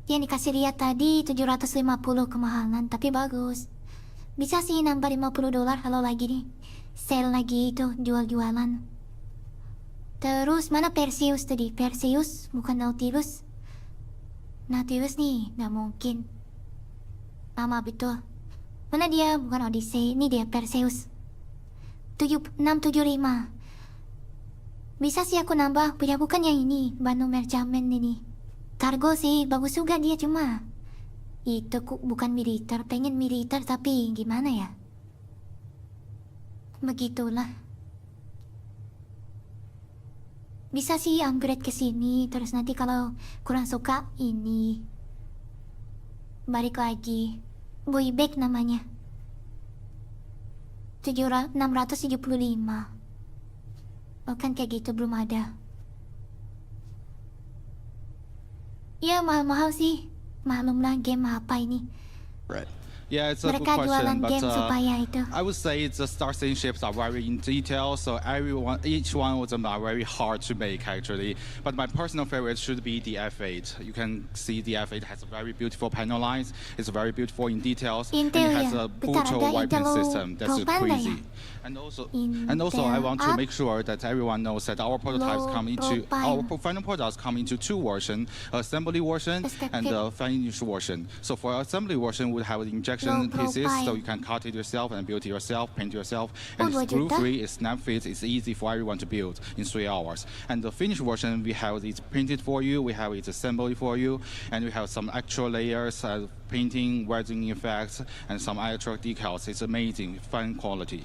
S1: yang dikasih lihat tadi 750 kemahalan, tapi bagus. Bisa sih nambah $50 kalau lagi nih, sale lagi itu, jual-jualan. Terus mana Perseus tadi? Perseus, bukan Nautilus. Nautilus nih, nggak mungkin. Lama betul. Mana dia? Bukan Odyssey, ini dia Perseus. 675. Bisa sih aku nambah, punya bukan yang ini, ban merjaman ini. Kargo sih, bagus juga dia cuma. Itu bukan militer, pengen militer tapi gimana ya? Begitulah. Bisa sih upgrade ke sini, terus nanti kalau kurang suka ini. Balik lagi. Boyback namanya. 675. Oh kan kayak gitu belum ada. Ya mahal-mahal sih. Maklumlah game apa ini.
S17: Right. Yeah, it's a good
S1: Mereka jualan
S17: question, but
S1: game supaya itu.
S17: I would say the Star Citizen ships are very in detail, so each one of them are very hard to make actually. But my personal favorite should be the F8. You can see the F8 has a very beautiful panel lines. It's very beautiful in details, and it has a brutal weapon system that's crazy. And also, I want to make sure that everyone knows that our prototypes our final products come into two versions: assembly version and the finished version. So for assembly version, we have the injection pieces, so you can cut it yourself and build it yourself, paint yourself. And it's glue-free, it's snap-fit, it's easy for everyone to build in 3 hours. And the finished version, we have it printed for you, we have it assembly for you, and we have some extra layers, painting, welding effects, and some extra decals. It's amazing, fine quality.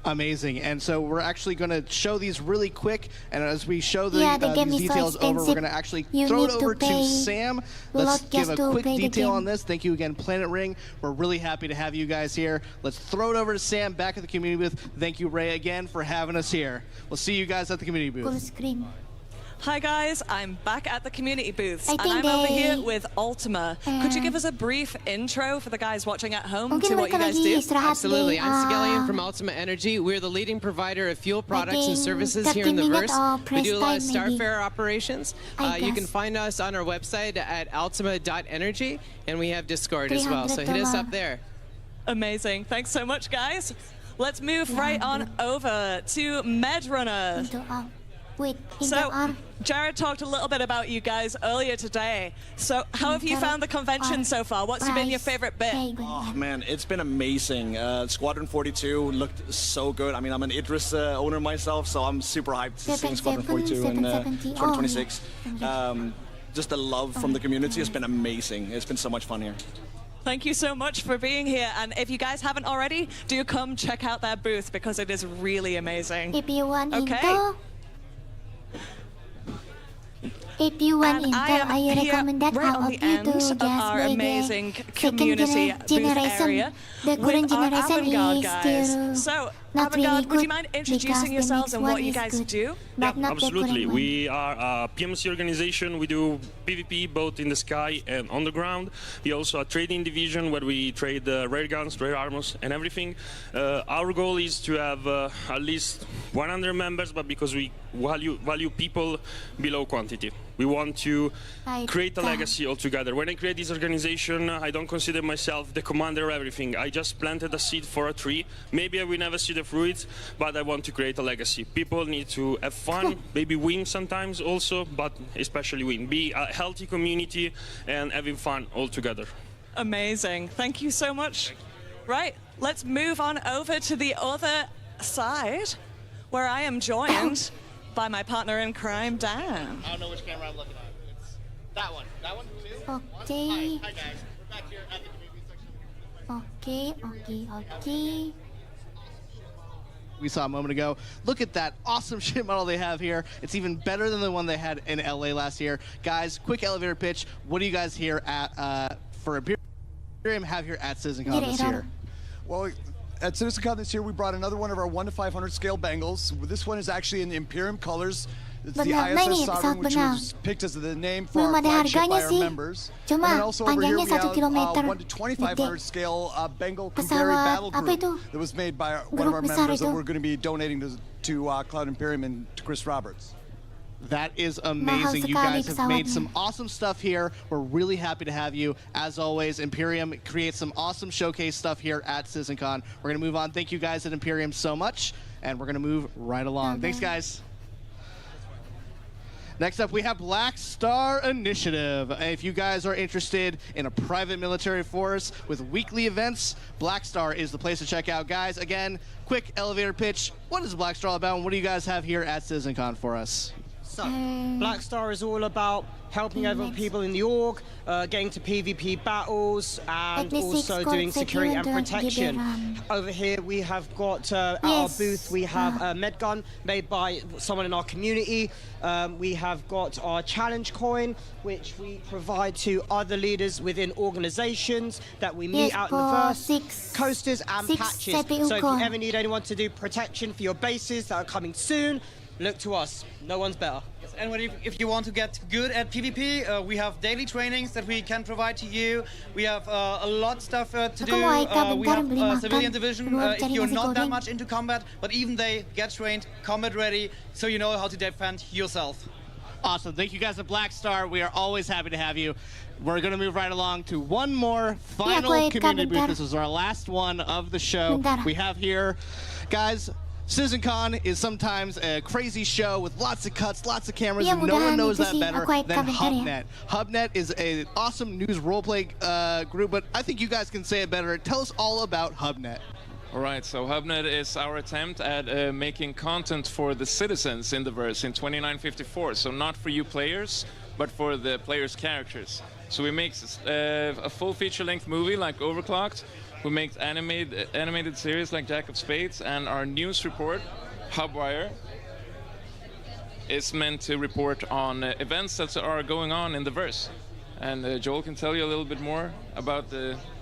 S16: Amazing. And so we're actually going to show these really quick, and as we show these details over, we're going to actually throw it over to Sam. Let's give a quick detail on this. Thank you again, Planet Ring. We're really happy to have you guys here. Let's throw it over to Sam back at the community booth. Thank you, Ray, again for having us here. We'll see you guys at the community booth.
S18: Hi guys, I'm back at the community booths and I'm over here with Ultima. Could you give us a brief intro for the guys watching at home to what you guys do?
S19: Absolutely. I'm Sigelian from Ultima Energy. We're the leading provider of fuel products and services here in the Verse. We do a lot of Starfare operations. You can find us on our website at ultima.energy, and we have Discord as well, so hit us up there.
S18: Amazing. Thanks so much, guys. Let's move right on over to Medrunner. So, Jared talked a little bit about you guys earlier today. So, how have you found the convention so far? What's been your favorite bit?
S20: Oh man, it's been amazing. Squadron 42 looked so good. I mean, I'm an Idris owner myself, so I'm super hyped to see Squadron 42 in 2026. Just the love from the community has been amazing. It's been so much fun here.
S18: Thank you so much for being here. And if you guys haven't already, do come check out their booth because it is really amazing.
S1: If you want Intel, if you want Intel, I recommend that all of you to just play the second generation. The current generation is still not really good
S18: would you mind introducing yourselves and what you guys do?
S1: But not
S21: absolutely. We are a PMC organization. We do PvP both in the sky and on the ground. We also a trading division where we trade rare guns, rare armors, and everything. Our goal is to have at least 100 members, but because we value people below quantity. We want to create a legacy altogether. When I create this organization, I don't consider myself the commander of everything. I just planted a seed for a tree. Maybe I will never see the fruits, but I want to create a legacy. People need to have fun, maybe win sometimes also, but especially win. Be a healthy community and having fun all together.
S18: Amazing. Thank you so much. Right, let's move on over to the other side, where I am joined by my partner in crime, Dan.
S16: I don't know which camera I'm looking at. It's that one. That one too?
S1: Okay.
S16: Hi guys. We're back here at the community section.
S1: Okay.
S16: We saw a moment ago. Look at that awesome ship model they have here. It's even better than the one they had in LA last year. Guys, quick elevator pitch. What do you guys here at for Imperium have here at CitizenCon this year?
S10: Well, at CitizenCon this year, we brought another one of our 1 to 500 scale bangles. This one is actually in Imperium colors. It's the ISS Sovereign, which was picked as the name for our flagship by our members. And then also over here we have 1 to 2,500 scale Bengal Kugeri battle group that was made by one of our members that we're going to be donating to Cloud Imperium and to Chris Roberts.
S16: That is amazing. You guys have made some awesome stuff here. We're really happy to have you. As always, Imperium creates some awesome showcase stuff here at CitizenCon. We're going to move on. Thank you guys at Imperium so much, and we're going to move right along. Thanks, guys. Next up, we have Black Star Initiative. If you guys are interested in a private military force with weekly events, Black Star is the place to check out. Guys, again, quick elevator pitch. What is Black Star all about, and what do you guys have here at CitizenCon for us?
S2: So, Black Star is all about helping other people in the org, getting to PvP battles, and also doing security and protection. Over here we have got at our booth, we have a med gun made by someone in our community. We have got our challenge coin, which we provide to other leaders within organizations that we meet out in the verse. Coasters and patches. So if you ever need anyone to do protection for your bases that are coming soon, look to us. No one's better.
S22: And if you want to get good at PvP, we have daily trainings that we can provide to you. We have a lot of stuff to do. We have a civilian division if you're not that much into combat, but even they get trained, combat ready, so you know how to defend yourself.
S16: Awesome. Thank you guys at Black Star. We are always happy to have you. We're going to move right along to one more final community booth. This is our last one of the show. We have here, guys, CitizenCon is sometimes a crazy show with lots of cuts, lots of cameras, and no one knows that better than HubNet. HubNet is an awesome news roleplay group, but I think you guys can say it better. Tell us all about HubNet.
S23: All right, so HubNet is our attempt at making content for the citizens in the verse in 2954. So not for you players, but for the players' characters. So we make a full feature-length movie like Overclocked. We make animated series like Jack of Spades, and our news report, Hubwire, is meant to report on events that are going on in the verse. And Joel can tell you a little bit more about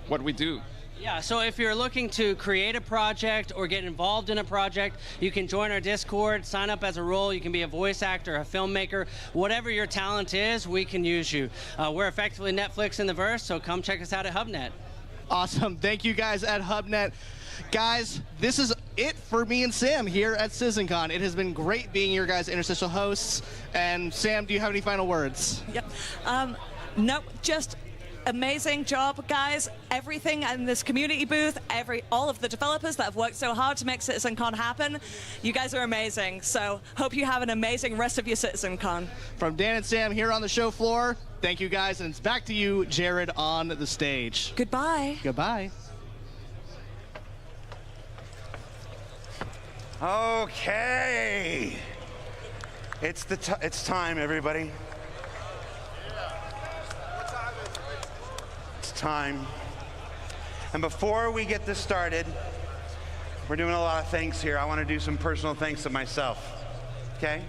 S23: what we do.
S2: Yeah, so if you're looking to create a project or get involved in a project, you can join our Discord, sign up as a role. You can be a voice actor, a filmmaker, whatever your talent is, we can use you. We're effectively Netflix in the verse, so come check us out at HubNet.
S16: Awesome. Thank you guys at HubNet. Guys, this is it for me and Sam here at CitizenCon. It has been great being your guys' interstitial hosts. And Sam, do you have any final words?
S18: Yep. No, just amazing job, guys. Everything in this community booth, all of the developers that have worked so hard to make CitizenCon happen, you guys are amazing. So hope you have an amazing rest of your CitizenCon.
S16: From Dan and Sam here on the show floor, thank you guys, and it's back to you, Jared, on the stage.
S18: Goodbye.
S16: Goodbye.
S24: Okay. It's time, everybody. It's time. And before we get this started, we're doing a lot of thanks here. I want to do some personal thanks to myself. Okay?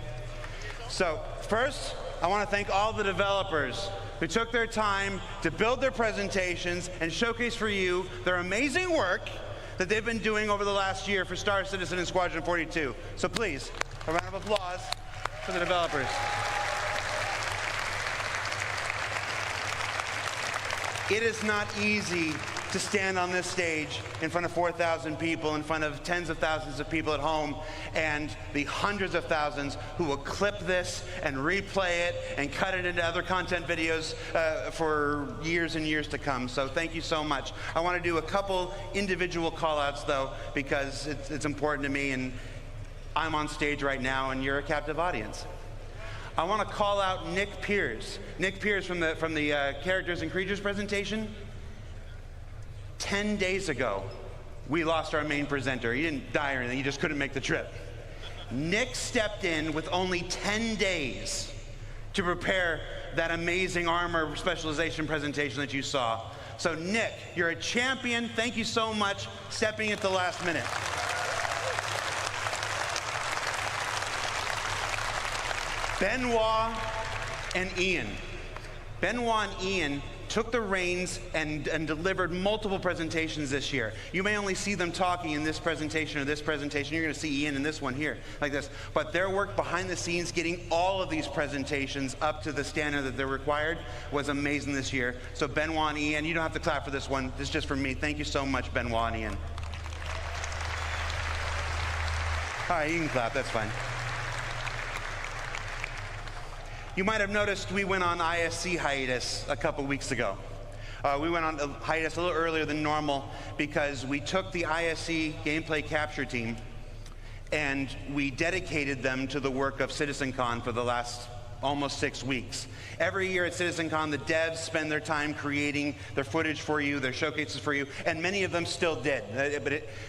S24: So, first, I want to thank all the developers who took their time to build their presentations and showcase for you their amazing work that they've been doing over the last year for Star Citizen and Squadron 42. So please, a round of applause for the developers. It is not easy to stand on this stage in front of 4,000 people, in front of tens of thousands of people at home, and the hundreds of thousands who will clip this and replay it and cut it into other content videos for years and years to come. So thank you so much. I want to do a couple individual call-outs, though, because it's important to me, and I'm on stage right now, and you're a captive audience. I want to call out Nick Pierce. Nick Pierce from the Characters and Creatures presentation. 10 days ago, we lost our main presenter. He didn't die or anything, he just couldn't make the trip. Nick stepped in with only 10 days to prepare that amazing armor specialization presentation that you saw. So Nick, you're a champion. Thank you so much stepping at the last minute. Benoit and Ian. Benoit and Ian took the reins and delivered multiple presentations this year. You may only see them talking in this presentation or this presentation. You're going to see Ian in this one here, like this. But their work behind the scenes, getting all of these presentations up to the standard that they're required, was amazing this year. So Benoit and Ian, you don't have to clap for this one. This is just for me. Thank you so much, Benoit and Ian. All right, you can clap. That's fine. You might have noticed we went on ISC hiatus a couple weeks ago. We went on hiatus a little earlier than normal because we took the ISC gameplay capture team and we dedicated them to the work of CitizenCon for the last almost 6 weeks. Every year at CitizenCon, the devs spend their time creating their footage for you, their showcases for you, and many of them still did.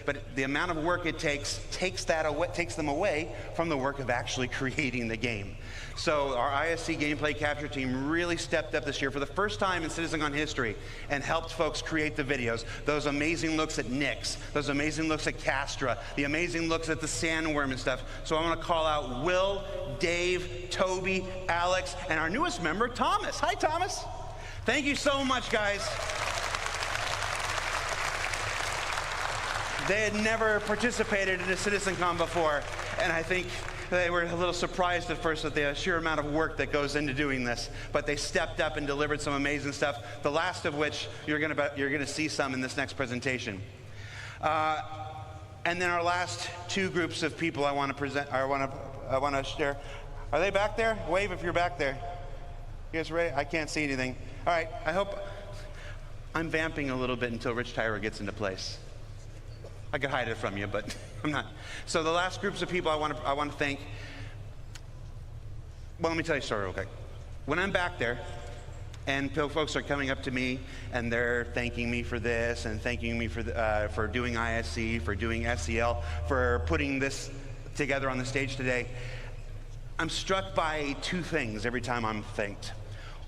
S24: But the amount of work it takes them away from the work of actually creating the game. So our ISC gameplay capture team really stepped up this year for the first time in CitizenCon history and helped folks create the videos. Those amazing looks at Nyx, those amazing looks at Castra, the amazing looks at the sandworm and stuff. So I want to call out Will, Dave, Toby, Alex, and our newest member, Thomas. Hi, Thomas. Thank you so much, guys. They had never participated in a CitizenCon before, and I think they were a little surprised at first at the sheer amount of work that goes into doing this, but they stepped up and delivered some amazing stuff, the last of which you're gonna see some in this next presentation. And then our last two groups of people I want to present, I want to share. Are they back there? Wave if you're back there. You guys ready? I can't see anything. All right, I hope I'm vamping a little bit until Rich Tyra gets into place. I could hide it from you, but I'm not. So the last groups of people I want to thank. Well, let me tell you a story real quick. When I'm back there, and folks are coming up to me, and they're thanking me for this, and thanking me for doing ISC, for doing SEL, for putting this together on the stage today, I'm struck by two things every time I'm thanked.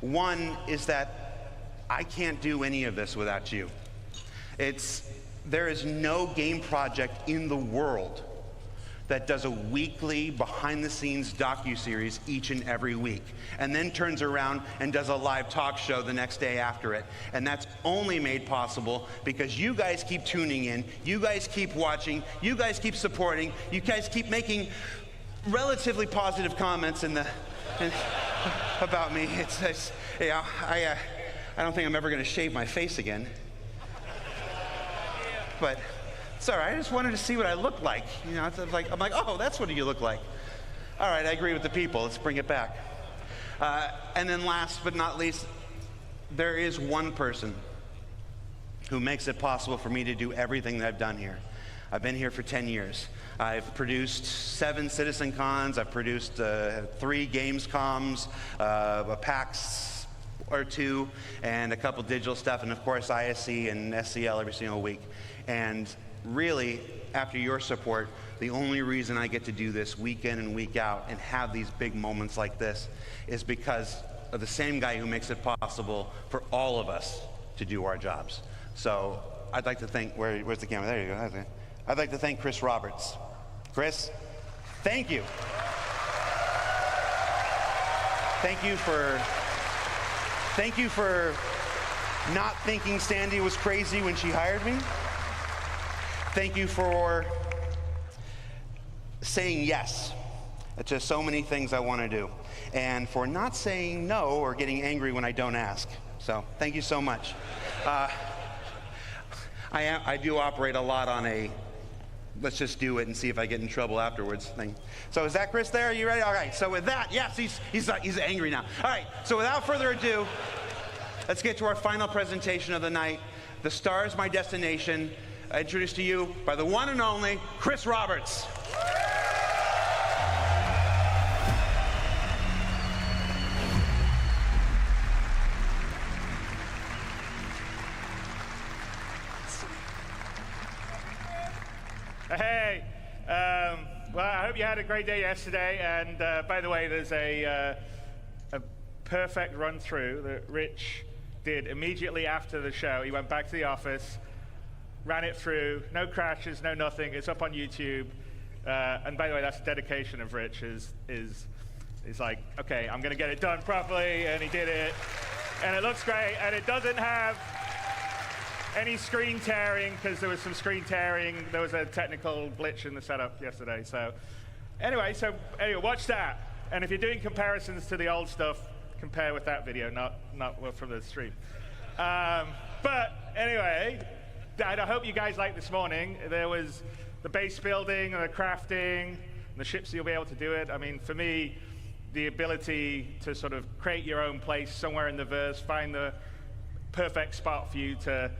S24: One is that I can't do any of this without you. There is no game project in the world that does a weekly behind-the-scenes docuseries each and every week, and then turns around and does a live talk show the next day after it. And that's only made possible because you guys keep tuning in, you guys keep watching, you guys keep supporting, you guys keep making relatively positive comments about me. I don't think I'm ever going to shave my face again. But it's all right. I just wanted to see what I looked like. You know, I'm like, oh, that's what you look like. All right, I agree with the people. Let's bring it back. And then last but not least, there is one person who makes it possible for me to do everything that I've done here. I've been here for 10 years. I've produced 7 CitizenCons. I've produced 3 Gamescoms, a PAX or 2, and a couple digital stuff, and of course ISC and SCL every single week. And really, after your support, the only reason I get to do this week in and week out and have these big moments like this is because of the same guy who makes it possible for all of us to do our jobs. So I'd like to thank, where's the camera? There you go. I'd like to thank Chris Roberts. Chris, thank you. Thank you for not thinking Sandy was crazy when she hired me. Thank you for saying yes to so many things I want to do, and for not saying no or getting angry when I don't ask. So thank you so much. I do operate a lot on a let's just do it and see if I get in trouble afterwards thing. So is that Chris there? Are you ready? All right, so with that, yes, he's angry now. All right, so without further ado, let's get to our final presentation of the night. The Star is My Destination, introduced to you by the one and only Chris Roberts.
S3: Hey, well, I hope you had a great day yesterday. And by the way, there's a perfect run-through that Rich did immediately after the show. He went back to the office, ran it through, no crashes, no nothing. It's up on YouTube. And by the way, that's dedication of Rich. Is like, okay, I'm going to get it done properly, and he did it. And it looks great, and it doesn't have any screen tearing, because there was some screen tearing. There was a technical glitch in the setup yesterday. So anyway, watch that. And if you're doing comparisons to the old stuff, compare with that video, not from the stream. But anyway, I hope you guys liked this morning. There was the base building, and the crafting, and the ships, you'll be able to do it. I mean, for me, the ability to sort of create your own place somewhere in the verse, find the perfect spot for you to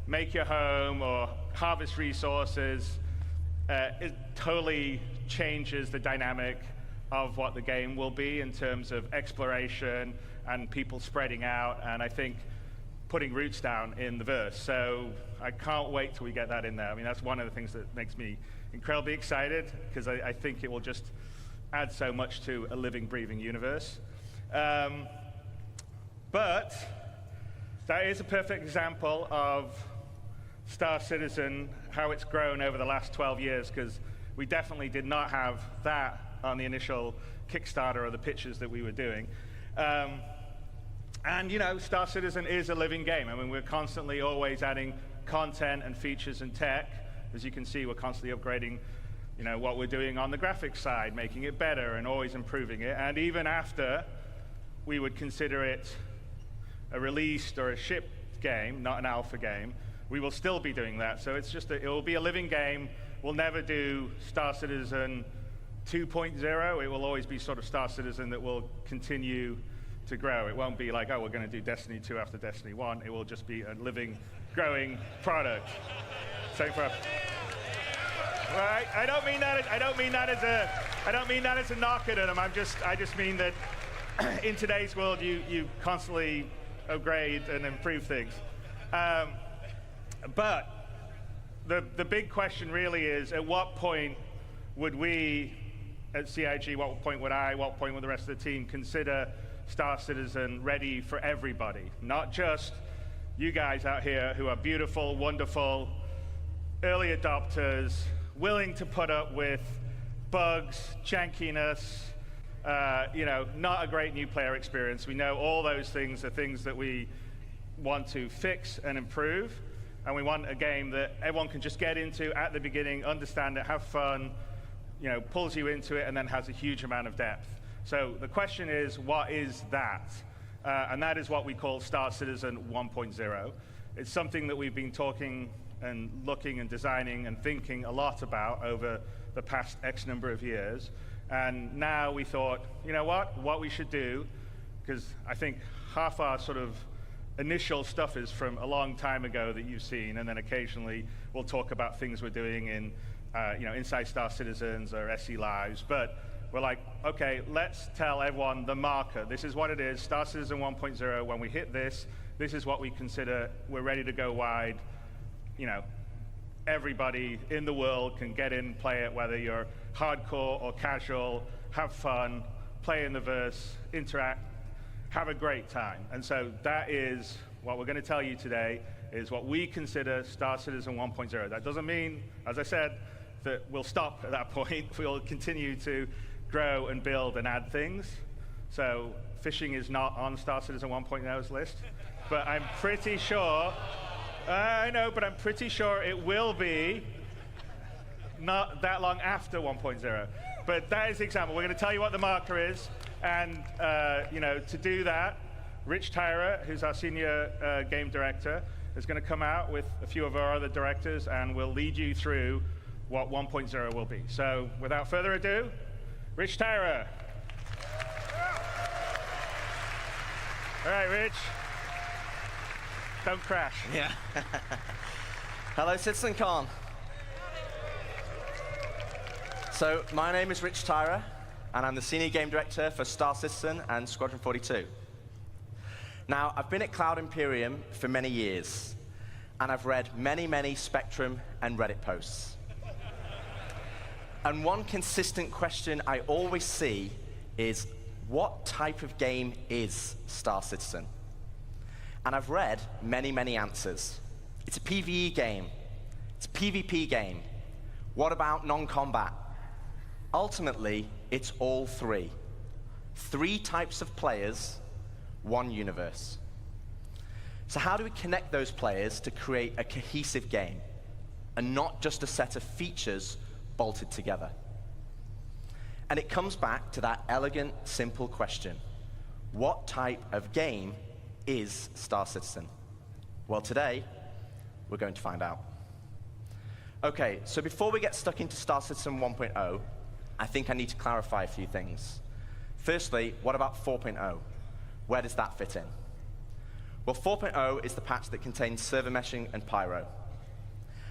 S3: make your home or harvest resources, it totally changes the dynamic of what the game will be in terms of exploration and people spreading out, and I think putting roots down in the verse. So I can't wait till we get that in there. I mean, that's one of the things that makes me incredibly excited, because I think it will just add so much to a living, breathing universe. But that is a perfect example of Star Citizen, how it's grown over the last 12 years, because we definitely did not have that on the initial Kickstarter or the pitches that we were doing. And you know, Star Citizen is a living game. I mean, we're constantly always adding content and features and tech. As you can see, we're constantly upgrading, you know, what we're doing on the graphics side, making it better and always improving it. And even after we would consider it a released or a shipped game, not an alpha game, we will still be doing that. So it's just, it will be a living game. We'll never do Star Citizen 2.0. It will always be sort of Star Citizen that will continue to grow. It won't be like, oh, we're going to do Destiny 2 after Destiny 1. It will just be a living, growing product. Same for us. Well, I don't mean that as a knock at them. I just mean that in today's world, you constantly upgrade and improve things. But the big question really is, at what point would we at CIG, what point would I, what point would the rest of the team consider Star Citizen ready for everybody? Not just you guys out here who are beautiful, wonderful, early adopters, willing to put up with bugs, jankiness, you know, not a great new player experience. We know all those things are things that we want to fix and improve, and we want a game that everyone can just get into at the beginning, understand it, have fun, you know, pulls you into it, and then has a huge amount of depth. So the question is, what is that? And that is what we call Star Citizen 1.0. It's something that we've been talking and looking and designing and thinking a lot about over the past X number of years. And now we thought, you know what we should do, because I think half our sort of initial stuff is from a long time ago that you've seen, and then occasionally we'll talk about things we're doing in, you know, Inside Star Citizens or SE Lives. But we're like, okay, let's tell everyone the marker. This is what it is, Star Citizen 1.0. When we hit this, this is what we consider we're ready to go wide. You know, everybody in the world can get in, play it, whether you're hardcore or casual, have fun, play in the verse, interact, have a great time. And so that is what we're going to tell you today, is what we consider Star Citizen 1.0. That doesn't mean, as I said, that we'll stop at that point. We'll continue to grow and build and add things. So fishing is not on Star Citizen 1.0's list, but I'm pretty sure, I know, but I'm pretty sure it will be not that long after 1.0. But that is the example. We're going to tell you what the marker is, and you know, to do that, Rich Tyra, who's our senior game director, is going to come out with a few of our other directors, and we'll lead you through what 1.0 will be. So without further ado, Rich Tyra. All right, Rich. Don't crash.
S4: Yeah. Hello, CitizenCon. So my name is Rich Tyra, and I'm the Senior Game Director for Star Citizen and Squadron 42. Now, I've been at Cloud Imperium for many years, and I've read many, many Spectrum and Reddit posts. And one consistent question I always see is, what type of game is Star Citizen? And I've read many, many answers. It's a PvE game. It's a PvP game. What about non-combat? Ultimately, it's all three. 3 types of players, 1 universe. So how do we connect those players to create a cohesive game, and not just a set of features bolted together? And it comes back to that elegant, simple question. What type of game is Star Citizen? Well, today, we're going to find out. Okay, so before we get stuck into Star Citizen 1.0, I think I need to clarify a few things. Firstly, what about 4.0? Where does that fit in? Well, 4.0 is the patch that contains server meshing and pyro.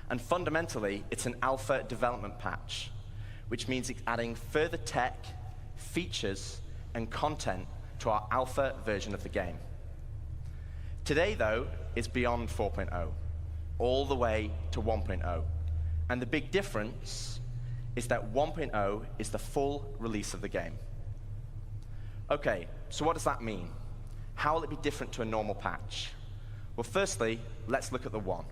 S4: And fundamentally, it's an alpha development patch, which means it's adding further tech, features, and content to our alpha version of the game. Today, though, is beyond 4.0, all the way to 1.0. And the big difference is that 1.0 is the full release of the game. Okay, so what does that mean? How will it be different to a normal patch? Well, firstly, let's look at the 1.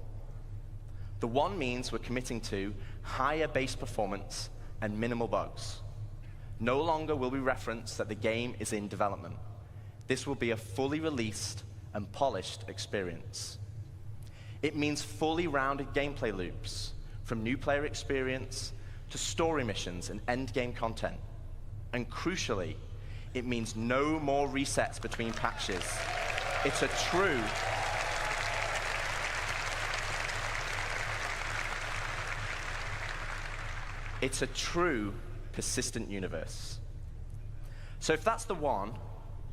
S4: The 1 means we're committing to higher base performance and minimal bugs. No longer will we reference that the game is in development. This will be a fully released and polished experience. It means fully rounded gameplay loops, from new player experience to story missions and end-game content. And crucially, it means no more resets between patches. It's a true persistent universe. So if that's the 1,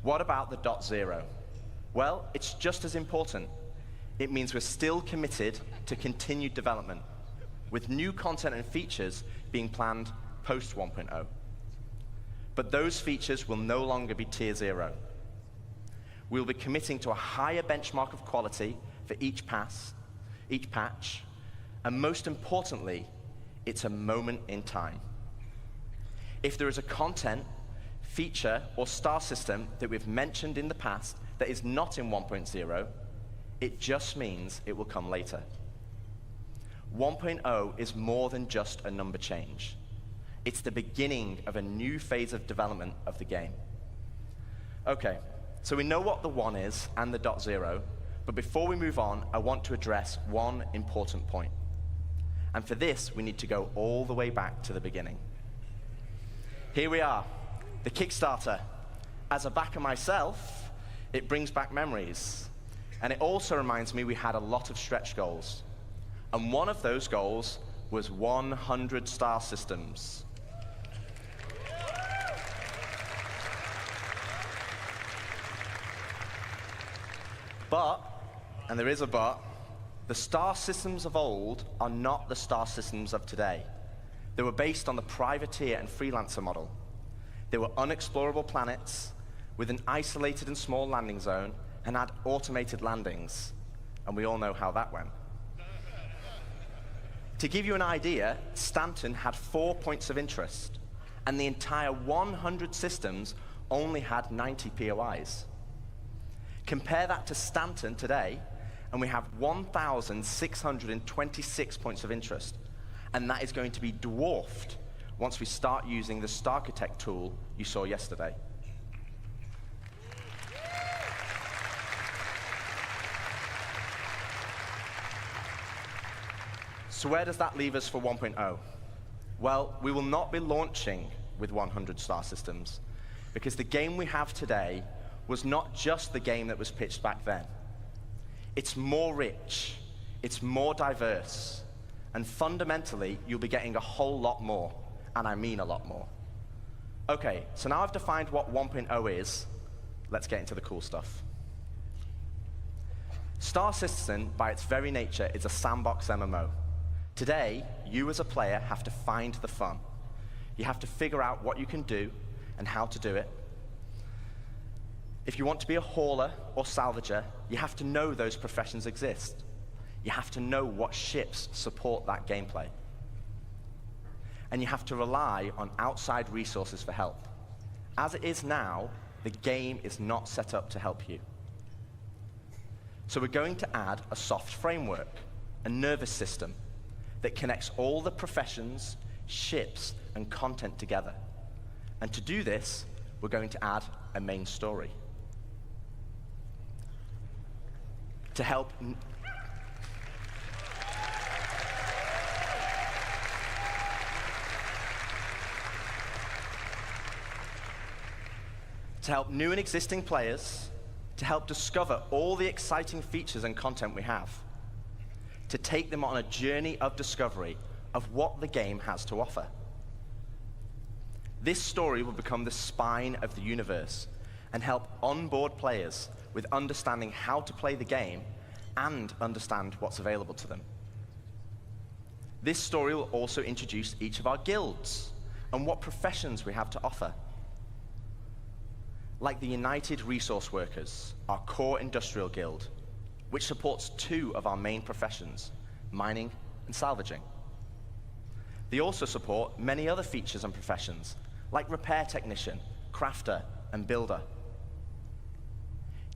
S4: what about the .0? Well, it's just as important. It means we're still committed to continued development, with new content and features being planned post 1.0. But those features will no longer be tier 0. We'll be committing to a higher benchmark of quality for each patch, and most importantly, it's a moment in time. If there is a content, feature, or star system that we've mentioned in the past that is not in 1.0, it just means it will come later. 1.0 is more than just a number change. It's the beginning of a new phase of development of the game. Okay, so we know what the 1 is and the .0, but before we move on, I want to address one important point. And for this, we need to go all the way back to the beginning. Here we are, the Kickstarter. As a backer myself, it brings back memories. And it also reminds me we had a lot of stretch goals. And one of those goals was 100 star systems. But, and there is a but, the star systems of old are not the star systems of today. They were based on the privateer and freelancer model. They were unexplorable planets with an isolated and small landing zone and had automated landings. And we all know how that went. To give you an idea, Stanton had 4 points of interest, and the entire 100 systems only had 90 POIs. Compare that to Stanton today, and we have 1,626 points of interest. And that is going to be dwarfed once we start using the Starchitect tool you saw yesterday. So where does that leave us for 1.0? Well, we will not be launching with 100 star systems, because the game we have today was not just the game that was pitched back then. It's more rich, it's more diverse, and fundamentally, you'll be getting a whole lot more, and I mean a lot more. Okay, so now I've defined what 1.0 is, let's get into the cool stuff. Star Citizen, by its very nature, is a sandbox MMO. Today, you as a player have to find the fun. You have to figure out what you can do and how to do it. If you want to be a hauler or salvager, you have to know those professions exist. You have to know what ships support that gameplay. And you have to rely on outside resources for help. As it is now, the game is not set up to help you. So we're going to add a soft framework, a nervous system, that connects all the professions, ships, and content together. And to do this, we're going to add a main story. To help new and existing players, to help discover all the exciting features and content we have, to take them on a journey of discovery of what the game has to offer. This story will become the spine of the universe and help onboard players with understanding how to play the game and understand what's available to them. This story will also introduce each of our guilds and what professions we have to offer. like the United Resource Workers, our core industrial guild, which supports 2 of our main professions, mining and salvaging. They also support many other features and professions, like repair technician, crafter, and builder.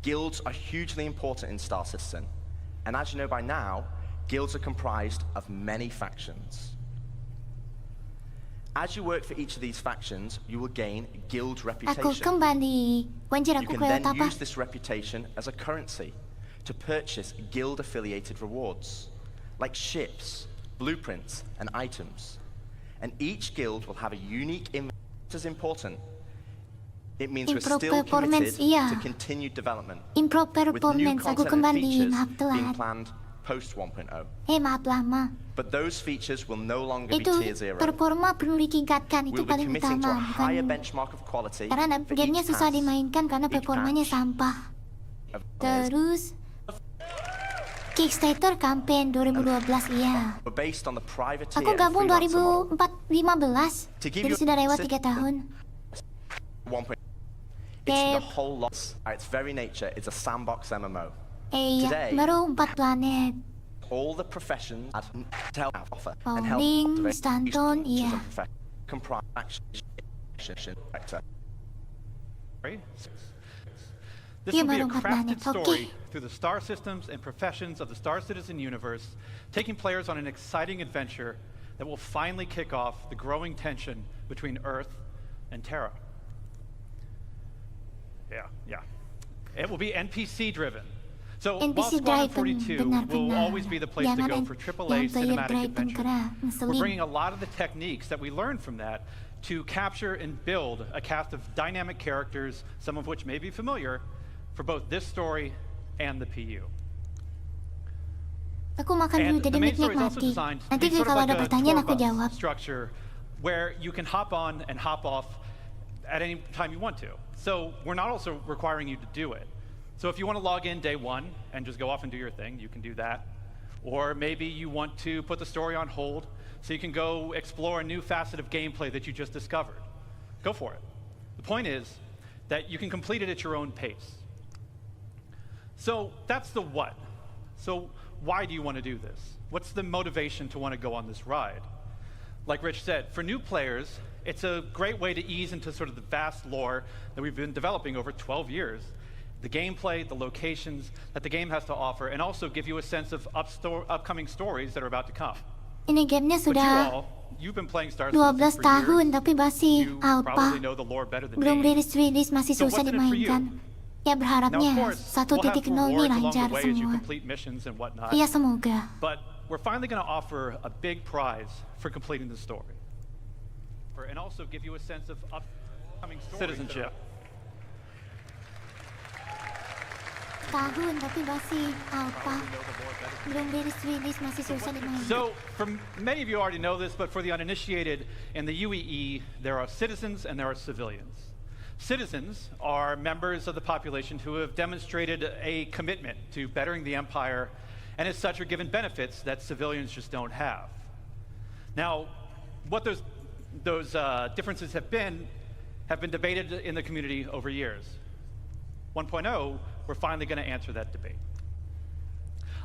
S4: Guilds are hugely important in Star Citizen, and as you know by now, guilds are comprised of many factions. As you work for each of these factions, you will gain guild reputation.
S1: Aku kembali. Wajar
S4: You
S1: aku
S4: can
S1: ke
S4: then
S1: apa?
S4: use this reputation as a currency to purchase guild-affiliated rewards, like ships, blueprints, and items. And each guild will have a unique inventory. This is important. It means we're
S1: Improve
S4: still
S1: performance,
S4: committed
S1: iya.
S4: to continued development,
S1: Improve
S4: with new
S1: performance. Aku
S4: content and
S1: kembali.
S4: features
S1: Maaf
S4: being
S1: telat.
S4: planned post 1.0.
S1: Maaf lama.
S4: But those features will no longer be
S1: Itu
S4: tier 0.
S1: performa perlu ditingkatkan. Itu
S4: We'll be
S1: paling
S4: committing to a
S1: utama.
S4: higher
S1: Bukan
S4: benchmark of quality
S1: karena
S4: for
S1: gamenya
S4: each
S1: susah
S4: pass.
S1: dimainkan karena performanya sampah. Terus Kickstarter campaign 2012 iya.
S4: We're based on the private tier
S1: Aku
S4: and
S1: gabung
S4: freelancer model.
S1: 2015,
S4: To give
S1: jadi
S4: you
S1: sudah lewat
S4: system
S1: 3 tahun.
S4: 1.0. It's the whole lot. At its very nature, it's a sandbox MMO.
S1: Iya,
S4: Today,
S1: baru 4 planet.
S4: all the professions at help offer and help
S1: Founding,
S4: cultivate
S1: Stanton,
S4: each
S1: iya.
S4: comprise action.
S5: This
S1: Iya,
S5: will be a
S1: baru 4 planet.
S5: crafted
S1: Oke.
S5: story through the star systems and professions of the Star Citizen universe, taking players on an exciting adventure that will finally kick off the growing tension between Earth and Terra. Yeah. It will be NPC driven. So while
S1: NPC
S5: Squadron
S1: driven,
S5: 42 will
S1: benar-benar.
S5: always be the place to
S1: Jangan
S5: go
S1: yang
S5: for AAA
S1: player
S5: cinematic
S1: driven
S5: adventures,
S1: kera,
S5: we're
S1: ngeselin.
S5: bringing a lot of the techniques that we learned from that to capture and build a cast of dynamic characters, some of which may be familiar, for both this story and the PU.
S1: Aku makan dulu
S5: And
S1: jadi
S5: the main story is also
S1: nikmati.
S5: designed to
S1: Nanti
S5: be sort of
S1: kalau
S5: like
S1: ada
S5: a
S1: pertanyaan
S5: tour
S1: aku jawab.
S5: bus structure where you can hop on and hop off at any time you want to. So we're not also requiring you to do it. So if you want to log in day 1 and just go off and do your thing, you can do that. Or maybe you want to put the story on hold so you can go explore a new facet of gameplay that you just discovered. Go for it. The point is that you can complete it at your own pace. So that's the what. So why do you want to do this? What's the motivation to want to go on this ride? Like Rich said, for new players, it's a great way to ease into sort of the vast lore that we've been developing over 12 years. The gameplay, the locations that the game has to offer, and also give you a sense of upcoming stories that are about to come.
S1: Ini gamenya
S5: But you
S1: sudah
S5: all, you've been playing Star
S1: 12
S5: Citizen for
S1: tahun
S5: years.
S1: tapi masih
S5: You
S1: alpha.
S5: probably know the lore better than
S1: Belum
S5: me.
S1: rilis masih
S5: So
S1: susah
S5: what's in it for you?
S1: dimainkan. Ya
S5: Now, of
S1: berharapnya
S5: course,
S1: 1.0
S5: we'll have
S1: ini
S5: rewards along
S1: lancar
S5: the way as you
S1: semua.
S5: complete missions and whatnot.
S1: Iya semoga.
S5: But we're finally going to offer a big prize for completing the story, and also give you a sense of upcoming citizenship.
S1: Tahun tapi masih alpha. Belum rilis masih susah dimainkan.
S5: So, many of you already know this, but for the uninitiated, in the UEE, there are citizens and there are civilians. Citizens are members of the population who have demonstrated a commitment to bettering the empire, and as such are given benefits that civilians just don't have. Now, what those differences have been debated in the community over years. 1.0, we're finally going to answer that debate.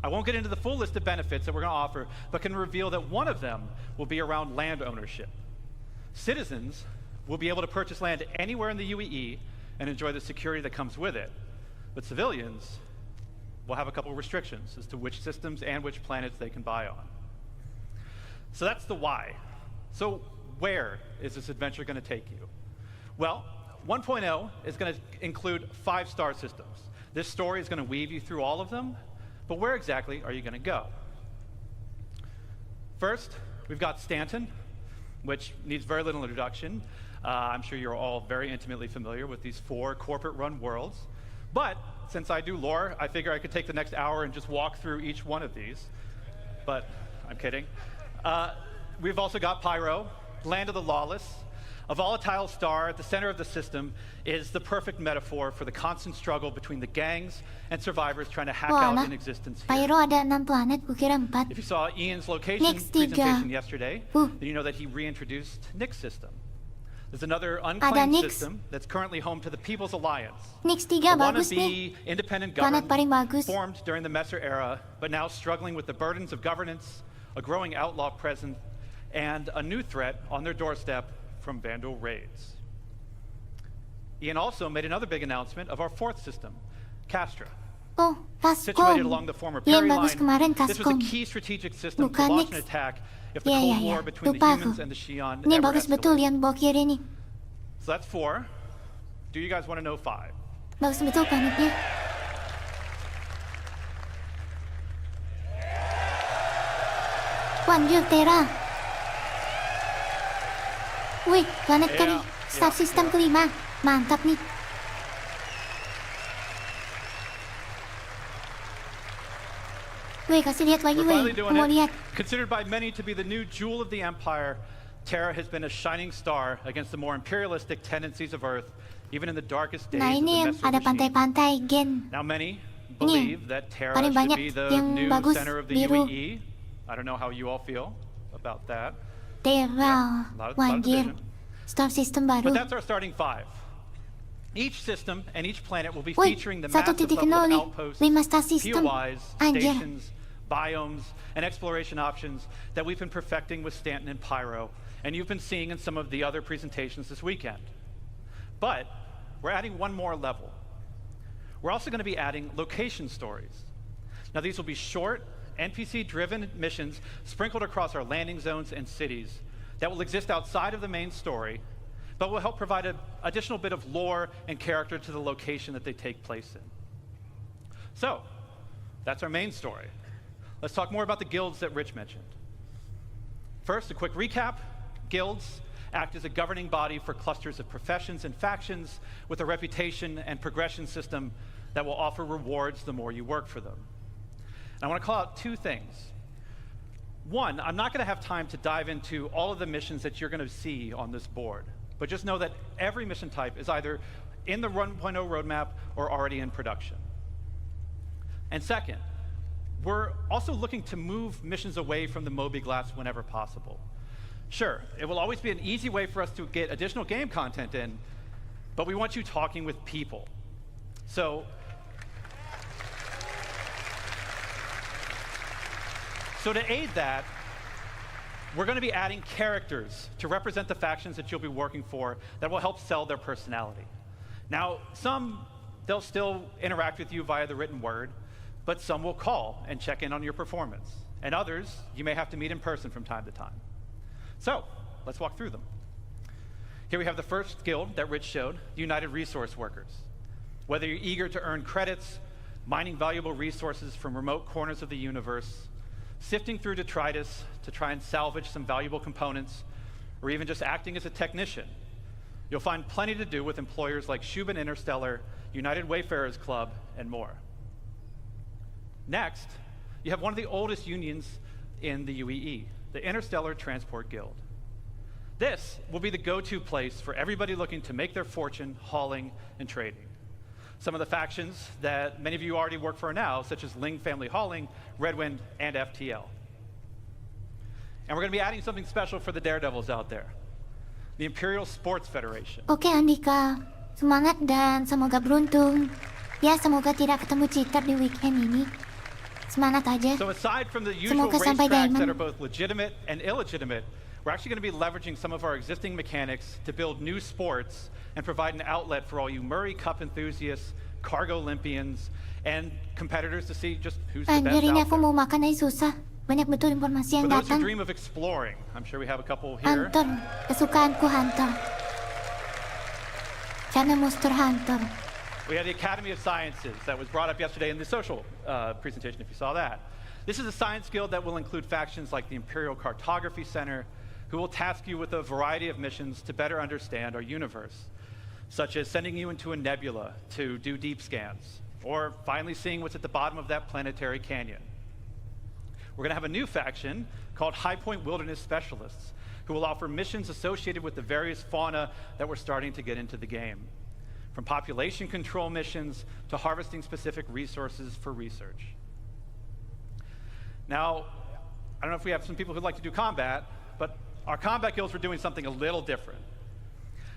S5: I won't get into the full list of benefits that we're going to offer, but can reveal that one of them will be around land ownership. Citizens will be able to purchase land anywhere in the UEE and enjoy the security that comes with it. But civilians will have a couple of restrictions as to which systems and which planets they can buy on. So that's the why. So where is this adventure going to take you? Well, 1.0 is going to include 5 star systems. This story is going to weave you through all of them, but where exactly are you going to go? First, we've got Stanton, which needs very little introduction. I'm sure you're all very intimately familiar with these 4 corporate-run worlds. But since I do lore, I figure I could take the next hour and just walk through each one of these. But I'm kidding. We've also got Pyro, Land of the Lawless. A volatile star at the center of the system is the perfect metaphor for the constant struggle between the gangs and survivors trying to hack out in existence here.
S1: Pyro ada 6 planet, kukira 4.
S5: If you saw Ian's location
S1: Next 3.
S5: presentation yesterday, then you know that he reintroduced Nick's system. There's another unclaimed system that's currently home to the People's Alliance.
S1: Nix 3
S5: a
S1: bagus
S5: wannabe
S1: nih.
S5: independent
S1: Planet paling
S5: government
S1: bagus.
S5: formed during the Messer era, but now struggling with the burdens of governance, a growing outlaw presence, and a new threat on their doorstep from Vandal raids. Ian also made another big announcement of our fourth system, Castra.
S1: Oh,
S5: Situated
S1: Cascom.
S5: along the former
S1: Yang
S5: Perry
S1: bagus kemarin
S5: line, this was a
S1: Cascom.
S5: key strategic system to
S1: Bukan
S5: launch
S1: Nix.
S5: an attack if the
S1: Ya,
S5: Cold
S1: ya,
S5: War
S1: ya.
S5: between the
S1: Lupa
S5: humans
S1: aku.
S5: and the Xi'an
S1: Ini
S5: ever
S1: bagus
S5: escalated.
S1: betul yang bawa kiri nih.
S5: So that's 4. Do you guys want to know 5?
S1: Bagus betul planetnya. Wanjur Terra. Wih, planet kali Star System kelima. Mantap nih. Wih, kasih lihat lagi,
S5: We're
S1: wih.
S5: finally
S1: Aku
S5: doing
S1: mau
S5: it.
S1: lihat.
S5: Considered by many to be the new jewel of the Empire, Terra has been a shining star against the more imperialistic tendencies of Earth, even in the darkest days
S1: Nah,
S5: of the
S1: ini yang
S5: Messer
S1: ada
S5: regime.
S1: pantai-pantai gen.
S5: Now many believe that Terra
S1: paling
S5: should
S1: banyak
S5: be the
S1: yang
S5: new
S1: bagus,
S5: center of the
S1: biru.
S5: UEE. I don't know how you all feel about that.
S1: Terra.
S5: Lot of
S1: Wanjir.
S5: division.
S1: Star System baru.
S5: But that's our starting 5. Each system and each planet will be
S1: Wih,
S5: featuring the
S1: 1.0
S5: massive level of
S1: nih.
S5: outposts,
S1: 5 star system.
S5: POIs,
S1: Anjir.
S5: stations, biomes, and exploration options that we've been perfecting with Stanton and Pyro, and you've been seeing in some of the other presentations this weekend. But we're adding one more level. We're also going to be adding location stories. Now these will be short, NPC-driven missions sprinkled across our landing zones and cities that will exist outside of the main story, but will help provide an additional bit of lore and character to the location that they take place in. So, that's our main story. Let's talk more about the guilds that Rich mentioned. First, a quick recap. Guilds act as a governing body for clusters of professions and factions with a reputation and progression system that will offer rewards the more you work for them. And I want to call out 2 things. One, I'm not going to have time to dive into all of the missions that you're going to see on this board, but just know that every mission type is either in the 1.0 roadmap or already in production. And second, we're also looking to move missions away from the mobiGlas whenever possible. Sure, it will always be an easy way for us to get additional game content in, but we want you talking with people. So to aid that, we're going to be adding characters to represent the factions that you'll be working for that will help sell their personality. Now, some, they'll still interact with you via the written word, but some will call and check in on your performance. And others, you may have to meet in person from time to time. So, let's walk through them. Here we have the first guild that Rich showed, the United Resource Workers. Whether you're eager to earn credits, mining valuable resources from remote corners of the universe, sifting through detritus to try and salvage some valuable components, or even just acting as a technician, you'll find plenty to do with employers like Shubin Interstellar, United Wayfarers Club, and more. Next, you have one of the oldest unions in the UEE, the Interstellar Transport Guild. This will be the go-to place for everybody looking to make their fortune hauling and trading. Some of the factions that many of you already work for now, such as Ling Family Hauling, Redwind, and FTL. And we're going to be adding something special for the daredevils out there, the Imperial Sports Federation.
S1: Oke Andika, semangat dan semoga beruntung. Ya, semoga tidak ketemu cheater di weekend ini. Semangat aja.
S5: So aside from the usual
S1: Semoga sampai
S5: racetracks that
S1: diamond.
S5: are both legitimate and illegitimate, we're actually going to be leveraging some of our existing mechanics to build new sports and provide an outlet for all you Murray Cup enthusiasts, Cargo Olympians, and competitors to see just who's the best
S1: Anjir, ini
S5: out
S1: aku
S5: there.
S1: mau makan aja susah. Banyak betul informasi yang
S5: For those who
S1: datang.
S5: dream of exploring, I'm sure we have a couple here.
S1: Hunter, kesukaanku Hunter. Karena Monster Hunter.
S5: We have the Academy of Sciences that was brought up yesterday in the social presentation, if you saw that. This is a science guild that will include factions like the Imperial Cartography Center, who will task you with a variety of missions to better understand our universe, such as sending you into a nebula to do deep scans, or finally seeing what's at the bottom of that planetary canyon. We're going to have a new faction called High Point Wilderness Specialists, who will offer missions associated with the various fauna that we're starting to get into the game, from population control missions to harvesting specific resources for research. Now, I don't know if we have some people who'd like to do combat, but our combat guilds were doing something a little different.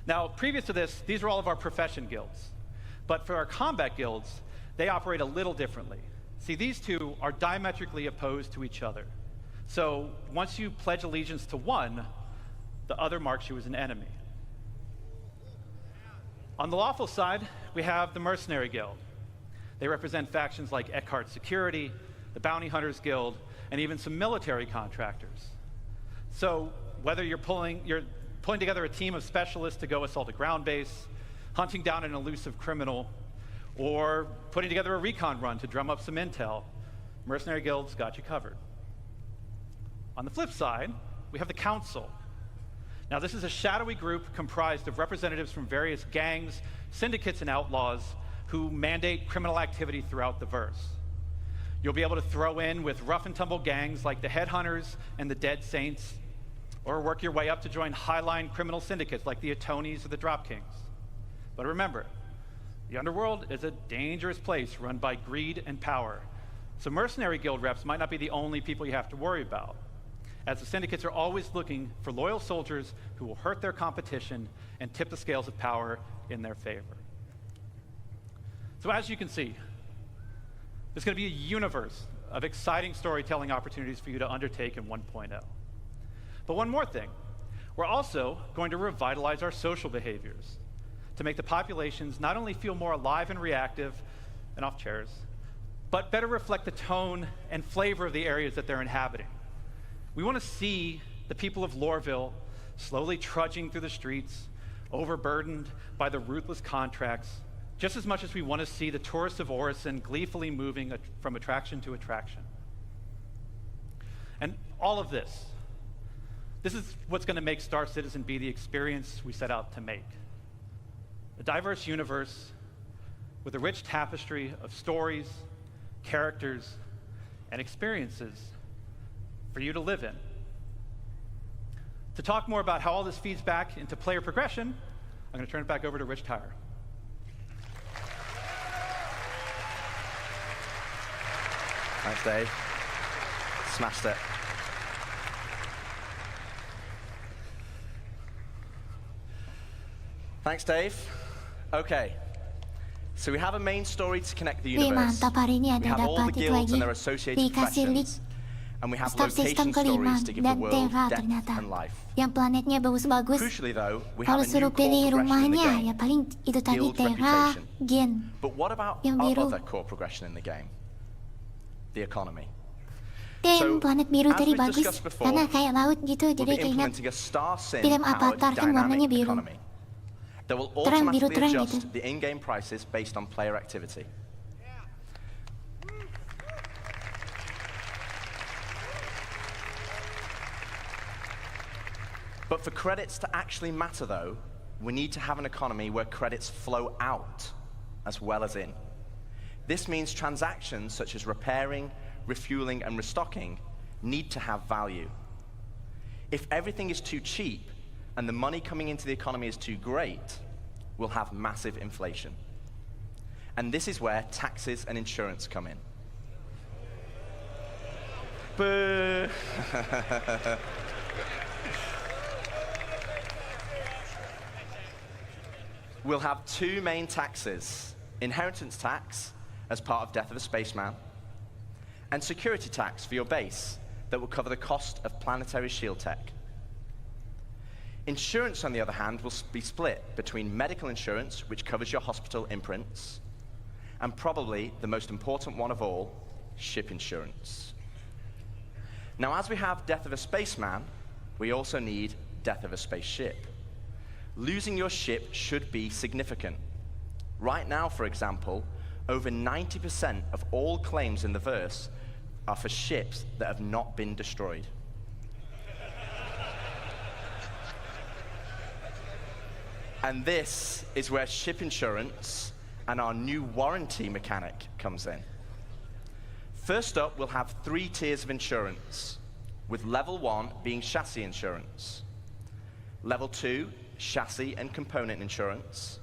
S5: Now, previous to this, these are all of our profession guilds. But for our combat guilds, they operate a little differently. See, these two are diametrically opposed to each other. So once you pledge allegiance to one, the other marks you as an enemy. On the lawful side, we have the Mercenary Guild. They represent factions like Eckhart Security, the Bounty Hunters Guild, and even some military contractors. So whether you're pulling together a team of specialists to go assault a ground base, hunting down an elusive criminal, or putting together a recon run to drum up some intel, Mercenary Guild's got you covered. On the flip side, we have the Council. Now, this is a shadowy group comprised of representatives from various gangs, syndicates, and outlaws who mandate criminal activity throughout the verse. You'll be able to throw in with rough and tumble gangs like the Headhunters and the Dead Saints, or work your way up to join highline criminal syndicates like the Atonis or the Drop Kings. But remember, the underworld is a dangerous place run by greed and power. So Mercenary Guild reps might not be the only people you have to worry about, as the syndicates are always looking for loyal soldiers who will hurt their competition and tip the scales of power in their favor. So as you can see, there's going to be a universe of exciting storytelling opportunities for you to undertake in 1.0. But one more thing, we're also going to revitalize our social behaviors to make the populations not only feel more alive and reactive and off chairs, but better reflect the tone and flavor of the areas that they're inhabiting. We want to see the people of Lorville slowly trudging through the streets, overburdened by the ruthless contracts, just as much as we want to see the tourists of Orison gleefully moving from attraction to attraction. And all of this is what's going to make Star Citizen be the experience we set out to make. A diverse universe with a rich tapestry of stories, characters, and experiences for you to live in. To talk more about how all this feeds back into player progression, I'm going to turn it back over to Rich Tyler.
S4: Thanks, Dave. Smashed it. Thanks, Dave. Okay. So we have a main story to connect the universe. We have all the guilds and their associated professions. And we have location stories to give the world depth and life. Crucially though, we have a new core progression in the game, guild reputation. But what about our other core progression in the game? The economy. So, as we discussed before, we'll be implementing a Star Sim-powered dynamic economy that will automatically adjust the in-game prices based on player activity. But for credits to actually matter, though, we need to have an economy where credits flow out as well as in. This means transactions such as repairing, refueling, and restocking need to have value. If everything is too cheap and the money coming into the economy is too great, we'll have massive inflation. And this is where taxes and insurance come in. Boo! We'll have two main taxes: inheritance tax as part of Death of a Spaceman, and security tax for your base that will cover the cost of planetary shield tech. Insurance, on the other hand, will be split between medical insurance, which covers your hospital imprints, and probably the most important one of all, ship insurance. Now, as we have Death of a Spaceman, we also need Death of a Spaceship. Losing your ship should be significant. Right now, for example, over 90% of all claims in the verse are for ships that have not been destroyed. And this is where ship insurance and our new warranty mechanic comes in. First up, we'll have 3 tiers of insurance, with level 1 being chassis insurance, level 2, chassis and component insurance,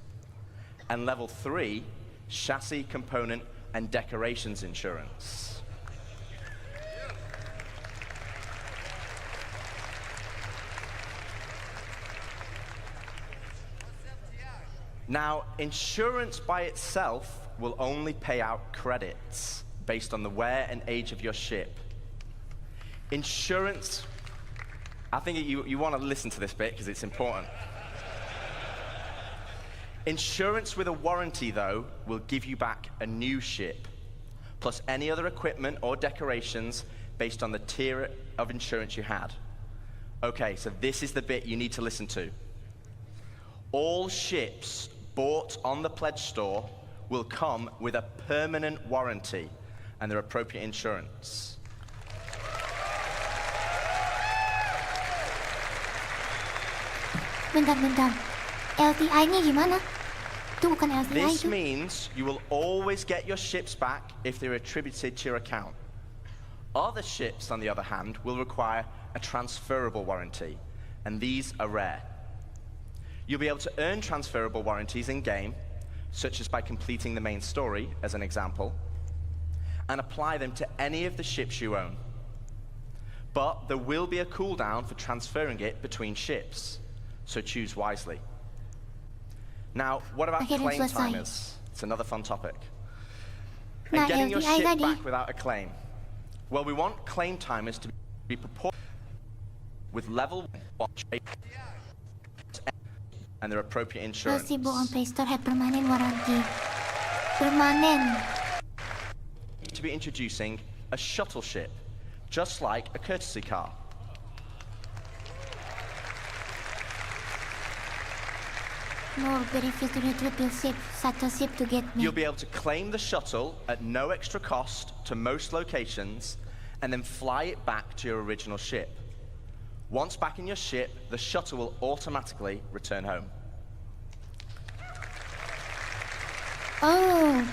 S4: and level 3, chassis, component, and decorations insurance. Now, insurance by itself will only pay out credits based on the wear and age of your ship. Insurance, I think you want to listen to this bit because it's important. Insurance with a warranty, though, will give you back a new ship, plus any other equipment or decorations based on the tier of insurance you had. Okay, so this is the bit you need to listen to. All ships bought on the pledge store will come with a permanent warranty and their appropriate insurance.
S1: Bentar. LTI-nya gimana? Itu bukan LTI
S4: This
S1: itu.
S4: means you will always get your ships back if they're attributed to your account. Other ships, on the other hand, will require a transferable warranty, and these are rare. You'll be able to earn transferable warranties in-game, such as by completing the main story, as an example, and apply them to any of the ships you own. But there will be a cooldown for transferring it between ships, so choose wisely. Now, what about claim timers? It's another fun topic. And getting your ship back without a claim. Well, we want claim timers to be proportional with level 1 and their appropriate insurance.
S1: Possible on Play Store have permanent warranty. Permanent.
S4: To be introducing a shuttle ship, just like a courtesy car.
S1: More benefits to retrieve your ship, shuttle ship to get me.
S4: You'll be able to claim the shuttle at no extra cost to most locations, and then fly it back to your original ship. Once back in your ship, the shuttle will automatically return home.
S1: Oh,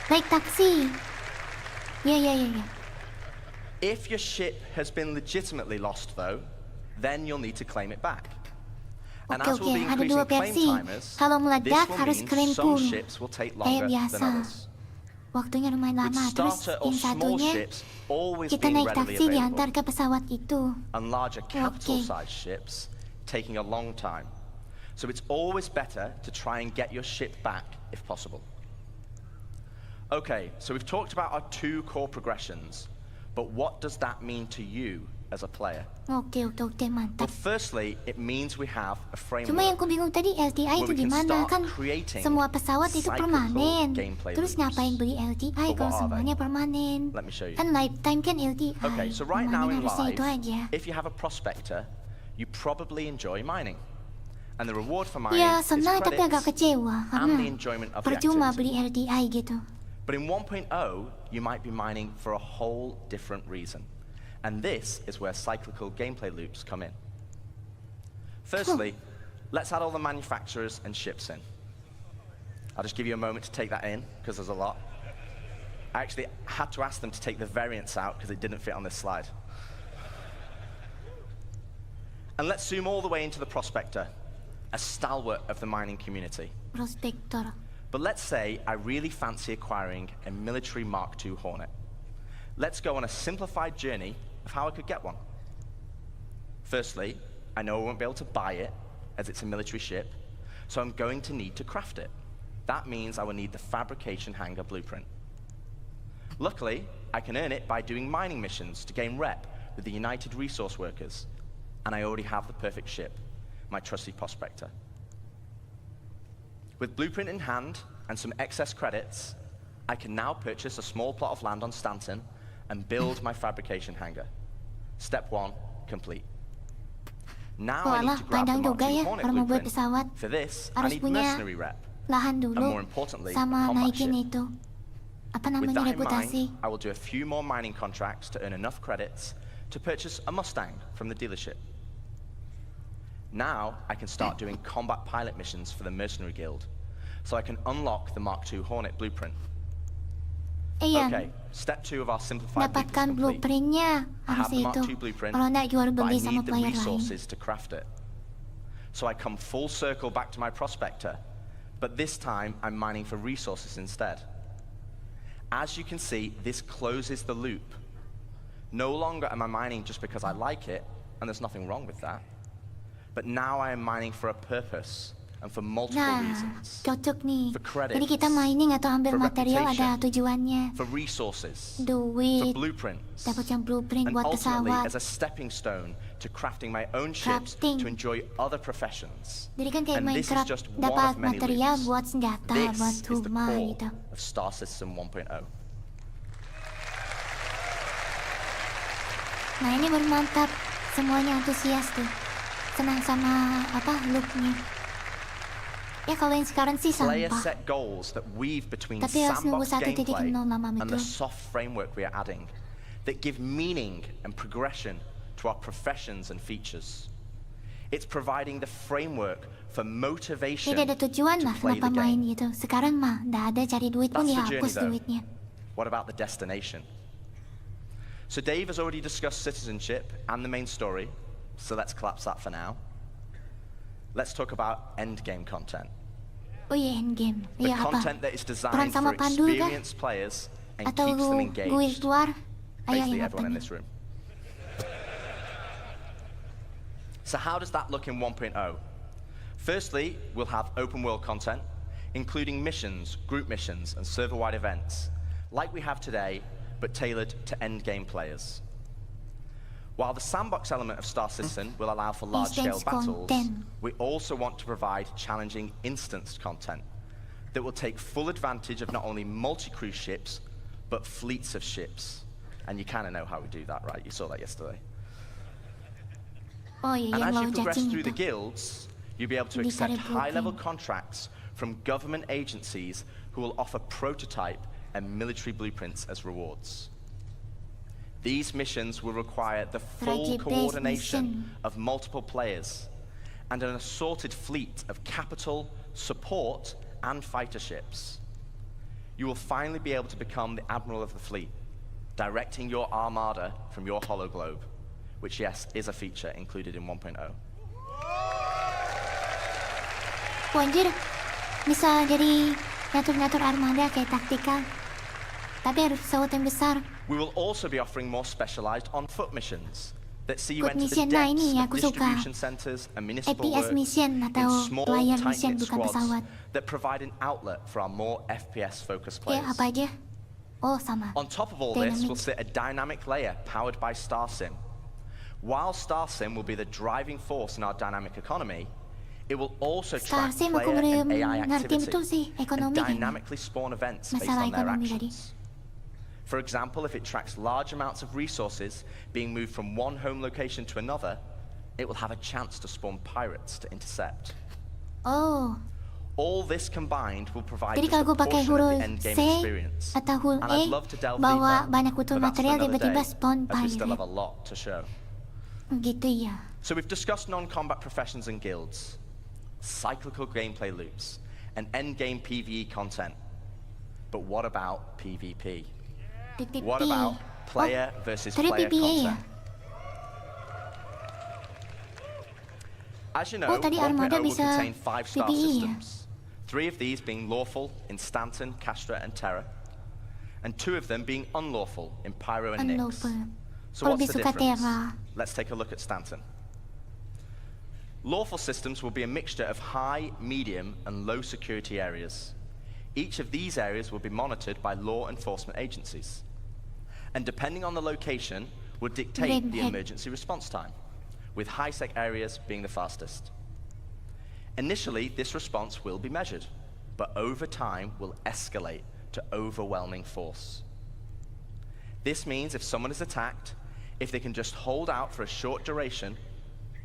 S1: like taxi. Yeah.
S4: If your ship has been legitimately lost, though, then you'll need to claim it back. And as we'll be
S1: ada
S4: increasing
S1: dua
S4: claim
S1: versi.
S4: timers,
S1: Kalau
S4: this
S1: meledak
S4: will
S1: harus
S4: mean
S1: klaim
S4: some
S1: full.
S4: ships will take
S1: Kayak
S4: longer than
S1: biasa.
S4: others.
S1: Waktunya lumayan
S4: With
S1: lama. Terus
S4: starter or
S1: yang
S4: small
S1: satunya
S4: ships always
S1: kita
S4: being
S1: naik
S4: readily
S1: taksi diantar
S4: available,
S1: ke pesawat itu.
S4: and larger capital-sized ships taking a long time. So it's always better to try and get your ship back if possible. Okay, so we've talked about our 2 core progressions, but what does that mean to you as a player?
S1: Oke, mantap.
S4: Well, firstly, it means we have a framework
S1: Cuma yang ku bingung tadi LTI itu
S4: where we can
S1: gimana
S4: start
S1: kan
S4: creating
S1: semua pesawat itu
S4: cyclical
S1: permanen.
S4: gameplay
S1: Terus
S4: loops.
S1: ngapain beli LTI
S4: But
S1: kalau
S4: what are
S1: semuanya permanen?
S4: Let me show you.
S1: Kan lifetime kan LTI.
S4: Okay, so right now
S1: Permanen
S4: in
S1: harusnya
S4: life,
S1: itu aja.
S4: if you have a prospector, you probably enjoy mining. And the reward for mining
S1: Ya
S4: is
S1: senang tapi agak
S4: credits
S1: kecewa
S4: and the
S1: karena
S4: enjoyment of the
S1: percuma
S4: activity.
S1: beli LTI gitu.
S4: But in 1.0, you might be mining for a whole different reason. And this is where cyclical gameplay loops come in. Firstly, let's add all the manufacturers and ships in. I'll just give you a moment to take that in, because there's a lot. I actually had to ask them to take the variants out, because it didn't fit on this slide. And let's zoom all the way into the Prospector, a stalwart of the mining community.
S1: Prospector.
S4: But let's say I really fancy acquiring a military Mark II Hornet. Let's go on a simplified journey of how I could get one. Firstly, I know I won't be able to buy it, as it's a military ship, so I'm going to need to craft it. That means I will need the fabrication hangar blueprint. Luckily, I can earn it by doing mining missions to gain rep with the United Resource Workers, and I already have the perfect ship, my trusty Prospector. With blueprint in hand and some excess credits, I can now purchase a small plot of land on Stanton and build my fabrication hangar. Step 1, complete. Now I need to grab the Mark II Hornet blueprint. For this, I need mercenary rep.
S1: Lahan
S4: And
S1: dulu
S4: more importantly,
S1: sama
S4: combat
S1: naikin
S4: ship.
S1: itu. Apa
S4: With
S1: namanya
S4: that in
S1: reputasi?
S4: mind, I will do a few more mining contracts to earn enough credits to purchase a Mustang from the dealership. Now I can start doing combat pilot missions for the Mercenary Guild, so I can unlock the Mark II Hornet blueprint. Okay, step 2 of our simplified loop is
S1: Dapatkan
S4: complete.
S1: blueprintnya
S4: I have
S1: harusnya
S4: the Mark
S1: itu.
S4: II blueprint,
S1: Kalau nggak jual
S4: but I
S1: beli sama
S4: need the
S1: player lain.
S4: resources to craft it. So I come full circle back to my Prospector, but this time I'm mining for resources instead. As you can see, this closes the loop. No longer am I mining just because I like it, and there's nothing wrong with that. But now I am mining for a purpose, and for multiple reasons.
S1: Cocok nih.
S4: For credits,
S1: Jadi kita mining atau ambil
S4: for
S1: material ada
S4: reputation,
S1: tujuannya.
S4: for resources,
S1: Duit,
S4: for blueprints,
S1: dapat yang blueprint
S4: and
S1: buat
S4: ultimately
S1: pesawat.
S4: as a stepping stone to crafting my own ships to enjoy other professions.
S1: Jadi kan kayak
S4: And this is
S1: Minecraft
S4: just one
S1: dapat
S4: of many
S1: material
S4: loops.
S1: buat senjata,
S4: This
S1: buat
S4: is the
S1: rumah
S4: core
S1: gitu.
S4: of Star Citizen 1.0.
S1: Nah ini baru mantap, semuanya antusias tuh, senang sama look-nya. Ya kalau yang sekarang sih
S4: Player
S1: sampah.
S4: set goals that weave between
S1: Tapi harus nunggu
S4: sandbox
S1: 1.0
S4: gameplay
S1: lama
S4: and the
S1: itu.
S4: soft framework we are adding that give meaning and progression to our professions and features. It's providing the framework for motivation
S1: Jadi ada tujuan
S4: to
S1: lah
S4: play
S1: kenapa
S4: the
S1: main
S4: game.
S1: gitu. Sekarang mah nggak ada, cari duit pun
S4: That's the journey,
S1: dihapus
S4: though.
S1: duitnya.
S4: What about the destination? So Dave has already discussed citizenship and the main story, so let's collapse that for now. Let's talk about endgame content.
S1: Oh iya endgame.
S4: The
S1: Iya apa?
S4: content that is
S1: Perang
S4: designed
S1: sama
S4: for
S1: Pandu kah?
S4: experienced players and
S1: Atau
S4: keeps them
S1: guild
S4: engaged.
S1: luar? Ayo
S4: Basically
S1: yang
S4: everyone in
S1: apa?
S4: this room. So how does that look in 1.0? Firstly, we'll have open world content, including missions, group missions, and server-wide events, like we have today, but tailored to endgame players. While the sandbox element of Star Citizen will allow for large-scale battles, we also want to provide challenging instanced content that will take full advantage of not only multi-crew ships, but fleets of ships. And you kind of know how we do that, right? You saw that yesterday.
S1: Oh iya,
S4: And
S1: yang
S4: as
S1: mau
S4: you progress
S1: cacing
S4: through
S1: itu.
S4: the guilds, you'll be able to
S1: Di
S4: accept
S1: tarik
S4: high-level
S1: blueprint.
S4: contracts from government agencies who will offer prototype and military blueprints as rewards. These missions will require the full
S1: Strategy-based
S4: coordination
S1: mission.
S4: of multiple players and an assorted fleet of capital, support, and fighter ships. You will finally be able to become the admiral of the fleet, directing your armada from your hologlobe, which, yes, is a feature included in 1.0.
S1: Wah anjir, bisa jadi ngatur-ngatur armada kayak taktikal. Tapi harus pesawat yang besar.
S4: We will also be offering more specialized on-foot missions that see you
S1: Foot
S4: enter the
S1: mission, nah
S4: depths
S1: ini
S4: of
S1: aku suka.
S4: distribution centers and municipal
S1: FPS
S4: works
S1: mission
S4: in
S1: atau
S4: small,
S1: player mission
S4: tight-knit
S1: bukan
S4: squads
S1: pesawat.
S4: that provide an outlet for our more FPS-focused players.
S1: Kayak apa aja? Oh sama.
S4: On top of all this
S1: Dynamic.
S4: will sit a dynamic layer powered by StarSim. While StarSim will be the driving force in our dynamic economy, it will also track
S1: StarSim aku
S4: player
S1: belum
S4: and AI
S1: ngerti betul
S4: activity
S1: sih
S4: and
S1: ekonomi kayaknya.
S4: dynamically spawn events based
S1: Masalah
S4: on their
S1: ekonomi tadi.
S4: actions. For example, if it tracks large amounts of resources being moved from one home location to another, it will have a chance to spawn pirates to intercept.
S1: Oh,
S4: All this combined will provide
S1: jadi
S4: just
S1: kalau
S4: a
S1: gue pakai
S4: portion of
S1: huruf
S4: the endgame
S1: C
S4: experience.
S1: atau huruf
S4: And
S1: E,
S4: I'd love to delve
S1: bawa
S4: deeper,
S1: banyak butuh
S4: but that's for
S1: material,
S4: another
S1: tiba-tiba
S4: day,
S1: spawn
S4: as we still
S1: pirate.
S4: have a lot to show.
S1: Gitu ya.
S4: So we've discussed non-combat professions and guilds, cyclical gameplay loops, and endgame PvE content. But what about PvP? What about player versus
S1: tadi
S4: player
S1: PvE ya?
S4: content? As you know,
S1: Oh, tadi
S4: 1.0
S1: armada
S4: will
S1: bisa
S4: contain 5 star
S1: PvE ya?
S4: systems. 3 of these being lawful in Stanton, Castra, and Terra, and 2 of them being unlawful in Pyro and Nyx.
S1: Unlawful.
S4: So
S1: Kalau
S4: what's
S1: lebih
S4: the
S1: suka
S4: difference?
S1: Terra.
S4: Let's take a look at Stanton. Lawful systems will be a mixture of high, medium, and low security areas. Each of these areas will be monitored by law enforcement agencies. And depending on the location, will dictate the emergency response time, with high-sec areas being the fastest. Initially, this response will be measured, but over time will escalate to overwhelming force. This means if someone is attacked, if they can just hold out for a short duration,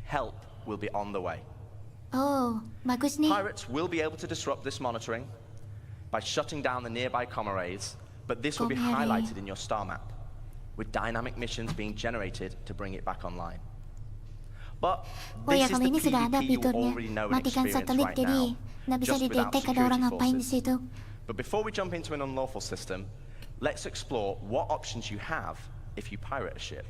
S4: help will be on the way.
S1: Oh, bagus nih.
S4: Pirates will be able to disrupt this monitoring by shutting down the nearby comm arrays, but this will be
S1: Comm array.
S4: highlighted in your star map, with dynamic missions being generated to bring it back online. But
S1: Oh ya,
S4: this is
S1: kalau
S4: the
S1: ini sudah ada
S4: PvP you
S1: fiturnya.
S4: already know and
S1: Matikan
S4: experience
S1: satelit
S4: right
S1: jadi
S4: now,
S1: nggak bisa
S4: just without
S1: didetek ada orang
S4: security
S1: ngapain di
S4: forces.
S1: situ.
S4: But before we jump into an unlawful system, let's explore what options you have if you pirate a ship.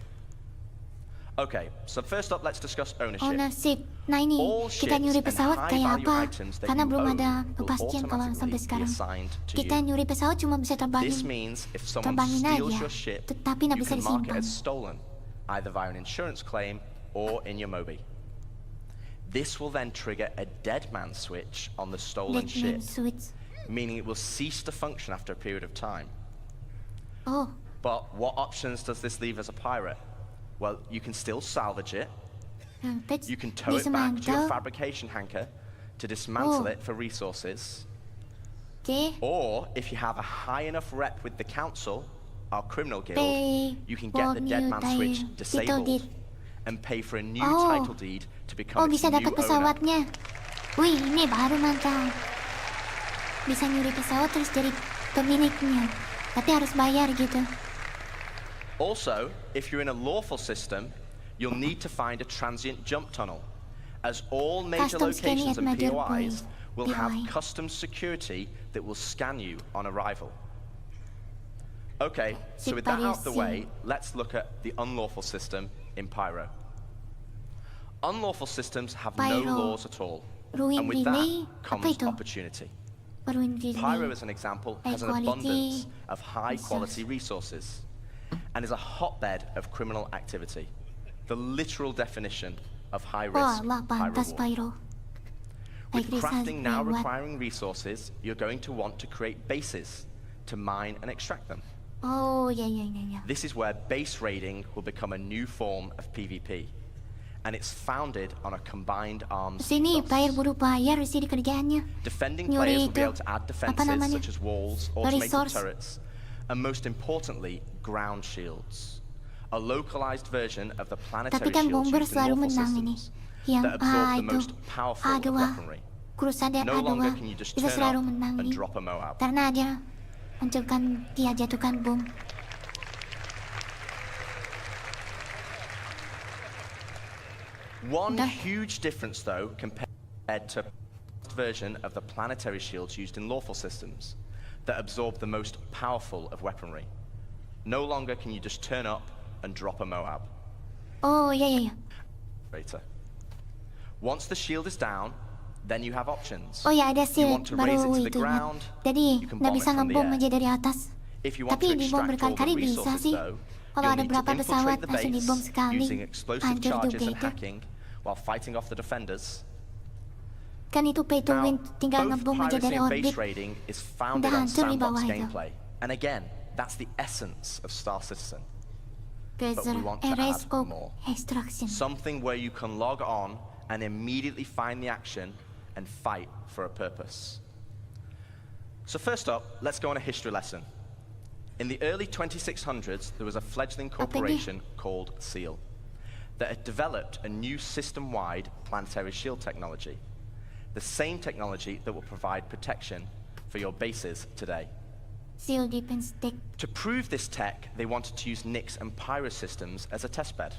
S4: Okay, so first up, let's discuss ownership.
S1: Ownership. Nah ini,
S4: All
S1: kita
S4: ships
S1: nyuri
S4: and
S1: pesawat kayak
S4: high-value
S1: apa?
S4: items that
S1: Karena
S4: you
S1: belum
S4: own
S1: ada
S4: will
S1: kepastian kalau
S4: automatically
S1: sampai
S4: be
S1: sekarang.
S4: assigned to
S1: Kita
S4: you.
S1: nyuri pesawat cuma bisa
S4: This
S1: terbangin.
S4: means if someone
S1: Terbangin
S4: steals
S1: aja,
S4: your ship,
S1: tapi nggak
S4: you
S1: bisa
S4: can mark it
S1: disimpan.
S4: as stolen, either via an insurance claim or in your Mobi. This will then trigger a dead man switch on the stolen ship, meaning it will cease to function after a period of time.
S1: Oh.
S4: But what options does this leave as a pirate? Well, you can still salvage it. You can tow it back to your fabrication hangar to dismantle it for resources. Or, if you have a high enough rep with the council, our criminal guild, you can get the dead man switch disabled and pay for a new title deed to become its
S1: bisa
S4: new
S1: dapat
S4: owner.
S1: pesawatnya. Wih, ini baru mantap. Bisa nyuri pesawat terus jadi pemiliknya. Tapi harus bayar gitu.
S4: Also, if you're in a lawful system, you'll need to find a transient jump tunnel, as all major locations and POIs will have custom security that will scan you on arrival. Okay, so with that out of the way, let's look at the unlawful system in Pyro. Unlawful systems have no laws at all, and with that comes opportunity. Pyro, as an example, has an abundance of high-quality resources and is a hotbed of criminal activity, the literal definition of high-risk, high-reward. With crafting now requiring resources, you're going to want to create bases to mine and extract them.
S1: Oh, yeah.
S4: This is where base raiding will become a new form of PvP, and it's founded on a combined arms
S1: Sini bayar buru bayar sini kerjaannya.
S4: Defending players will be able to add defenses such as walls, automated turrets, and most importantly, ground shields. A localized version of the planetary shields used in lawful systems that absorb the most powerful weaponry. No longer can you just turn up and drop a Moab.
S1: Karena dia hancurkan, dia jatuhkan bom.
S4: One huge difference, though, compared to the version of the planetary shields used in lawful systems that absorb the most powerful of weaponry. No longer can you just turn up and drop a Moab.
S1: Oh, yeah.
S4: Once the shield is down, then you have options.
S1: Oh ya, ada
S4: You
S1: shield
S4: want to raise it
S1: baru
S4: to the
S1: itu.
S4: ground,
S1: Jadi,
S4: you can
S1: nggak
S4: bomb it
S1: bisa
S4: from the
S1: ngebom
S4: air.
S1: aja dari atas.
S4: If you want to
S1: Tapi dibom
S4: extract all
S1: berkali-kali
S4: the
S1: bisa
S4: resources,
S1: sih.
S4: though,
S1: Kalau
S4: you'll
S1: ada
S4: need to
S1: berapa pesawat
S4: infiltrate the
S1: langsung dibom
S4: base
S1: sekali.
S4: using explosive
S1: Hancur
S4: charges
S1: juga
S4: and
S1: itu.
S4: hacking while fighting off the defenders.
S1: Kan itu pay to win, tinggal
S4: Both
S1: ngebom aja
S4: piracy
S1: dari
S4: and
S1: orbit.
S4: base raiding is founded
S1: Udah
S4: on
S1: hancur di
S4: sandbox
S1: bawah itu.
S4: gameplay. And again, that's the essence of Star Citizen. But
S1: Geyser
S4: we want to
S1: erase
S4: add
S1: scope
S4: more.
S1: extraction.
S4: Something where you can log on and immediately find the action and fight for a purpose. So first up, let's go on a history lesson. In the early 2600s, there was a fledgling corporation called SEAL that had developed a new system-wide planetary shield technology, the same technology that will provide protection for your bases today.
S1: SEAL defense tech.
S4: To prove this tech, they wanted to use Nyx and Pyro systems as a testbed.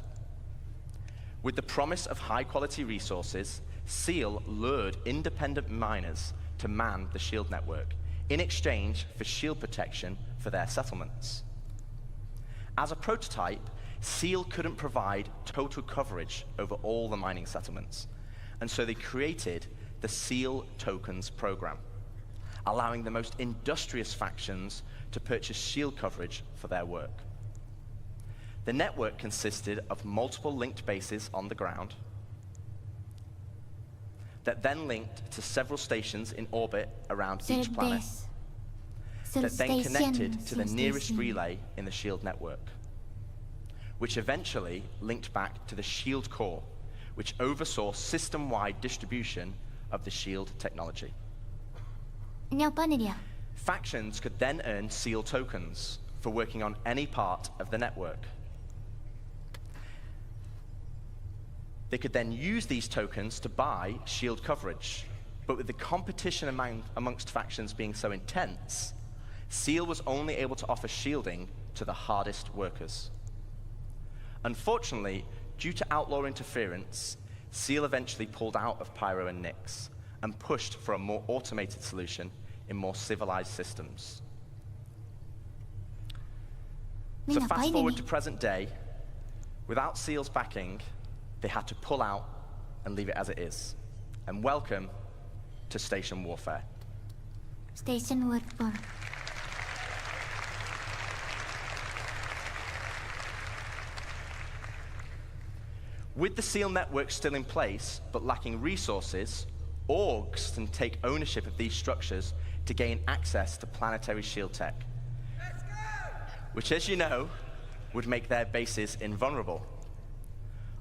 S4: With the promise of high-quality resources, SEAL lured independent miners to man the shield network in exchange for shield protection for their settlements. As a prototype, SEAL couldn't provide total coverage over all the mining settlements, and so they created the SEAL Tokens program, allowing the most industrious factions to purchase shield coverage for their work. The network consisted of multiple linked bases on the ground that then linked to several stations in orbit around each planet, that then connected to the nearest relay in the shield network, which eventually linked back to the shield core, which oversaw system-wide distribution of the shield technology.
S1: Ini apa nih dia?
S4: Factions could then earn SEAL tokens for working on any part of the network. They could then use these tokens to buy shield coverage, but with the competition amongst factions being so intense, SEAL was only able to offer shielding to the hardest workers. Unfortunately, due to outlaw interference, SEAL eventually pulled out of Pyro and Nyx and pushed for a more automated solution in more civilized systems. So fast forward to present day, without SEAL's backing, they had to pull out and leave it as it is. And welcome to Station Warfare.
S1: Station Warfare.
S4: With the SEAL network still in place, but lacking resources, orgs can take ownership of these structures to gain access to planetary shield tech. Which, as you know, would make their bases invulnerable.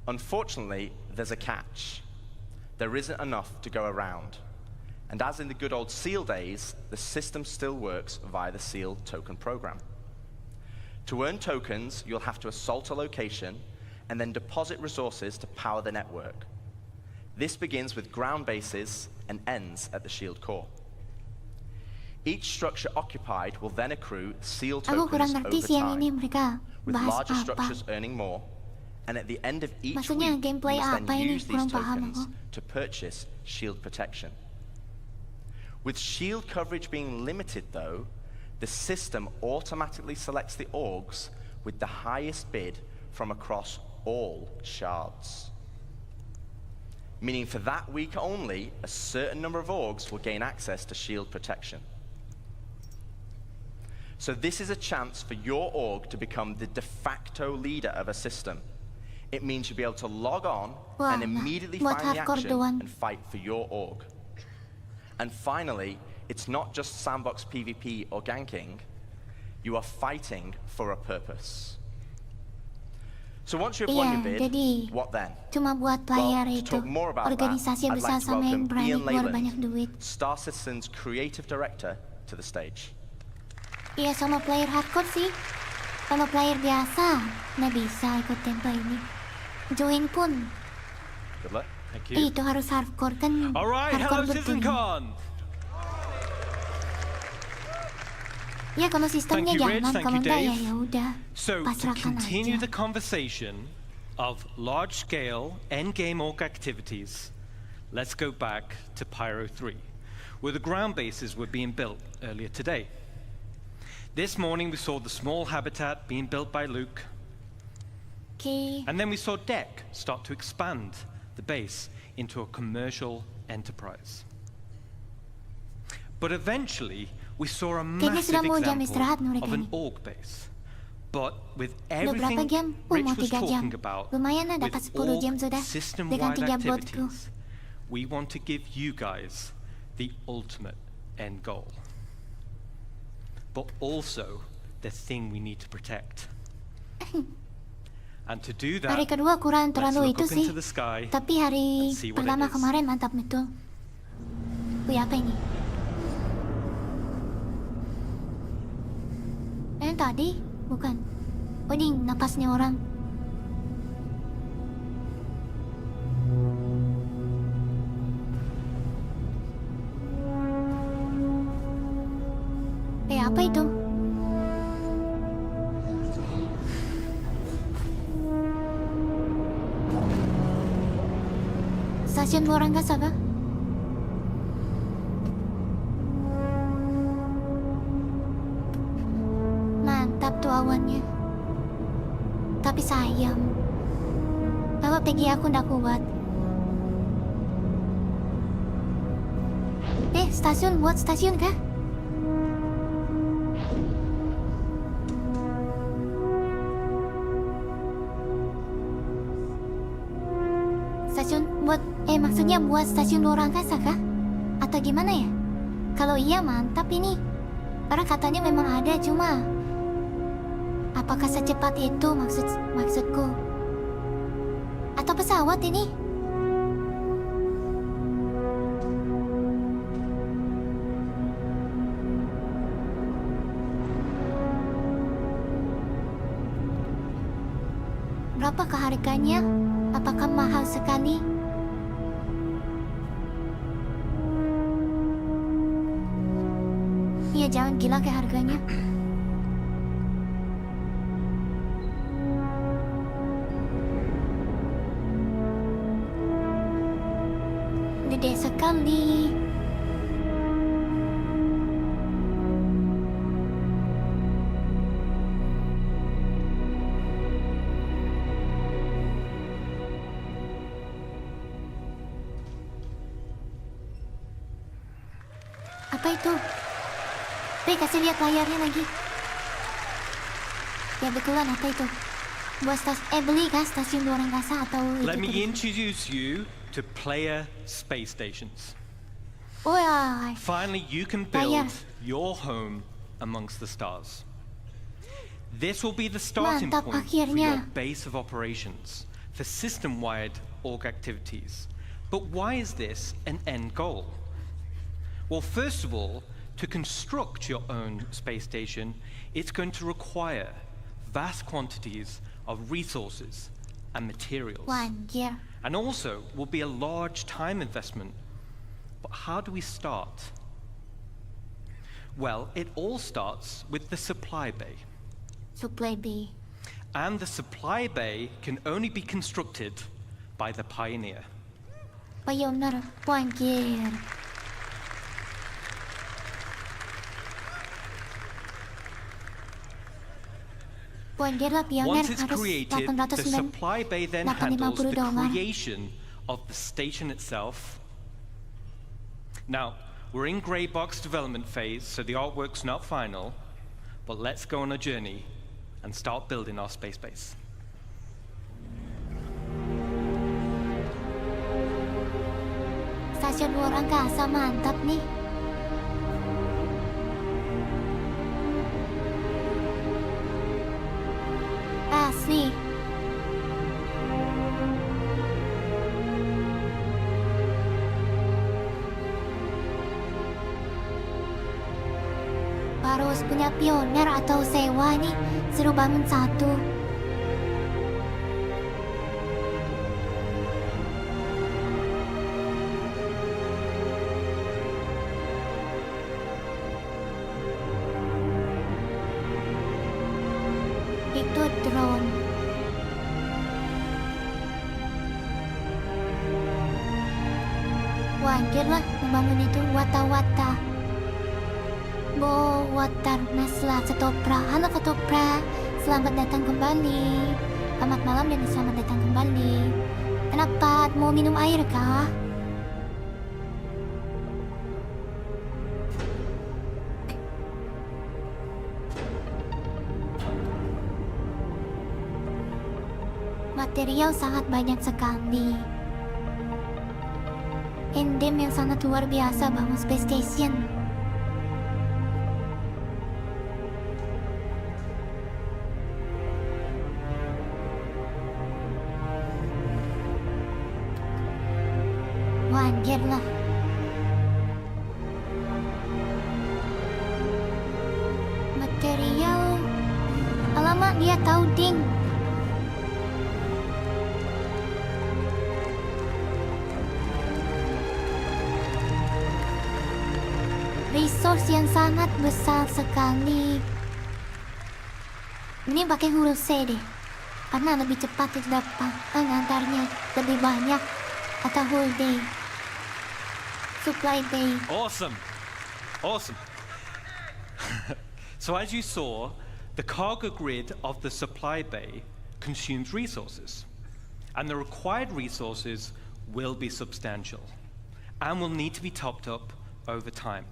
S4: Unfortunately, there's a catch. There isn't enough to go around. And as in the good old SEAL days, the system still works via the SEAL token program. To earn tokens, you'll have to assault a location and then deposit resources to power the network. This begins with ground bases and ends at the shield core. Each structure occupied will then accrue SEAL tokens over time, with larger structures earning more, and at the end of each week, you must then use these tokens to purchase shield protection. With shield coverage being limited, though, the system automatically selects the orgs with the highest bid from across all shards. Meaning for that week only, a certain number of orgs will gain access to shield protection. So this is a chance for your org to become the de facto leader of a system. It means you'll be able to log on and immediately find the action and fight for your org. And finally, it's not just sandbox PvP or ganking. You are fighting for a purpose. So once you've won your bid, what then?
S1: Cuma buat player
S4: to
S1: itu,
S4: talk more about
S1: organisasi
S4: that, I'd like to
S1: bersama yang
S4: welcome
S1: berani
S4: Ian
S1: keluar banyak
S4: Leyland,
S1: duit.
S4: Star Citizen's creative director, to the stage.
S1: Iya, sama player hardcore sih. Sama player biasa, nggak bisa ikut tempo ini. Join pun.
S4: Good luck.
S7: Thank you.
S1: Itu harus hardcore kan.
S7: All right, hello, Citizen Con.
S1: Ya kalau sistemnya jangan, kalau enggak ya udah.
S7: So to continue the conversation of large-scale end-game org activities, let's go back to Pyro 3, where the ground bases were being built earlier today. This morning we saw the small habitat being built by Luke.
S1: Okay.
S7: And then we saw Deck start to expand the base into a commercial enterprise. But eventually, we saw a massive example of an org base. But with everything Rich was talking about, with org system-wide activities, we want to give you guys the ultimate end goal. But also, the thing we need to protect. And to do that,
S1: hari kedua kurang terlalu itu sih.
S7: the sky,
S1: Tapi hari pertama kemarin mantap betul. Wih, apa ini? Tadi? Bukan. Oh, ini napasnya orang. Apa itu? Stasiun luar angkasa kah? Mantap tuh awannya. Tapi sayang, kalau PG aku ndak kuat. Stasiun, buat stasiun kah? Stasiun buat, maksudnya buat stasiun luar angkasa kah? Atau gimana ya? Kalau iya mantap ini. Karena katanya memang ada, cuma apakah secepat itu maksudku? Atau pesawat ini? Berapakah harganya? Apakah mahal sekali? Ya jangan gila kayak harganya. Gede sekali. Apa itu? Kasih lihat layarnya lagi. Ya betulan, apa itu? Beli kah stasiun luar angkasa atau
S7: Let
S1: itu
S7: me
S1: tadi?
S7: introduce you to player space stations.
S1: Oh ya.
S7: Finally, you can build your home amongst the stars. This will be the starting
S1: Mantap,
S7: point for your
S1: akhirnya.
S7: base of operations for system-wide org activities. But why is this an end goal? Well, first of all, to construct your own space station, it's going to require vast quantities of resources and materials. And also will be a large time investment. But how do we start? Well, it all starts with the supply bay.
S1: Supply bay.
S7: And the supply bay can only be constructed by the pioneer.
S1: Pioneer, pioneer.
S7: Once it's created, the supply bay then handles the creation of the station itself. Now, we're in grey box development phase, so the artwork's not final, but let's go on a journey and start building our space base.
S1: Stasiun luar angkasa mantap nih. Asli. Harus punya pioner atau sewa nih, seru bangun satu. Itu drone. Wajar lah membangun itu wata-wata. Bo, watar, nasla, setopra. Halo Setopra, selamat datang kembali. Selamat malam dan selamat datang kembali. Kenapa mau minum air kah? Material sangat banyak sekali. Endem yang sangat luar biasa bangun space station. Wajar lah. Material. Alamak, dia tahu ding. Resource yang sangat besar sekali. Ini pakai huruf C deh, karena lebih cepat di depan ngantarnya lebih banyak. Atau whole day. Supply bay.
S7: Awesome. Awesome. So as you saw, the cargo grid of the supply bay consumes resources. And the required resources will be substantial and will need to be topped up over time.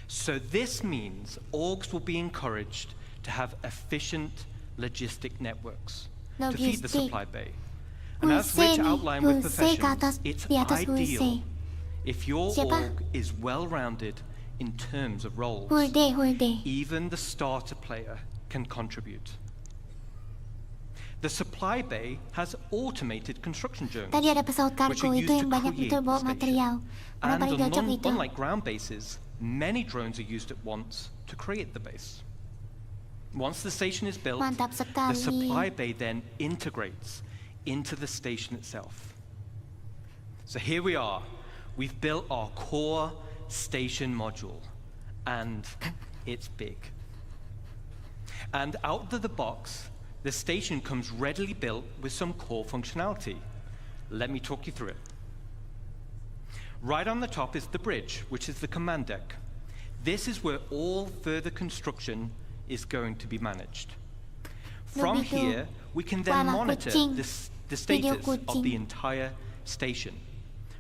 S7: So this means orgs will be encouraged to have efficient logistic networks to feed the supply bay. And as Rich outlined with professionals, it's ideal if your org is well-rounded in terms of roles. Even the starter player can contribute. The supply bay has automated construction zones,
S1: Tadi ada pesawat kargo itu yang banyak itu bawa material.
S7: And unlike ground bases, many drones are used at once to create the base. Once the station is built, the supply bay then integrates into the station itself. So here we are. We've built our core station module, and it's big. And out of the box, the station comes readily built with some core functionality. Let me talk you through it. Right on the top is the bridge, which is the command deck. This is where all further construction is going to be managed. From here, we can then monitor the status of the entire station.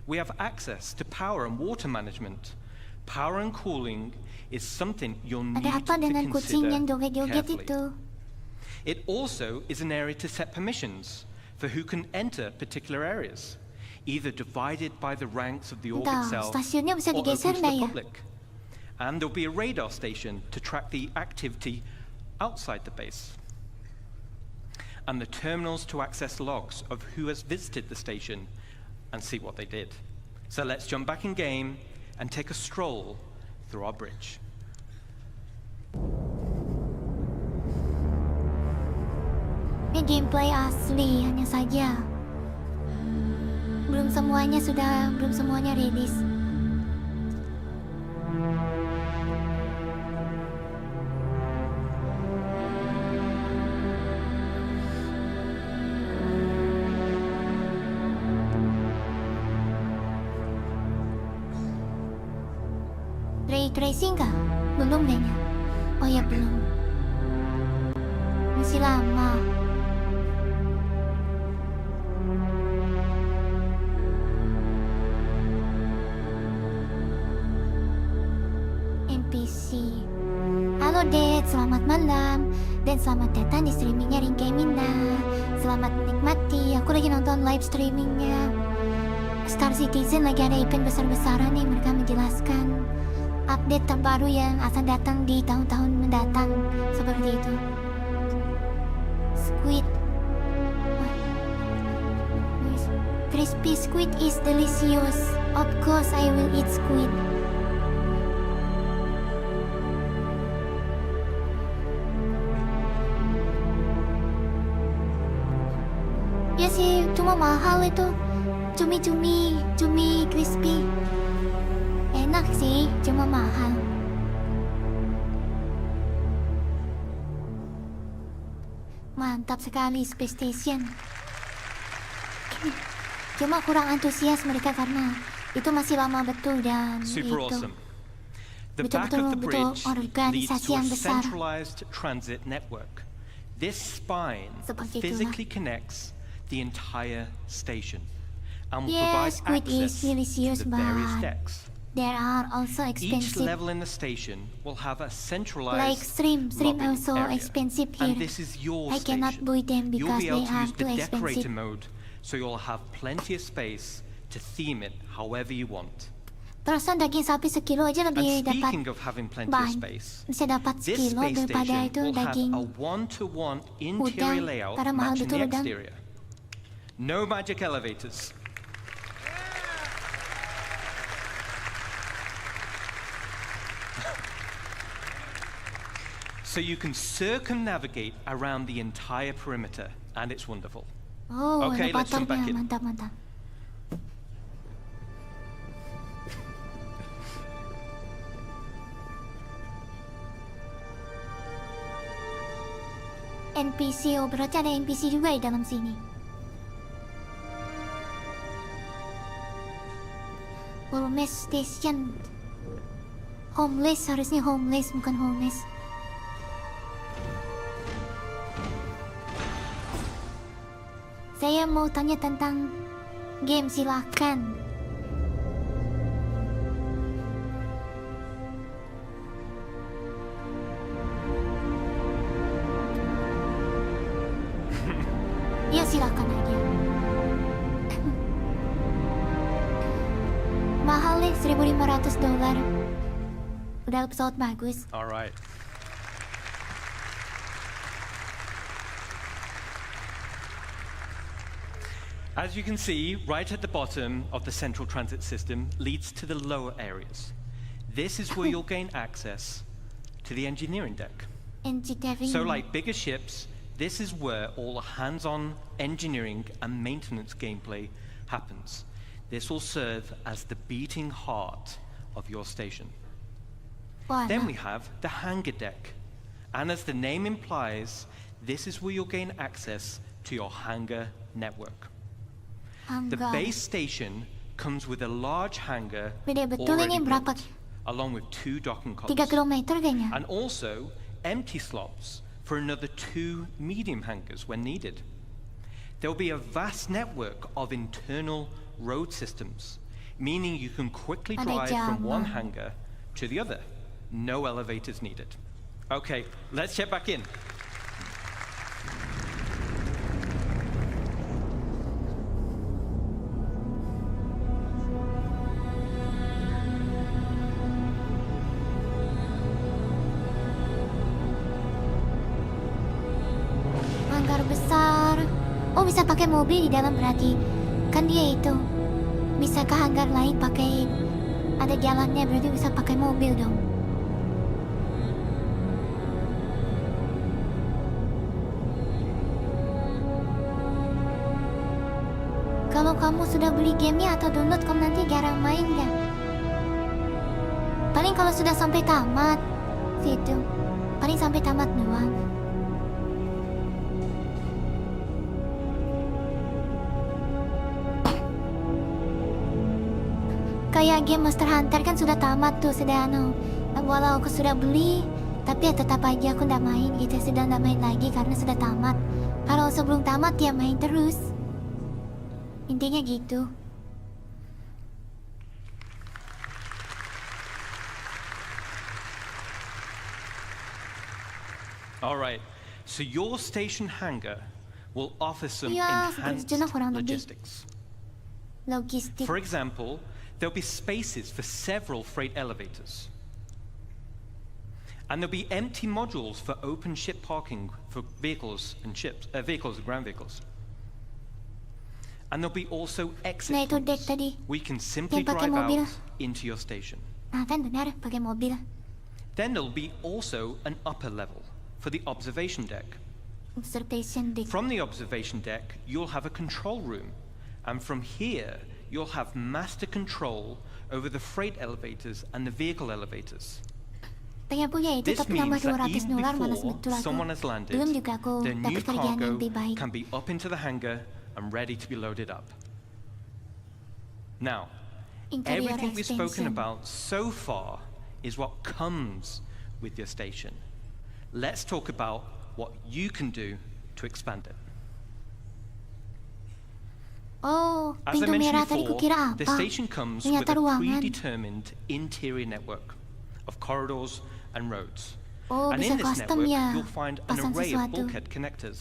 S7: We have access to power and water management. Power and cooling is something you'll need to consider carefully. It also is an area to set permissions for who can enter particular areas, either divided by the ranks of the org itself or open to the public. And there'll be a radar station to track the activity outside the base. And the terminals to access logs of who has visited the station and see what they did. So let's jump back in game and take a stroll through our bridge.
S1: Ini gameplay asli hanya saja. Belum semuanya rilis. Ray tracing kah? Belum kayaknya. Oh ya belum. Masih lama. NPC. Halo Dad, selamat malam dan selamat datang di streamingnya Rinka Emina. Selamat menikmati. Aku lagi nonton live streamingnya Star Citizen, lagi ada event besar-besaran nih. Mereka menjelaskan update terbaru yang akan datang di tahun-tahun mendatang, seperti itu. Squid. Crispy squid is delicious. Of course I will eat squid. Ya sih, cuma mahal itu. Cumi crispy. Enak sih, cuma mahal. Mantap sekali Space Station. Cuma kurang antusias mereka karena itu masih lama betul dan
S7: Super
S1: itu
S7: awesome. The back of the bridge leads
S1: organisasi
S7: to
S1: yang
S7: a
S1: besar.
S7: centralized transit network. This spine physically connects the entire station and will
S1: Yes,
S7: provide
S1: squid is
S7: access
S1: delicious,
S7: to the various
S1: but
S7: decks.
S1: there are also
S7: Each
S1: expensive.
S7: level in the station will have a centralized
S1: Like stream
S7: lobby
S1: also
S7: area.
S1: expensive here.
S7: And this is your
S1: I cannot
S7: station.
S1: buy them
S7: You'll
S1: because
S7: be able
S1: they
S7: to
S1: are
S7: use
S1: too
S7: the decorator
S1: expensive.
S7: mode, so you'll have plenty of space to theme it however you want.
S1: Perasaan daging sapi sekilo aja
S7: And
S1: lebih dapat
S7: speaking of having plenty of
S1: bahan.
S7: space,
S1: Bisa dapat
S7: this
S1: sekilo
S7: space
S1: daripada
S7: station
S1: itu
S7: will have
S1: daging
S7: a one-to-one interior
S1: udang.
S7: layout
S1: Karena mahal
S7: matching
S1: betul
S7: the
S1: udang.
S7: exterior. No magic elevators. So you can circumnavigate around the entire perimeter, and it's wonderful.
S1: Oh,
S7: Okay,
S1: ada
S7: let's jump back
S1: patternnya,
S7: in.
S1: mantap. NPC, oh berarti ada NPC juga di dalam sini. Homeless Station. Homeless, harusnya homeless, bukan homeless. Saya mau tanya tentang game, silakan. Ya silakan aja. Mahal nih, $1.500. Udah pesawat bagus.
S7: All right. As you can see, right at the bottom of the central transit system leads to the lower areas. This is where you'll gain access to the engineering deck. So like bigger ships, this is where all the hands-on engineering and maintenance gameplay happens. This will serve as the beating heart of your station. Then we have the hangar deck. And as the name implies, this is where you'll gain access to your hangar network. The base station comes with a large hangar already built, along with 2 docking columns.
S1: 3 kilometer kayaknya.
S7: And also empty slots for another 2 medium hangars when needed. There will be a vast network of internal road systems, meaning you can quickly drive from one hangar to the other. No elevators needed. Okay, let's check back in.
S1: hanggar besar. Oh, bisa pakai mobil di dalam berarti. Kan dia itu bisa ke hanggar lain pakai ada jalannya, berarti bisa pakai mobil dong. Kalau kamu sudah beli gamenya atau download, kamu nanti jarang main ya? Paling kalau sudah sampai tamat situ, paling sampai tamat doang. Kayak game Monster Hunter kan sudah tamat tuh, sudah walau aku sudah beli, tapi ya tetap aja aku nggak main gitu, sudah nggak main lagi karena sudah tamat. Kalau sebelum tamat ya main terus. Intinya gitu.
S7: All right, so your station hangar will offer some
S1: Ya,
S7: enhanced
S1: kurang lebih.
S7: logistics.
S1: Logistik.
S7: For example, there'll be spaces for several freight elevators. And there'll be empty modules for open ship parking for vehicles and ships, vehicles and ground vehicles. And there'll be also exit
S1: Nah, itu deck
S7: points
S1: tadi.
S7: where you can simply
S1: Yang pakai
S7: drive
S1: mobil.
S7: out into your station.
S1: Nah, kan benar pakai mobil.
S7: Then there'll be also an upper level for the observation deck.
S1: Observation deck.
S7: From the observation deck, you'll have a control room. And from here, you'll have master control over the freight elevators and the vehicle elevators.
S1: Pengen punya itu,
S7: This
S1: tapi nambah
S7: means that
S1: $200
S7: even
S1: malas
S7: before
S1: betul aku.
S7: someone has landed,
S1: Belum juga aku
S7: the new
S1: dapat kerjaan yang
S7: cargo
S1: lebih baik.
S7: can be up into the hangar and ready to be loaded up. Now,
S1: Interior
S7: everything we've spoken
S1: extension.
S7: about so far is what comes with your station. Let's talk about what you can do to expand it.
S1: Oh,
S7: As I
S1: pintu merah
S7: mentioned
S1: tadi kukira
S7: before, the
S1: apa?
S7: station comes with
S1: Ternyata
S7: a
S1: ruangan.
S7: predetermined interior network of corridors and roads.
S1: Oh,
S7: And
S1: bisa
S7: in this
S1: custom
S7: network,
S1: ya,
S7: you'll find an
S1: pasang
S7: array of
S1: sesuatu.
S7: bulkhead connectors.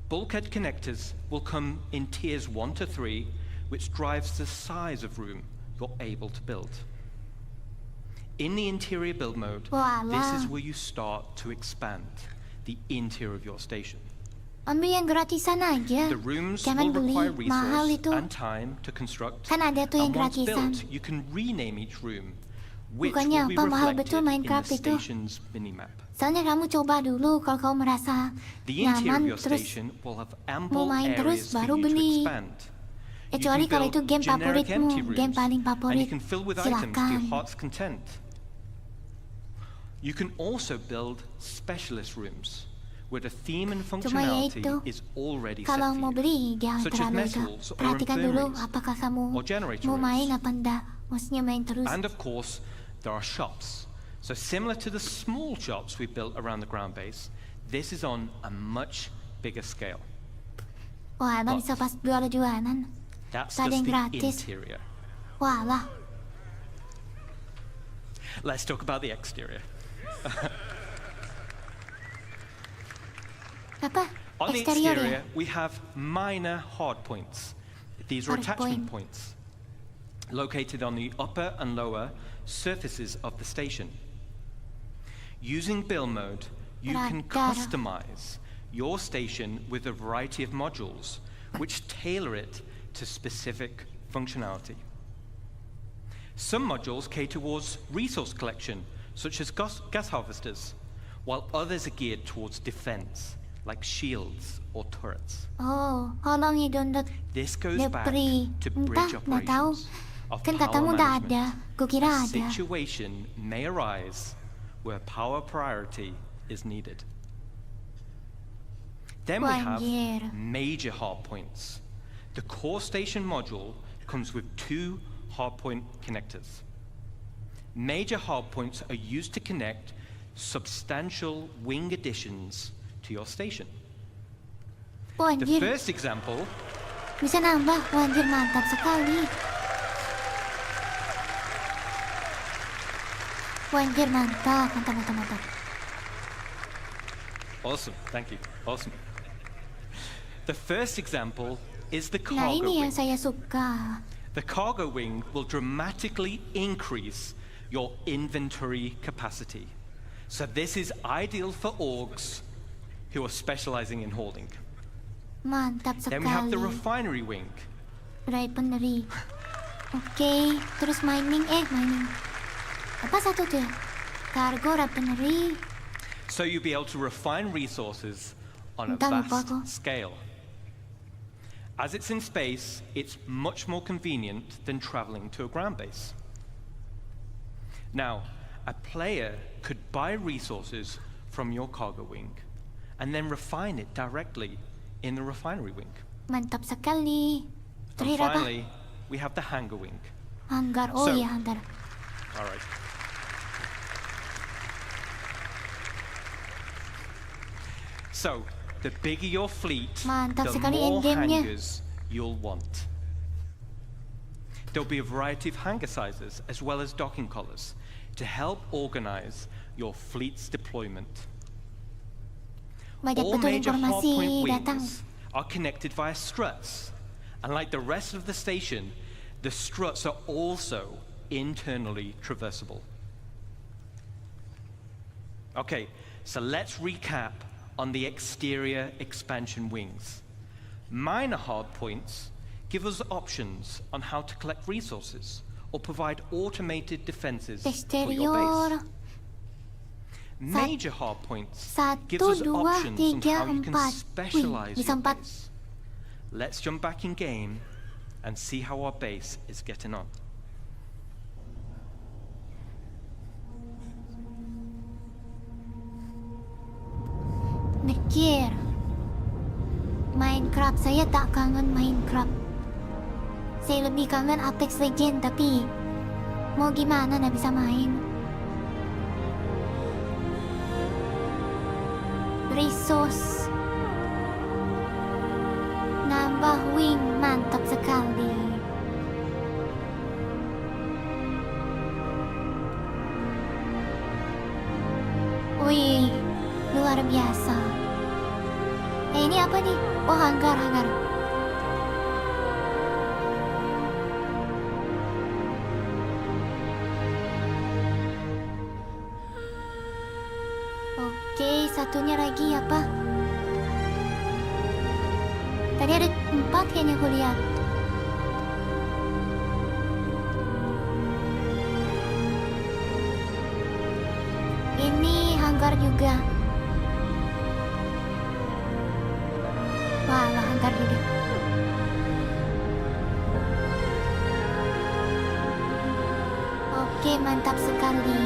S7: Bulkhead connectors will come in tiers 1 to 3, which drives the size of room you're able to build. In the interior build mode, this is where you start to expand the interior of your station.
S1: Ambil yang gratisan aja.
S7: The rooms
S1: Jangan
S7: will
S1: beli,
S7: require
S1: mahal
S7: resource
S1: itu.
S7: and time to construct.
S1: Kan ada tuh yang
S7: And once
S1: gratisan.
S7: built, you can rename each room, which
S1: Bukannya
S7: will be
S1: apa, mahal
S7: reflected
S1: betul
S7: in the
S1: Minecraft itu.
S7: station's minimap.
S1: Soalnya kamu coba dulu kalau kamu merasa
S7: The interior of
S1: nyaman
S7: your
S1: terus
S7: station will have
S1: mau
S7: ample
S1: main terus
S7: areas for
S1: baru
S7: you to
S1: beli.
S7: expand.
S1: Kecuali kalau itu game
S7: generic
S1: favoritmu,
S7: empty
S1: game
S7: rooms,
S1: paling
S7: and
S1: favorit,
S7: you can fill with items to your
S1: silakan.
S7: heart's content. You can also build specialist rooms where the theme and
S1: Cuma ya
S7: functionality
S1: itu,
S7: is already set
S1: kalau
S7: for
S1: mau
S7: you,
S1: beli jangan
S7: such as
S1: terlalu
S7: metals or
S1: perhatikan dulu
S7: infirmaries
S1: apakah kamu
S7: or generator
S1: mau main
S7: rooms.
S1: apa enggak. Maksudnya main terus.
S7: And of course, there are shops. So similar to the small shops we built around the ground base, this is on a much bigger scale.
S1: Wah, emang bisa pas jualan-jualan.
S7: That's
S1: Ada
S7: just
S1: yang
S7: the
S1: gratis.
S7: interior.
S1: Wah lah.
S7: Let's talk about the exterior.
S1: Apa?
S7: On the
S1: Exterior
S7: exterior,
S1: ya?
S7: we have minor hard points. These are
S1: Hard
S7: attachment
S1: point.
S7: points located on the upper and lower surfaces of the station. Using build mode, you can customize your station with a variety of modules which tailor it to specific functionality. Some modules cater towards resource collection, such as gas harvesters, while others are geared towards defense, like shields or turrets.
S1: Oh, tolong i-download
S7: This goes
S1: the
S7: back
S1: free.
S7: to
S1: Entah,
S7: bridge
S1: nggak tahu.
S7: operations of
S1: Kan
S7: power
S1: katamu nggak
S7: management.
S1: ada. Kukira
S7: A
S1: ada.
S7: situation may arise where power priority is needed. Then we have
S1: Anjir.
S7: major hardpoints. The core station module comes with 2 hardpoint connectors. Major hardpoints are used to connect substantial wing additions to your station.
S1: Oh,
S7: The
S1: anjir.
S7: first example
S1: Bisa nambah. Wah, anjir, mantap sekali. Wah, anjir, mantap. Mantap.
S7: Awesome, thank you. Awesome. The first example is the
S1: Nah,
S7: cargo
S1: ini yang
S7: wing.
S1: saya suka.
S7: The cargo wing will dramatically increase your inventory capacity. So this is ideal for orgs who are specializing in holding.
S1: Mantap sekali.
S7: Then we have the refinery wing.
S1: Refinery. Oke, terus mining. Apa satu tuh? Cargo refinery.
S7: So you'll be able to refine resources on a vast scale. As it's in space, it's much more convenient than traveling to a ground base. Now, a player could buy resources from your cargo wing and then refine it directly in the refinery wing.
S1: Mantap sekali.
S7: And finally, we have the hangar wing.
S1: Hangar, hangar.
S7: All right. So, the bigger your fleet, the more hangars you'll want. There'll be a variety of hangar sizes as well as docking collars to help organize your fleet's deployment. All major hardpoint wings are connected via struts. And like the rest of the station, the struts are also internally traversable. Okay, so let's recap on the exterior expansion wings. Minor hardpoints give us options on how to collect resources or provide automated defenses for your base. Major hardpoints give us options on how you can specialize your base. Let's jump back in game and see how our base is getting on.
S1: Mikir. Minecraft, saya tak kangen Minecraft. Saya lebih kangen Apex Legends, tapi mau gimana nggak bisa main. Resource. Nambah wing, mantap sekali. Wih, luar biasa. Ini apa nih? Oh, hangar. Oke, satunya lagi apa? Tadi ada 4 kayaknya aku lihat. Ini hangar juga. Wah, hangar juga. Oke, mantap sekali.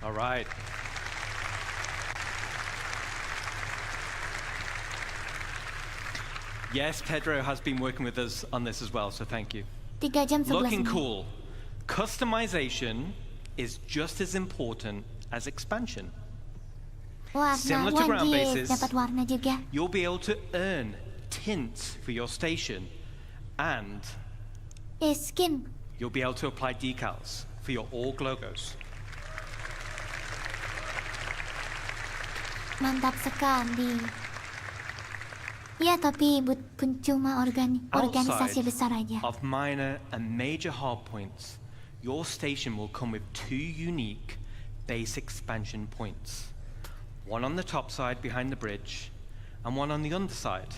S7: All right. Yes, Pedro has been working with us on this as well, so thank you.
S1: 3 jam 11
S7: Looking
S1: menit.
S7: cool. Customization is just as important as expansion. Similar to ground bases,
S1: dapat warna juga.
S7: you'll be able to earn tints for your station, and
S1: Skin.
S7: you'll be able to apply decals for your org logos.
S1: Mantap sekali. Ya, tapi pun cuma organisasi besar aja.
S7: Of minor and major hardpoints, your station will come with 2 unique base expansion points. One on the top side behind the bridge, and one on the underside.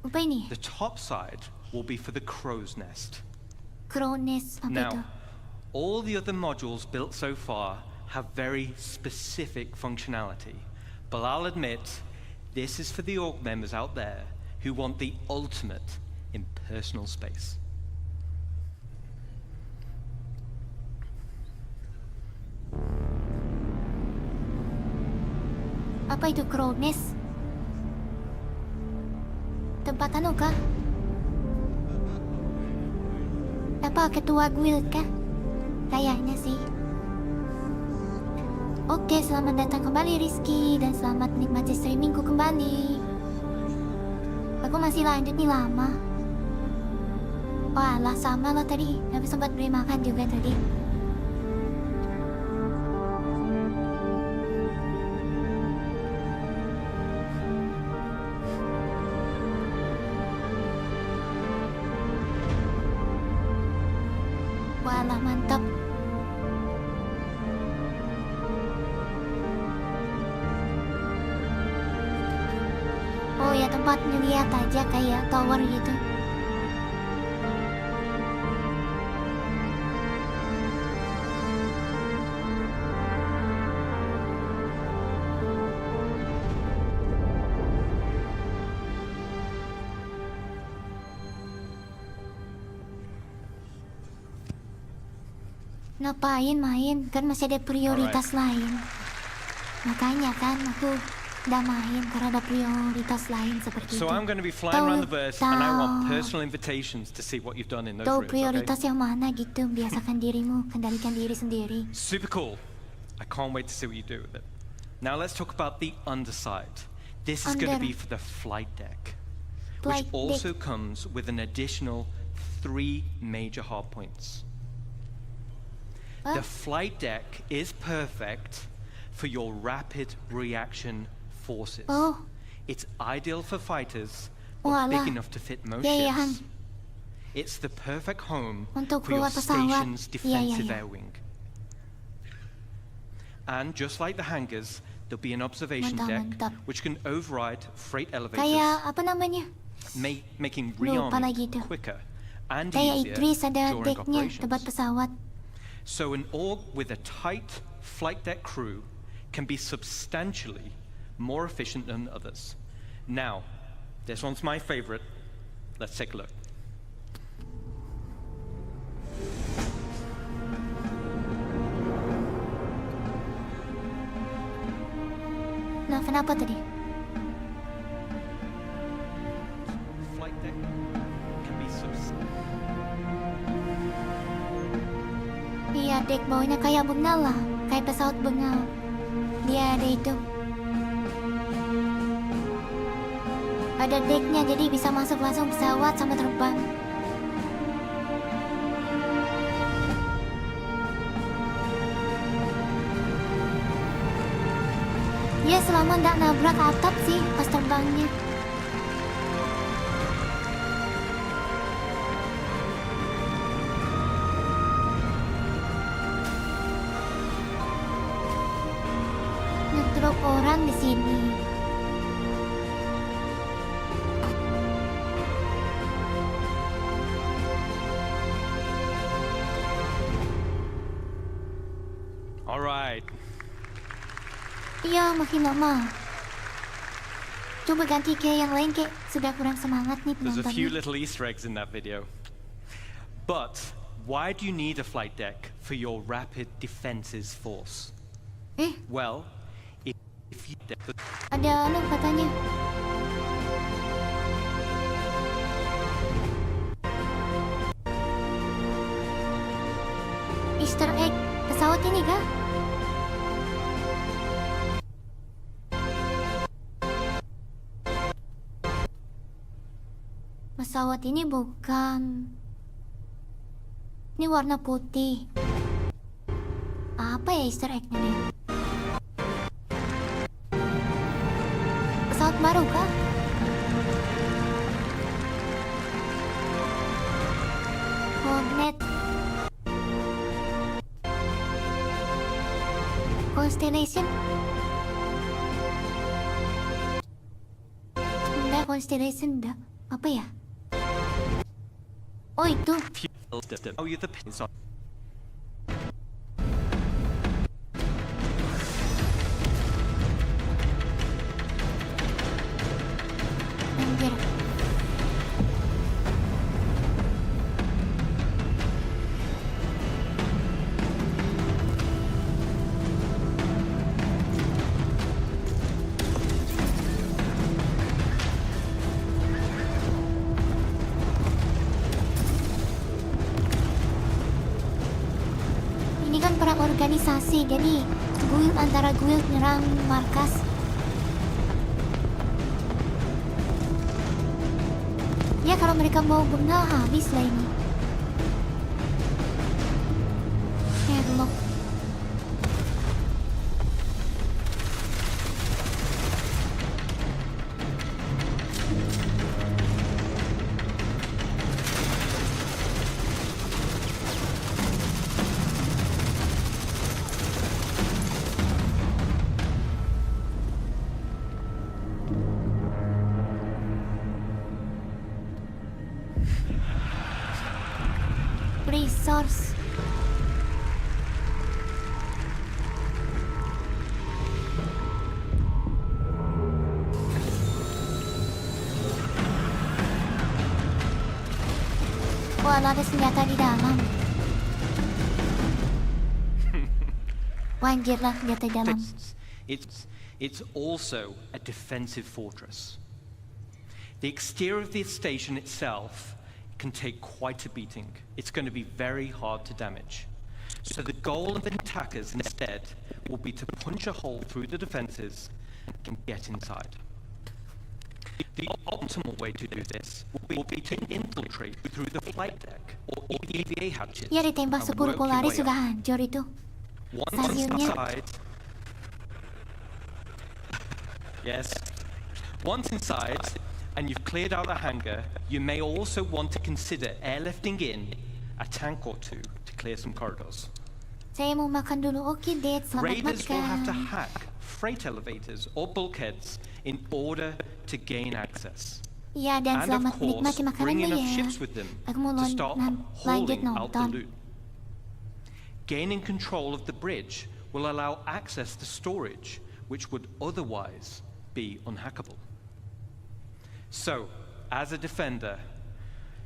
S1: Apa ini?
S7: The top side will be for the crow's nest.
S1: Crow's nest, apa itu?
S7: Now, all the other modules built so far have very specific functionality, but I'll admit, this is for the org members out there who want the ultimate in personal space.
S1: Apa itu crow's nest? Tempat anu kah? Apa ketua guild kah? Kayaknya sih. Oke, selamat datang kembali Rizky, dan selamat menikmati streamingku kembali. Aku masih lanjut nih lama. Walah, sama lo tadi. Tapi sempat beli makan juga tadi. Walah, mantap. Oh ya, tempatnya lihat aja kayak tower gitu. Ngapain main? Kan masih ada prioritas lain. Makanya kan aku udah main karena ada prioritas lain seperti itu.
S7: So I'm going to be flying around the verse and I want personal invitations to see what you've done in those
S1: Tahu
S7: rooms,
S1: prioritas
S7: okay?
S1: yang mana gitu. Biasakan dirimu, kendalikan diri sendiri.
S7: Super cool. I can't wait to see what you do with it. Now let's talk about the underside. This is going to be for the flight deck, which also comes with an additional 3 major hardpoints. The flight deck is perfect for your rapid reaction forces. It's ideal for fighters but big enough to fit most ships. It's the perfect home for your station's defensive air wing. And just like the hangars, there'll be an observation deck which can override freight elevators, making rearming quicker and easier during operations. So an org with a tight flight deck crew can be substantially more efficient than others. Now, this one's my favorite. Let's take a look.
S1: Nah, kenapa tadi?
S7: Flight deck can be
S1: Iya, deck bawahnya kayak bengal lah, kayak pesawat bengal. Dia ada itu. Ada decknya, jadi bisa masuk langsung pesawat sama terbang. Ya selama nggak nabrak atap sih pas terbangnya. Ngedrop orang di sini.
S7: Alright.
S1: Iya, makin lama. Coba ganti ke yang lain, Kek. Sudah kurang semangat nih
S7: There's a few
S1: penontonnya.
S7: little Easter eggs in that video. But why do you need a flight deck for your rapid defenses force? Well, if you
S1: Ada anu katanya. Easter egg pesawat ini kah? Pesawat ini bukan. Ini warna putih. Apa ya Easter egg-nya nih? Pesawat baru kah? Hornet. Constellation. Enggak, Constellation enggak. Apa ya? Oh itu.
S7: Oh, you're the pins on.
S1: Anjir. Ini kan perang organisasi, jadi guild antara guild nyerang markas. Ya kalau mereka mau bengal habis lah ini. Airlock. resource. Wah, ada senjata di dalam. Wanjir lah senjata di dalam.
S7: It's also a defensive fortress. The exterior of the station itself can take quite a beating. It's going to be very hard to damage. So the goal of the attackers instead will be to punch a hole through the defenses and get inside. The optimal way to do this will be to infiltrate through the flight deck or EVA hatches.
S1: Ya, ditembak 10 Polaris sudah hancur itu.
S7: Once inside, and you've cleared out the hangar, you may also want to consider airlifting in a tank or two to clear some corridors.
S1: Saya mau makan dulu. Oke, Dad. Selamat
S7: Raiders will have to
S1: makan.
S7: hack freight elevators or bulkheads in order to gain access.
S1: Iya, dan
S7: And
S1: selamat
S7: of course,
S1: menikmati
S7: bring
S1: makananmu
S7: enough
S1: ya.
S7: ships with them
S1: Aku mau
S7: to start
S1: lanjut
S7: hauling out the
S1: nonton.
S7: loot. Gaining control of the bridge will allow access to storage, which would otherwise be unhackable. So, as a defender,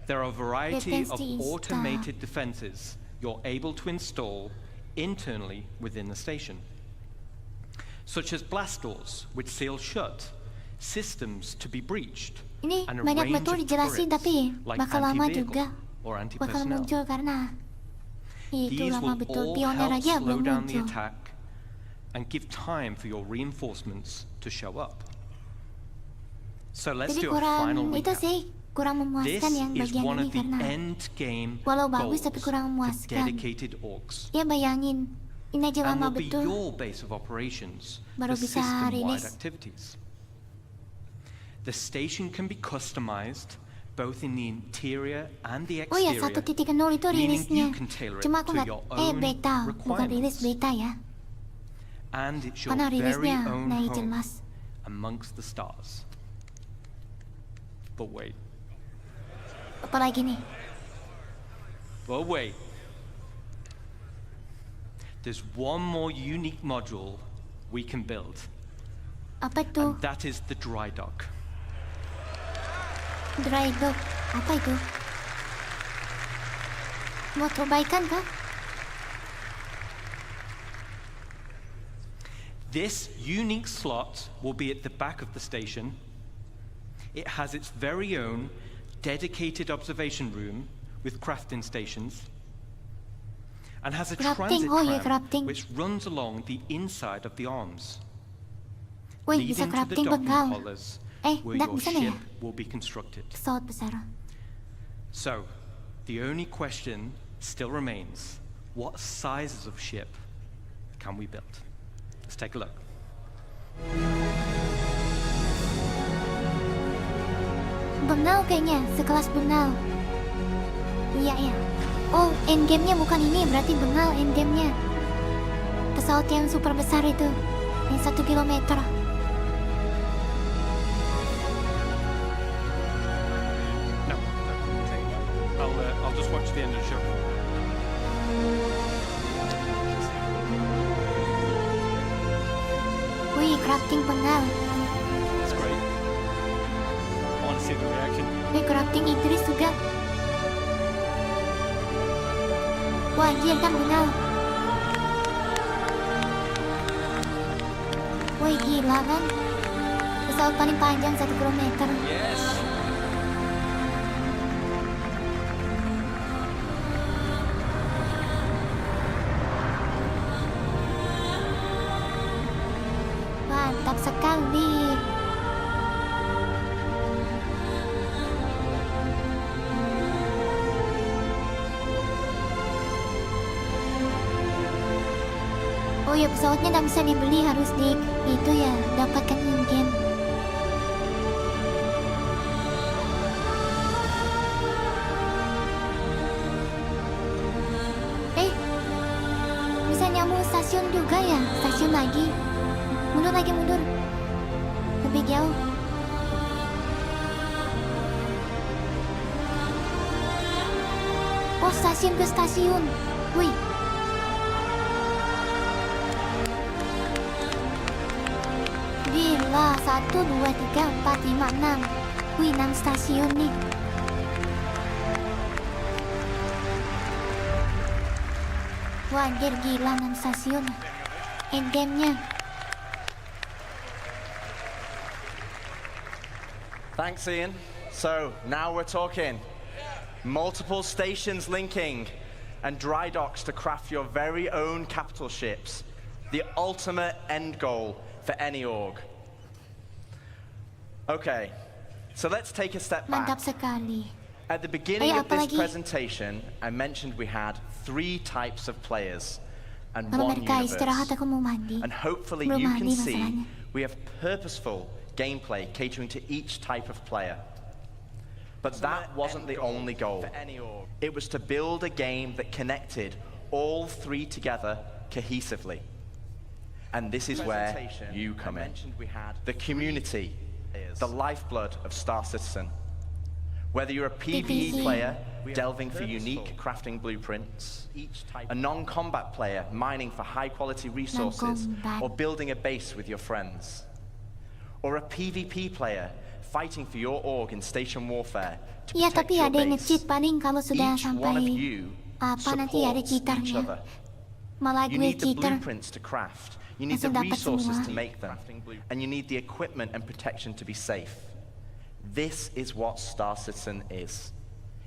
S7: there are a variety of automated defenses you're able to install internally within the station, such as blast doors which seal shut, systems to be breached,
S1: Ini
S7: and a
S1: banyak
S7: range
S1: betul
S7: of
S1: dijelasin,
S7: turrets
S1: tapi
S7: like
S1: bakal lama
S7: anti-vehicle
S1: juga.
S7: or
S1: Bakal
S7: anti-personnel.
S1: muncul karena itu
S7: These
S1: lama
S7: will
S1: betul.
S7: all
S1: Pioner
S7: help
S1: aja
S7: slow
S1: belum
S7: down the
S1: muncul.
S7: attack and give time for your reinforcements to show up. So let's
S1: Jadi
S7: do a final
S1: kurang itu
S7: recap.
S1: sih kurang
S7: This
S1: memuaskan yang
S7: is
S1: bagian
S7: one
S1: ini
S7: of the
S1: karena
S7: end game
S1: walau bagus tapi
S7: goals
S1: kurang
S7: for
S1: memuaskan.
S7: dedicated orgs.
S1: Ya bayangin, ini aja
S7: And
S1: lama
S7: will be
S1: betul.
S7: your base of operations
S1: Baru
S7: for
S1: bisa
S7: system-wide
S1: rilis.
S7: activities. The station can be customized both in the interior and the
S1: Oh ya,
S7: exterior,
S1: 1.0 itu
S7: meaning
S1: rilisnya.
S7: you can tailor it
S1: Cuma aku
S7: to
S1: nggak,
S7: your own
S1: beta, bukan rilis
S7: requirements.
S1: beta ya.
S7: And it's your
S1: Karena
S7: very
S1: rilisnya
S7: own
S1: naik
S7: home
S1: jelas.
S7: amongst the stars. But wait.
S1: Apalagi nih?
S7: But wait. There's one more unique module we can build.
S1: Apa itu?
S7: And that is the dry dock.
S1: Dry dock. Apa itu? Mau perbaikan kah?
S7: This unique slot will be at the back of the station. It has its very own dedicated observation room with crafting stations and has a
S1: Crafting,
S7: transit
S1: oh yeah,
S7: tram
S1: crafting.
S7: which runs along the inside of the arms,
S1: Wih,
S7: leading
S1: bisa
S7: to the
S1: crafting
S7: docking
S1: bekal.
S7: collars where
S1: dak
S7: your
S1: bisa nih ya?
S7: ship will be constructed.
S1: Pesawat besar.
S7: So, the only question still remains, what sizes of ship can we build? Let's take a look.
S1: Bengal kayaknya, sekelas bengal. Iya ya. Oh, endgame-nya bukan ini, berarti bengal endgame-nya. Pesawat yang super besar itu, yang 1 kilometer.
S6: No, I'll just watch the end of the show.
S1: Wih, crafting bengal.
S6: It's great. I want to see the reaction.
S1: Wih, crafting Idris juga. Wah, anjir kan bengal. Wih, gila kan? Pesawat paling panjang 1 kilometer.
S7: Yes.
S1: Mantap sekali. Oh ya, pesawatnya nggak bisa dibeli, harus di itu ya, dapatkan in-game. Bisa nyambung stasiun juga ya, stasiun lagi. Mundur lagi, mundur. Lebih jauh. Oh, stasiun ke stasiun. Wih. Gila, 1, 2, 3, 4, 5, 6. Wih, 6 stasiun nih. Wah, anjir gila 6 stasiun. Endgame-nya.
S4: Thanks, Ian. So now we're talking. Multiple stations linking and dry docks to craft your very own capital ships. The ultimate end goal for any org. Okay, so let's take a step back.
S1: Mantap sekali.
S4: At the beginning of this presentation, I mentioned we had 3 types of players and one universe. And hopefully you can see we have purposeful gameplay catering to each type of player. But that wasn't the only goal. It was to build a game that connected all 3 together cohesively. And this is where you come in. The community, the lifeblood of Star Citizen. Whether you're a PvE player delving for unique crafting blueprints, a non-combat player mining for high-quality resources, or building a base with your friends, or a PvP player fighting for your org in station warfare to
S1: Iya,
S4: protect
S1: tapi
S4: your
S1: ada yang
S4: base.
S1: nge-cheat paling kalau sudah
S4: Each one of
S1: sampai
S4: you
S1: apa nanti ada
S4: supports each
S1: cheaternya.
S4: other.
S1: Malah
S4: You
S1: gue
S4: need the
S1: cheater.
S4: blueprints to craft. You need the
S1: Langsung dapat
S4: resources
S1: semua.
S4: to make them. And you need the equipment and protection to be safe. This is what Star Citizen is.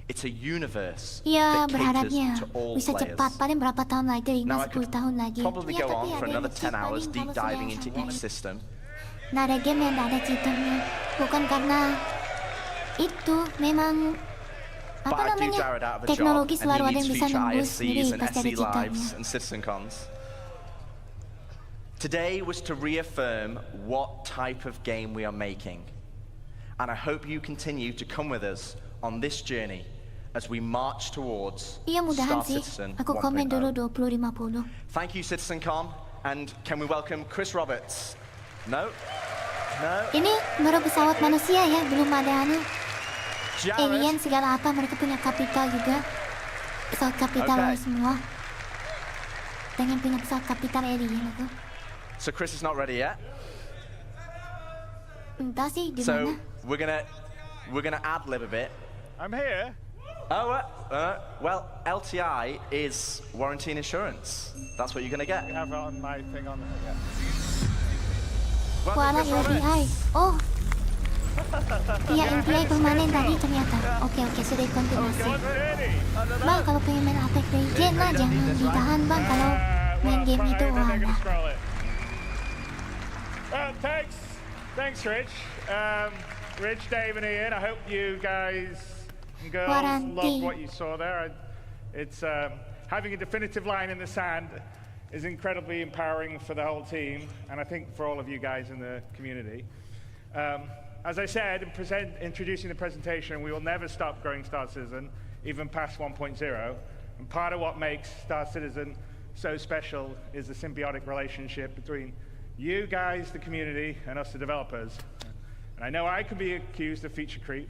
S4: It's a universe
S1: Iya,
S4: that
S1: berharapnya
S4: caters to all
S1: bisa
S4: players.
S1: cepat, paling berapa tahun lagi,
S4: Now, I
S1: 10 tahun lagi.
S4: Probably
S1: Iya,
S4: go
S1: tapi
S4: on for
S1: ada
S4: another
S1: yang
S4: 10
S1: cheat
S4: hours
S1: paling
S4: deep
S1: kalau sudah
S4: diving into
S1: sampai.
S4: each system.
S1: Nah, ada game yang tidak ada cheaternya. Bukan karena itu, memang apa
S4: But I do
S1: namanya,
S4: Jared out of a
S1: teknologi
S4: job,
S1: selalu
S4: and he
S1: ada yang
S4: needs
S1: bisa
S4: future
S1: nembus, jadi
S4: ISCs and
S1: pasti ada
S4: SC
S1: cheaternya.
S4: Lives and Citizen Cons. Today was to reaffirm what type of game we are making. And I hope you continue to come with us on this journey as we march towards
S1: Iya, mudahan
S4: Star
S1: sih.
S4: Citizen
S1: Aku komen
S4: 1.0.
S1: dulu 2050.
S4: Thank you, CitizenCon, and can we welcome Chris Roberts? No? No?
S1: Ini baru pesawat manusia ya, belum ada anu.
S4: Jared.
S1: Alien segala apa, mereka punya kapital juga. Pesawat kapital
S4: Okay.
S1: semua. Pengen punya pesawat kapital alien aku.
S4: So Chris is not ready yet.
S1: Entah sih di
S4: So
S1: mana.
S4: we're gonna ad-lib a bit.
S3: I'm here.
S4: Oh, well, LTI is warranty and insurance. That's what you're gonna get.
S3: I have it on my thing on there.
S1: Kuala LTI. Oh. Iya, LTI permanen tadi ternyata. Oke, sudah konfirmasi. Bang, kalau pengen main Apex Legends lah, jangan ditahan bang kalau main game itu.
S3: Thanks, Rich. Rich, Dave, and Ian. I hope you guys and girls love what you saw there. It's having a definitive line in the sand is incredibly empowering for the whole team, and I think for all of you guys in the community. As I said in introducing the presentation, we will never stop growing Star Citizen, even past 1.0. And part of what makes Star Citizen so special is the symbiotic relationship between you guys, the community, and us, the developers. And I know I can be accused of feature creep,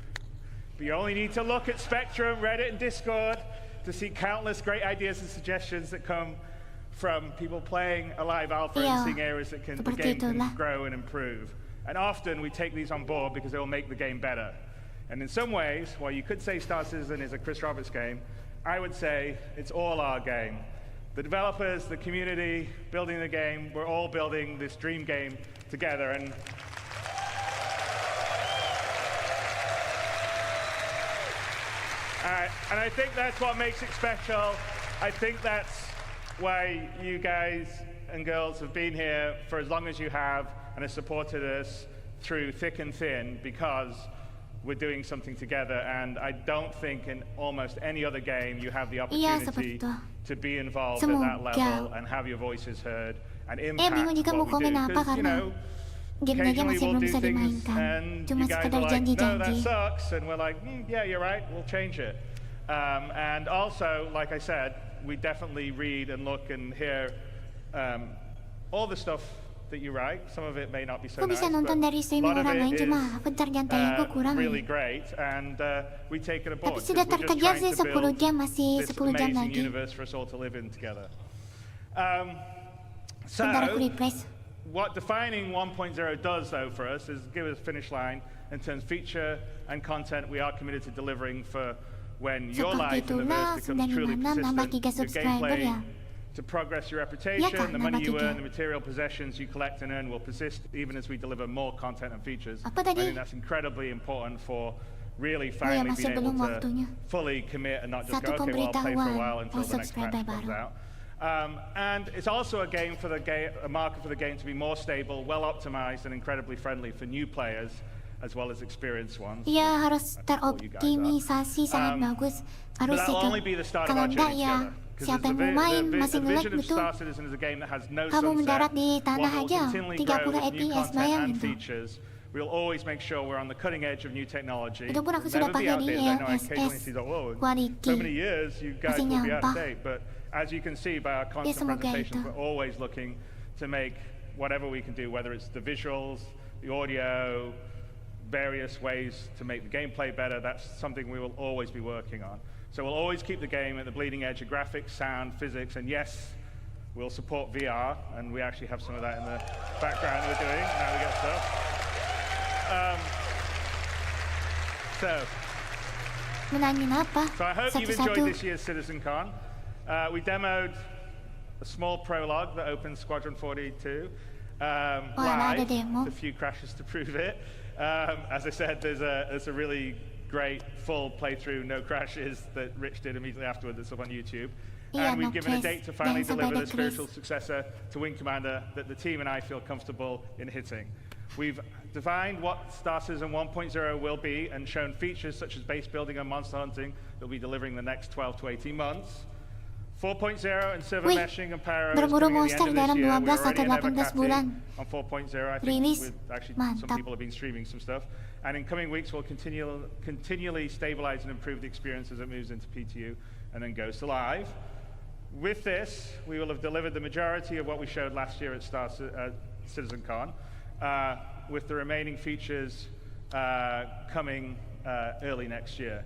S3: but you only need to look at Spectrum, Reddit, and Discord to see countless great ideas and suggestions that come from people playing a live alpha and seeing areas that the game can grow and improve. And often we take these on board because it will make the game better. And in some ways, while you could say Star Citizen is a Chris Roberts game, I would say it's all our game. The developers, the community, building the game, we're all building this dream game together. And I think that's what makes it special. I think that's why you guys and girls have been here for as long as you have and have supported us through thick and thin, because we're doing something together. And I don't think in almost any other game you have the opportunity to be involved at that level and have your voices heard and impact what we do. Because, you know, occasionally we'll do things and you guys are like, no, that sucks. And we're like, yeah, you're right, we'll change it. And also, like I said, we definitely read and look and hear all the stuff that you write. Some of it may not be so
S1: Kau
S3: nice,
S1: bisa nonton dari
S3: but a
S1: streaming
S3: lot of
S1: orang lain,
S3: it
S1: cuma
S3: is
S1: pencarian tayang gue kurang.
S3: really great, and we take it aboard.
S1: Tapi sudah
S3: 'cause we're just
S1: terkejar
S3: trying
S1: sih
S3: to build
S1: 10 jam, masih
S3: this
S1: 10 jam
S3: amazing
S1: lagi.
S3: universe for us all to live in together.
S1: Bentar aku refresh.
S3: What defining 1.0 does, though, for us is give us a finish line in terms of feature and content we are committed to delivering for when your life in the verse becomes truly persistent, your gameplay to progress your reputation, the money you earn, the material possessions you collect and earn will persist even as we deliver more content and features. I think that's incredibly important for really finally being able to fully commit and not just go, okay, well, I'll play for a while until the next patch comes out. And it's also a game for the a market for the game to be more stable, well optimized, and incredibly friendly for new players as well as experienced ones.
S1: Iya, harus teroptimisasi sangat bagus. Harus itu. Kalau enggak ya, siapa yang mau main masih nge-lag betul. Kamu mendarat di tanah aja, 30 FPS bayang itu.
S3: We'll always make sure we're on the cutting edge of new technology.
S1: Itu pun aku sudah pakai di ESS quality.
S3: So many years, you guys will be out of date, but as you can see by our constant presentations, we're always looking to make whatever we can do, whether it's the visuals, the audio, various ways to make the gameplay better. That's something we will always be working on. So we'll always keep the game at the bleeding edge of graphics, sound, physics, and yes, we'll support VR, and we actually have some of that in the background we're doing. Now we get stuff. So I hope you've enjoyed this year's CitizenCon. We demoed a small prologue that opens Squadron 42 live, with a few crashes to prove it. As I said, there's a really great full playthrough, no crashes, that Rich did immediately afterward that's up on YouTube. And we've given a date to finally deliver the spiritual successor to Wing Commander that the team and I feel comfortable in hitting. We've defined what Star Citizen 1.0 will be and shown features such as base building and monster hunting that will be delivering the next 12 to 18 months. 4.0 and server meshing and power is coming at the end of this year. We're already in Evercasting on 4.0. I think actually some people have been streaming some stuff. And in coming weeks, we'll continually stabilize and improve the experience as it moves into PTU and then goes to live. With this, we will have delivered the majority of what we showed last year at CitizenCon, with the remaining features coming early next year.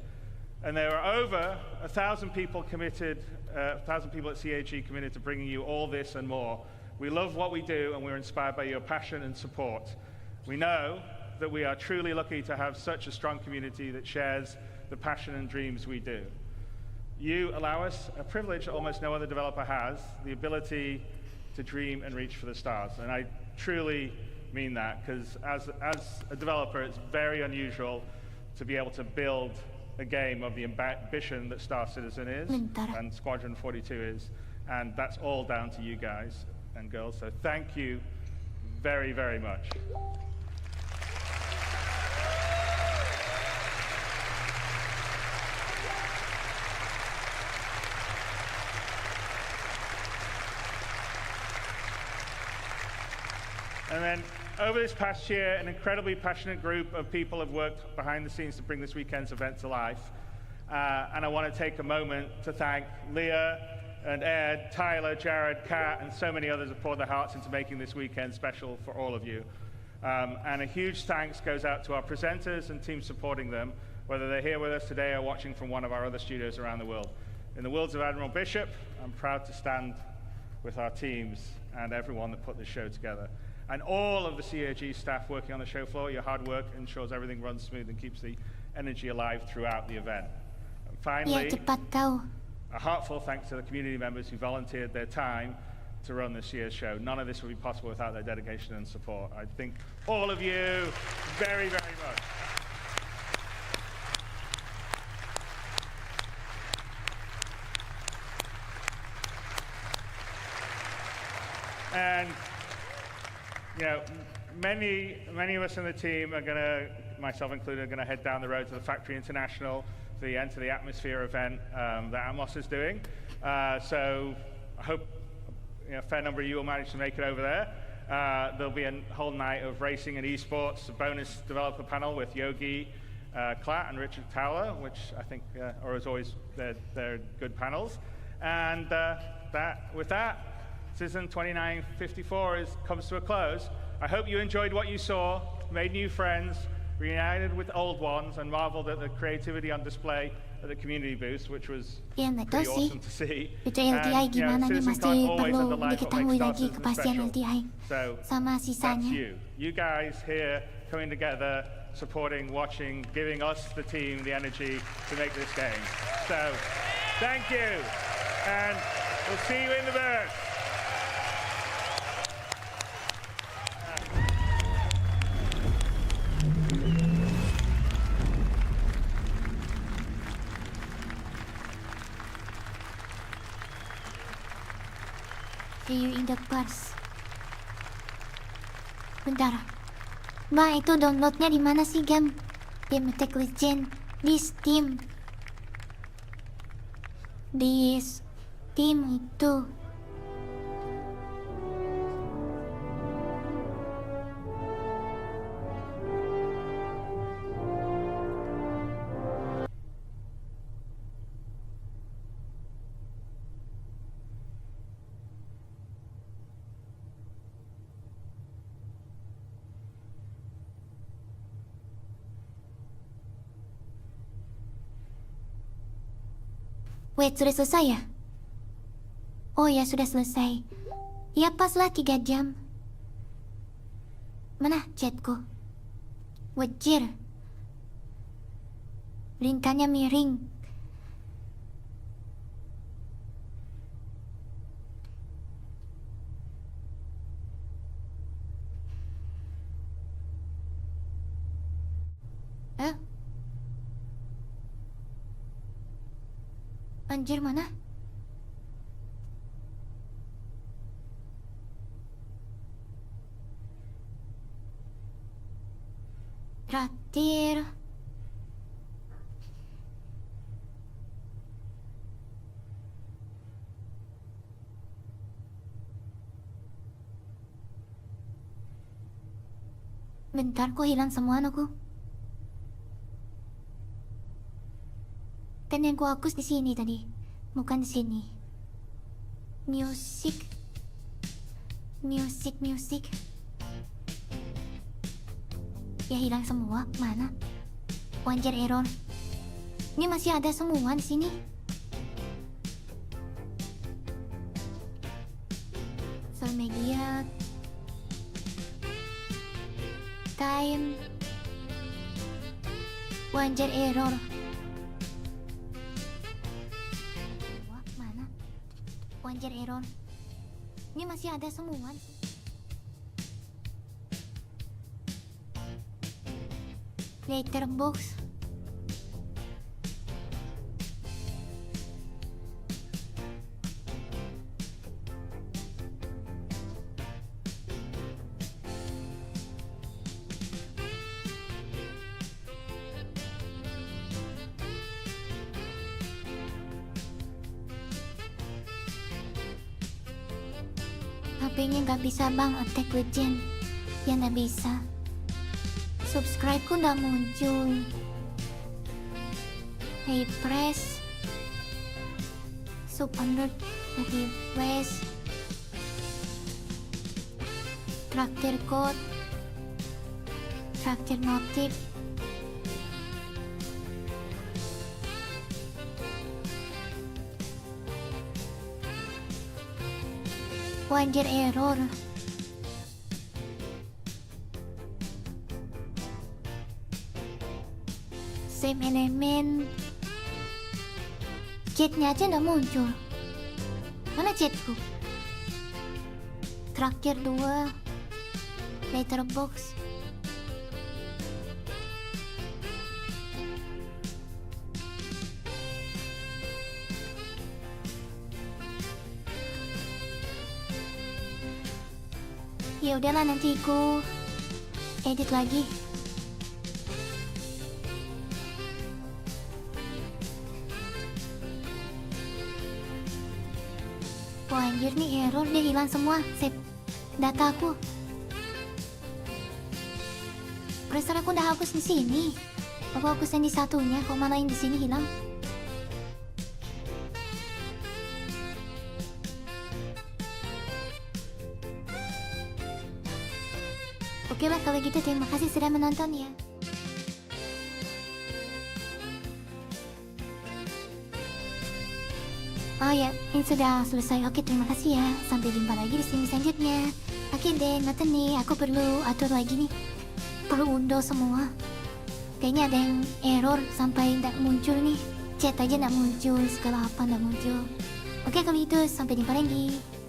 S3: And there are over 1,000 people committed, 1,000 people at CAG committed to bringing you all this and more. We love what we do, and we're inspired by your passion and support. We know that we are truly lucky to have such a strong community that shares the passion and dreams we do. You allow us a privilege that almost no other developer has, the ability to dream and reach for the stars. And I truly mean that, because as a developer, it's very unusual to be able to build a game of the ambition that Star Citizen is and Squadron 42 is, and that's all down to you guys and girls. So thank you very, very much. And then over this past year, an incredibly passionate group of people have worked behind the scenes to bring this weekend's event to life. And I want to take a moment to thank Leah and Ed, Tyler, Jared, Kat, and so many others have poured their hearts into making this weekend special for all of you. And a huge thanks goes out to our presenters and teams supporting them, whether they're here with us today or watching from one of our other studios around the world. In the words of Admiral Bishop, I'm proud to stand with our teams and everyone that put this show together. And all of the CAG staff working on the show floor, your hard work ensures everything runs smooth and keeps the energy alive throughout the event. And finally, a heartfelt thanks to the community members who volunteered their time to run this year's show. None of this would be possible without their dedication and support. I thank all of you very, very much. And you know, many of us in the team are going to, myself included, are going to head down the road to the Factory International to the Enter the Atmosphere event that Amos is doing. So I hope a fair number of you will manage to make it over there. There'll be a whole night of racing and esports, a bonus developer panel with Yogi Klatt and Richard Towler, which I think are as always they're good panels. And with that, Citizen 2954 comes to a close. I hope you enjoyed what you saw, made new friends, reunited with old ones, and marveled at the creativity on display at the community booth, which was pretty awesome to see.
S1: Itu LTI gimana nih, masih perlu diketahui lagi kepastian LTI sama sisanya.
S3: You guys here coming together, supporting, watching, giving us, the team, the energy to make this game. So, thank you, and we'll see you in the booth.
S1: See you in the bus. Bentar. Mbak, itu downloadnya di mana sih, Gam? Game Attack Legend di Steam. Di Steam itu. Wait, sudah selesai ya? Oh ya, sudah selesai. Ya, paslah 3 jam. Mana chatku? Wajir. Rinkanya miring. Anjir, mana? Traktir. Bentar, kok hilang semua aku? Kan yang ku hapus di sini tadi, bukan di sini. Music. Ya, hilang semua. Mana? Wajar error. Ini masih ada semua di sini. Social media. Time. Wajar error. Wajar error. Ini masih ada semua. Letterbox. HP-nya nggak bisa bang, Attack Legend. Ya nggak bisa. Subscribe-ku nggak muncul. Hey press. Sub alert. Refresh. Traktir code. Traktir notif. Wajar error. Save elemen. Chatnya aja nggak muncul. Mana chatku? Traktir 2. Letterbox. Ya udahlah, nanti aku edit lagi. Wah anjir, nih error, dia hilang semua save data aku. Pressure aku udah hapus di sini. Aku hapus yang di satunya, kok malah yang di sini hilang? Oke lah kalau gitu, terima kasih sudah menonton ya. Oh ya, ini sudah selesai. Oke, terima kasih ya. Sampai jumpa lagi di sini selanjutnya. Oke deh, nonton nih. Aku perlu atur lagi nih. Perlu undo semua. Kayaknya ada yang error sampai tidak muncul nih. Chat aja tidak muncul, segala apa tidak muncul. Oke, kalau itu sampai jumpa lagi.